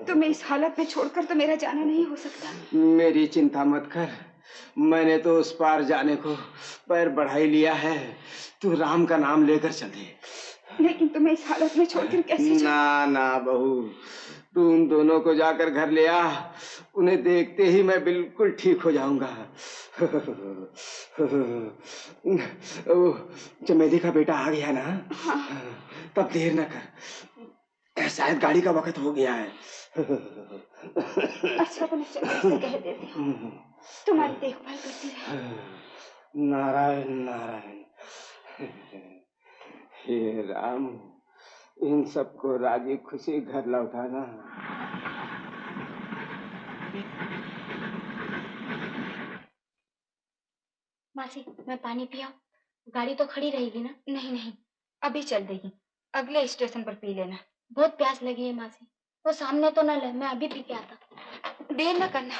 S3: तुम्हें इस हालत में छोड़कर तो मेरा जाना नहीं हो सकता।
S10: मेरी चिंता मत कर, मैंने तो उस पार जाने को पैर बढ़ा ही लिया है। तू राम का नाम लेकर चल दे।
S3: लेकिन तुम्हें इस हालत में छोड़कर कैसे
S10: ना ना बहू, तू उन दोनों को जाकर घर ले आ, उन्हें देखते ही मैं बिल्कुल ठीक हो जाऊंगा। चमेली का बेटा आ गया ना?
S3: हाँ।
S10: तब देर न कर, शायद गाड़ी का वक्त हो गया है।
S3: अच्छा तो मैं चमेली से कह देती हूँ, तुम्हारी देखभाल करती रहे।
S10: नारायण नारायण, हे राम, इन सबको राजी खुशी घर लौटाना।
S12: मासी, मैं पानी पियाऊं? गाड़ी तो खड़ी रहेगी ना?
S3: नहीं नहीं, अभी चल देगी, अगले स्टेशन पर पी लेना।
S12: बहुत प्यास लगी है मासी, वो सामने तो न ले, मैं अभी पी के आता।
S3: देर न करना।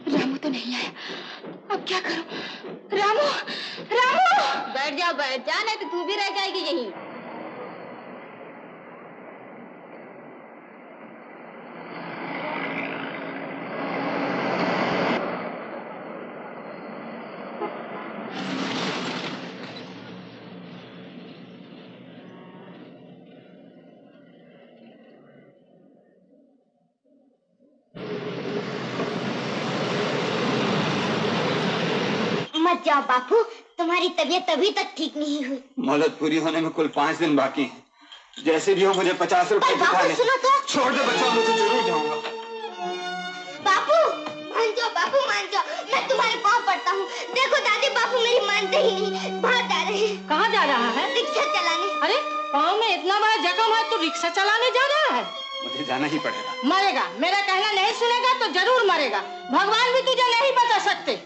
S3: रामू तो नहीं आया, अब क्या करूं? रामू, रामू!
S18: बैठ जा, नहीं तो तू भी रह जाएगी यहीं।
S15: मत जाओ बापू, तुम्हारी तबीयत अभी तक ठीक नहीं हुई।
S10: मोहलत पूरी होने में कुल 5 दिन बाकी हैं। जैसे भी हो मुझे 50 रुपए दिखाने। छोड़ दे बच्चा, मुझे जरूर जाऊंगा।
S15: बापू मान जाओ, बापू मान जाओ, मैं तुम्हारे पाँव पड़ता हूँ। देखो दादी, बापू मेरी मानते ही नहीं, बाहर जा रहे हैं।
S17: कहाँ जा रहा है?
S15: रिक्शा चलाने।
S17: अरे पाँव में इतना बड़ा जख्म है तो रिक्शा चलाने जा रहा है?
S10: मुझे जाना ही पड़ेगा।
S17: मरेगा, मेरा कहना नहीं सुनेगा तो जरूर मरेगा। भगवान भी तुझे नहीं बचा सकते।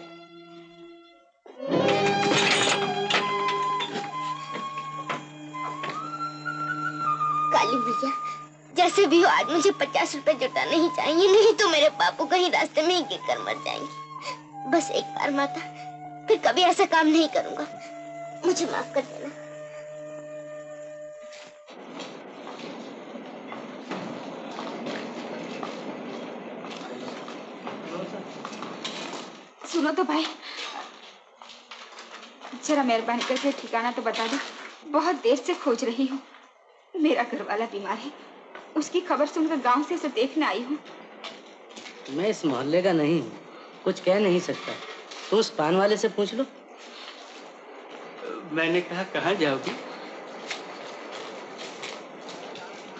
S15: काली भैया, जैसे भी हो आज मुझे 50 रुपए जुटाने ही चाहिए, नहीं तो मेरे बापू कहीं रास्ते में ही गिर कर मर जाएंगे। बस एक बार माता, फिर कभी ऐसा काम नहीं करूंगा, मुझे माफ कर देना।
S3: सुनो तो भाई, जरा मेहरबानी करके ठिकाना तो बता दो, बहुत देर से खोज रही हूँ। मेरा घर वाला बीमार है, उसकी खबर सुनकर गांव से उसे देखने आई हूँ।
S9: मैं इस मोहल्ले का नहीं हूँ, कुछ कह नहीं सकता। तो उस पान वाले से पूछ लो।
S20: मैंने कहा कहाँ जाओगी?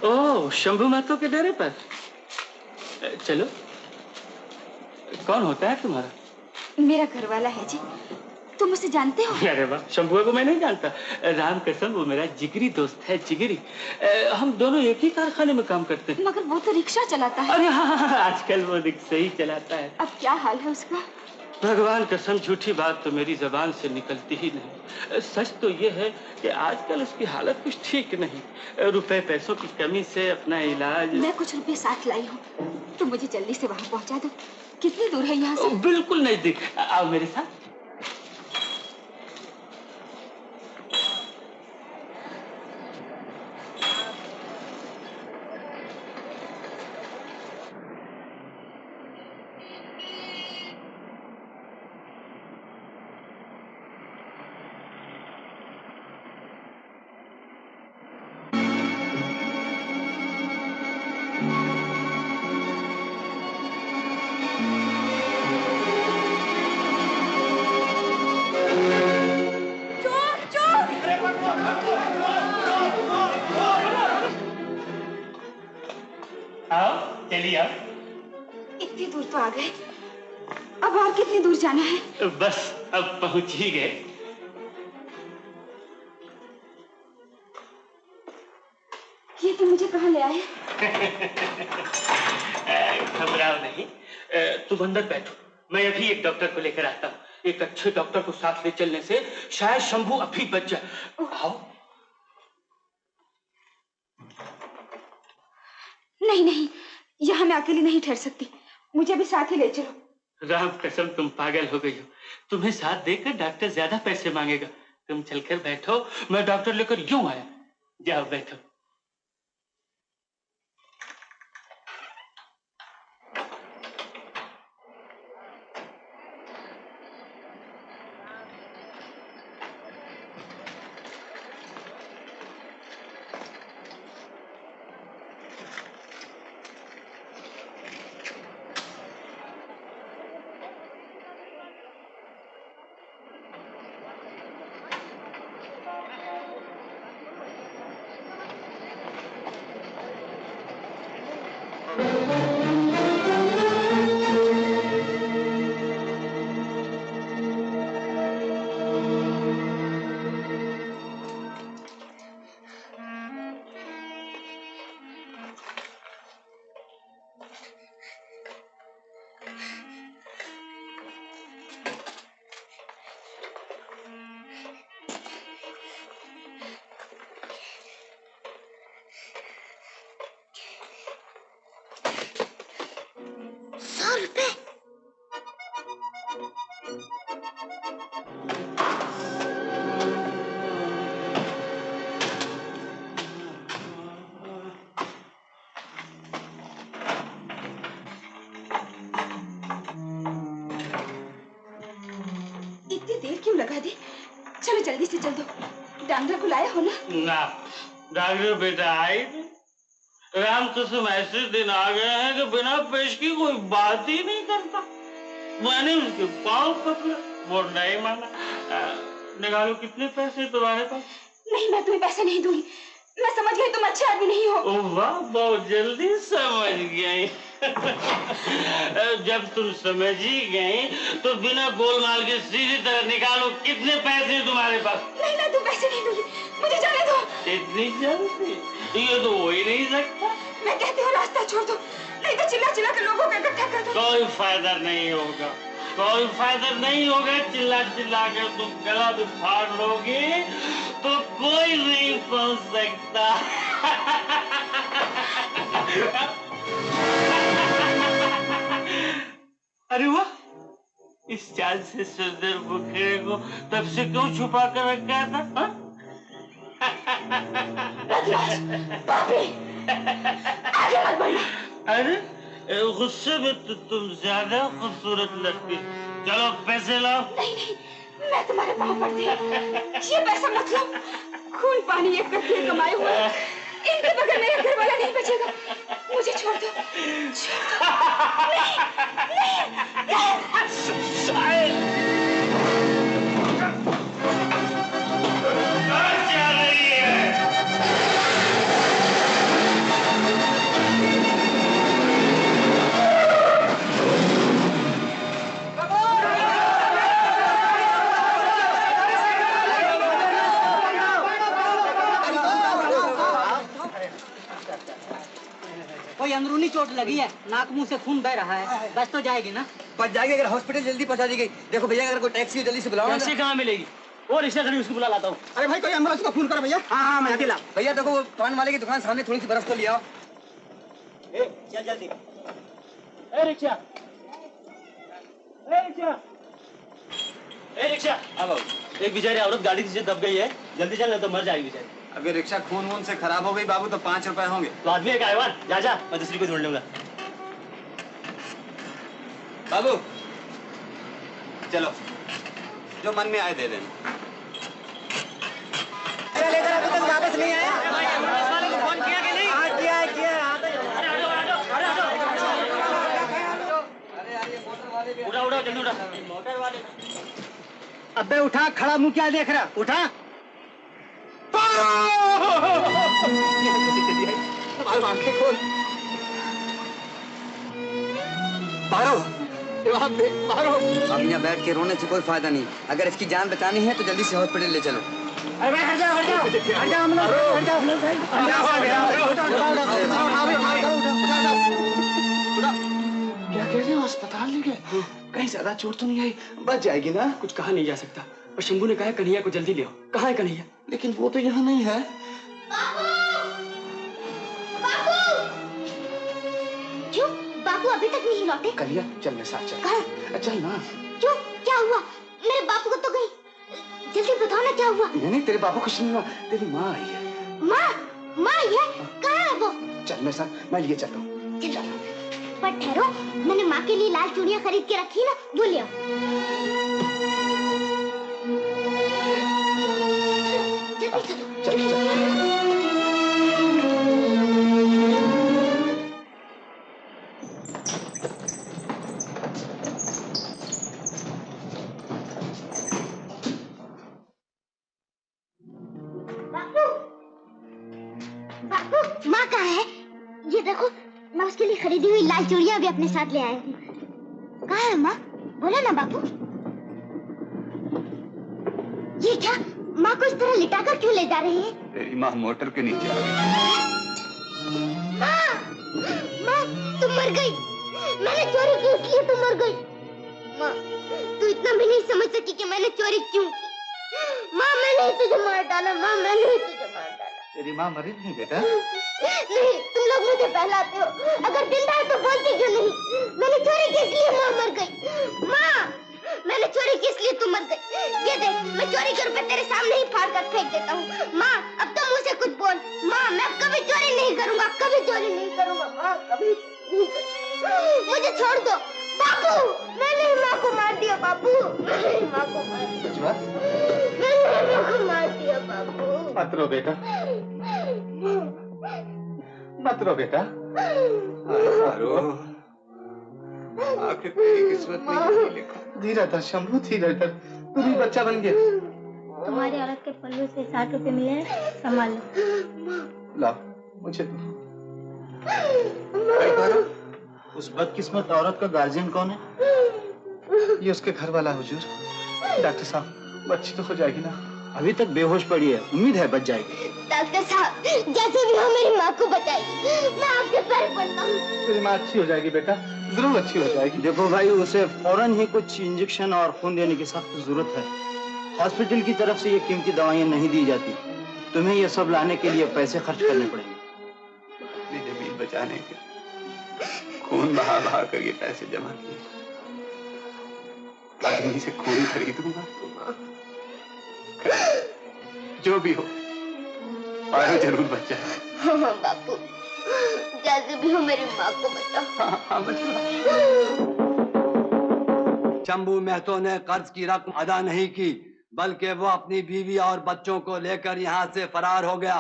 S20: ओह, शंभू महतो के डेरे पर। चलो। कौन होता है तुम्हारा?
S3: मेरा घर वाला है जी, तुम उसे जानते हो?
S20: अरे वाह, शंभू को मैं नहीं जानता। राम कसम, वो मेरा जिगरी दोस्त है, जिगरी। हम दोनों एक ही कारखाने में काम करते हैं।
S3: मगर वो तो रिक्शा चलाता है।
S20: अरे हाँ, आजकल वो रिक्शा ही चलाता है।
S3: अब क्या हाल है उसका?
S20: भगवान कसम झूठी बात तो मेरी जबान से निकलती ही नहीं। सच तो ये है कि आजकल उसकी हालत कुछ ठीक नहीं। रुपए पैसों की कमी से अपना इलाज।
S3: मैं कुछ रुपए साथ लाई हूँ, तो मुझे जल्दी से वहाँ पहुँचा दो। कितनी दूर है यहाँ से?
S20: बिल्कुल नजदीक। आओ मेरे साथ।
S3: इतनी दूर तो आ गए, अब और कितनी दूर जाना है?
S20: बस अब पहुंच ही गए।
S3: ये तो मुझे कहाँ ले आए?
S20: घबराओ नहीं, तुम अंदर बैठो, मैं अभी एक डॉक्टर को लेकर आता हूँ। एक अच्छे डॉक्टर को साथ ले चलने से शायद शंभू अभी बच जाए। आओ।
S3: नहीं नहीं, यहाँ मैं अकेली नहीं ठहर सकती, मुझे भी साथ ही ले चलो।
S20: राम कसम तुम पागल हो गई हो। तुम्हें साथ देकर डॉक्टर ज्यादा पैसे मांगेगा। तुम चलकर बैठो, मैं डॉक्टर लेकर यूं आया। जाओ बैठो।
S3: जल्दी से चल दो। डॉक्टर को लाया हो ना?
S20: ना, डॉक्टर बेटा आई नहीं। राम कसम ऐसे दिन आ गए हैं कि बिना पेश की कोई बात ही नहीं करता। मैंने उसके पाँव पकड़ा, वो नहीं माना। निकालो कितने पैसे तुम्हारे पास?
S3: नहीं, मैं तुम्हें पैसे नहीं दूंगी। मैं समझ गई तुम अच्छे आदमी नहीं हो।
S20: ओह वाह, बहुत जल्दी समझ गई। जब तुम समझ ही गई तो बिना गोलमाल के सीधी तरह निकालो कितने पैसे तुम्हारे पास?
S3: नहीं, मैं तुम पैसे नहीं दूंगी, मुझे जाने दो।
S20: इतनी जल्दी? ये तो हो ही नहीं सकता।
S3: मैं कहती हूँ रास्ता छोड़ दो, नहीं तो चिल्ला चिल्ला के लोगों को इकट्ठा कर दो।
S20: कोई फायदा नहीं होगा, कोई फायदा नहीं होगा। चिल्ला चिल्ला कर तुम गला भी फाड़ लोगे तो कोई नहीं पहुंच सकता। अरे वाह, इस चाल से सुंदर मुखड़े को तब से क्यों छुपा कर रखा था? अरे गुस्से में तो तुम ज्यादा खूबसूरत लगती। चलो पैसे लाओ।
S3: नहीं नहीं, मैं तुम्हारे पाँव पड़ती हूँ। ये पैसा मत लो, खून पानी एक करके कमाए हुए, इनके बगैर मेरा घर वाला नहीं बचेगा। मुझे छोड़ दो, छोड़ दो। नहीं,
S9: कोई अंदरूनी चोट लगी है, नाक मुंह से खून बह रहा है, बस तो जाएगी ना?
S4: पहुंच जाएगी अगर हॉस्पिटल जल्दी पहुंचा दी गई। देखो भैया अगर कोई टैक्सी जल्दी से बुलाओ।
S9: टैक्सी कहाँ मिलेगी? वो रिक्शा खड़ी उसको बुला लाता हूँ।
S4: अरे भाई कोई एम्बुलेंस को फोन करो भैया। हाँ मैं अकेला। भैया देखो वो पान वाले की दुकान सामने थोड़ी सी बर्फ तो ले आओ।
S9: चल जल्दी। ए रिक्शा, ए रिक्शा, ए रिक्शा। अब एक बेचारी औरत गाड़ी से दब गई है, जल्दी चल नहीं तो मर जाएगी बेचारी।
S10: अगर रिक्शा खून वून से खराब हो गई बाबू तो 5 रुपए होंगे।
S9: तो आदमी एक आयवान, जा मैं दूसरी को ढूंढ लूंगा।
S10: बाबू चलो, जो मन में आए दे देना।
S4: लेकर अभी तक वापस नहीं आया।
S9: फोन किया कि नहीं?
S4: हाँ किया है किया है।
S9: उड़ा जल्दी उड़ा। मोटर वाले।
S4: अबे उठा, खड़ा मुंह क्या देख रहा? उठा। अब यहाँ बैठ के रोने से कोई फायदा नहीं। अगर इसकी जान बचानी है तो जल्दी से हॉस्पिटल ले चलो।
S9: अरे हट जाओ हट जाओ हट जाओ हम लोग हट जाओ।
S10: क्या कह रहे हो? अस्पताल ले गए? कहीं ज्यादा चोट तो नहीं आई? बच जाएगी ना?
S9: कुछ कहा नहीं जा सकता, पर शंभू ने कहा कन्हैया को जल्दी ले आओ। कहाँ है कन्हैया?
S10: लेकिन वो तो यहाँ नहीं है।
S15: क्यों बापू अभी तक नहीं लौटे?
S10: कलिया चल मेरे साथ चल।
S15: कहाँ?
S10: चल ना।
S15: क्यों क्या हुआ? मेरे बापू को तो गई, जल्दी बताओ ना क्या हुआ?
S10: नहीं तेरे बापू कुछ नहीं हुआ, तेरी माँ आई है।
S15: माँ आई है? कहाँ है वो?
S10: चल मेरे साथ, मैं लिए चलता हूँ।
S15: चल पर ठहरो, मैंने माँ के लिए लाल चूड़ियाँ खरीद के रखी ना, वो ले आओ। बापू माँ कहाँ है? ये देखो मैं उसके लिए खरीदी हुई लाल चूड़ियाँ भी अपने साथ ले आया हूँ। कहाँ है माँ? बोलो ना बापू। ये क्या, माँ को इस तरह लिटाकर क्यों ले जा रही है?
S10: तेरी माँ मोटर के नीचे आ गई।
S15: माँ तुम मर गई। मैंने चोरी की इसलिए तुम मर गई। माँ तू इतना भी नहीं समझ सकी कि मैंने चोरी क्यों की। माँ मैंने ही तुझे मार डाला। माँ मैंने ही तुझे मार डाला।
S10: तेरी माँ मरी नहीं बेटा?
S15: नहीं तुम लोग मुझे बहलाते हो। अगर जिंदा है तो बोलती क्यों नहीं? मैंने चोरी की इसलिए माँ मर गई। माँ मैंने चोरी की इसलिए तुम मर गई। ये देख मैं चोरी के रुपए तेरे सामने ही फाड़ कर फेंक देता हूँ। माँ अब तुम मुझसे कुछ बोल। माँ मैं अब कभी चोरी नहीं करूँगा, कभी चोरी नहीं करूँगा। माँ कभी मुझे छोड़ दो। बापू मैंने माँ को मार दिया। बापू मैंने माँ को मार दिया। मैंने माँ को मार दिया। बापू
S10: मत रो बेटा, मत रो बेटा। आखिर तेरी किस्मत में यही लिखा। धीरे धर शंभू, धीरे धर, तू भी बच्चा बन गया।
S15: तुम्हारी औरत के पल्लू से 60 रुपए मिले हैं, संभाल लो।
S10: ला मुझे दो।
S14: उस बदकिस्मत औरत का गार्जियन कौन है?
S10: ये उसके घर वाला हुजूर। डॉक्टर साहब बच्ची तो हो जाएगी ना?
S14: अभी तक बेहोश पड़ी है, उम्मीद है बच जाएगी।
S15: डॉक्टर साहब जैसे भी हो मेरी माँ को बताइए, मैं आपके पैर पड़ता हूँ।
S10: तेरी माँ अच्छी हो जाएगी बेटा, जरूर अच्छी हो जाएगी।
S14: देखो भाई उसे फौरन ही कुछ इंजेक्शन और खून देने की सख्त जरूरत है। हॉस्पिटल की तरफ से ये कीमती दवाइयाँ नहीं दी जाती। तुम्हें ये सब लाने के लिए पैसे खर्च करने पड़ेंगे।
S10: अपनी जमीन बचाने के खून बहा बहा कर ये पैसे जमा किए। आदमी से खून खरीदूंगा तो जो भी हो पारो जरूर बच जाए।
S15: हाँ बापू जैसे भी हो मेरी माँ को बताओ।
S10: हाँ
S22: शंभू महतो ने कर्ज की रकम अदा नहीं की, बल्कि वो अपनी बीवी और बच्चों को लेकर यहाँ से फरार हो गया।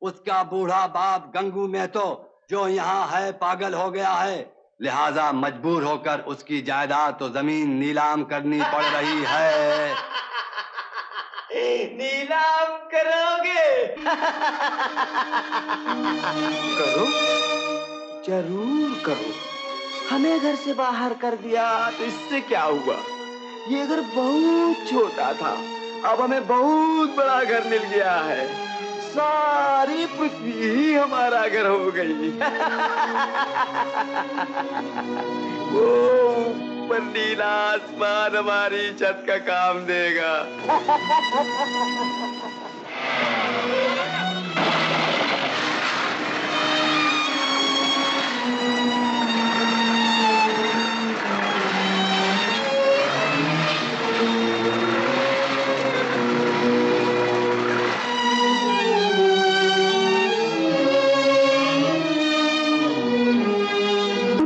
S22: उसका बूढ़ा बाप गंगू महतो जो यहाँ है पागल हो गया है, लिहाजा मजबूर होकर उसकी जायदाद तो जमीन नीलाम करनी पड़ रही है।
S9: नीलाम करोगे?
S10: करो, जरूर करो। हमें घर से बाहर कर दिया तो इससे क्या हुआ? ये घर बहुत छोटा था, अब हमें बहुत बड़ा घर मिल गया है। सारी पृथ्वी ही हमारा घर हो गई।
S1: ऊपर नीला आसमान हमारी छत का काम देगा।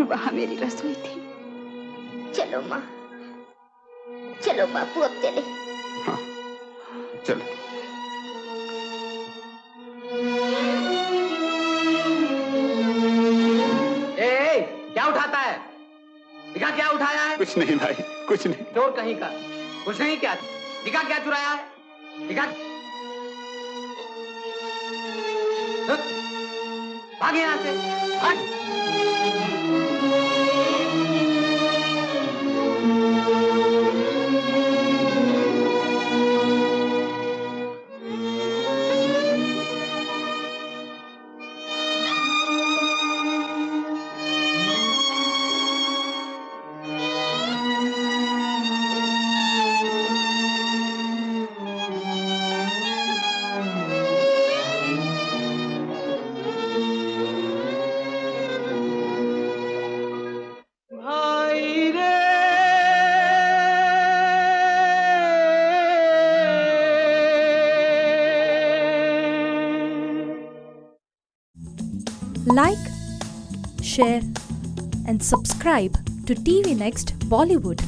S3: वहाँ मेरी रसोई थी।
S15: चलो माँ, चलो बापू अब चले।
S1: चलो।
S9: ए, क्या उठाता है? दिखा क्या उठाया है?
S1: कुछ नहीं भाई, कुछ नहीं।
S9: चोर कहीं का। कुछ नहीं, क्या दिखा क्या चुराया है? दिखा। भाग यहाँ से, हट।
S2: Like, share and subscribe to TV Next Bollywood.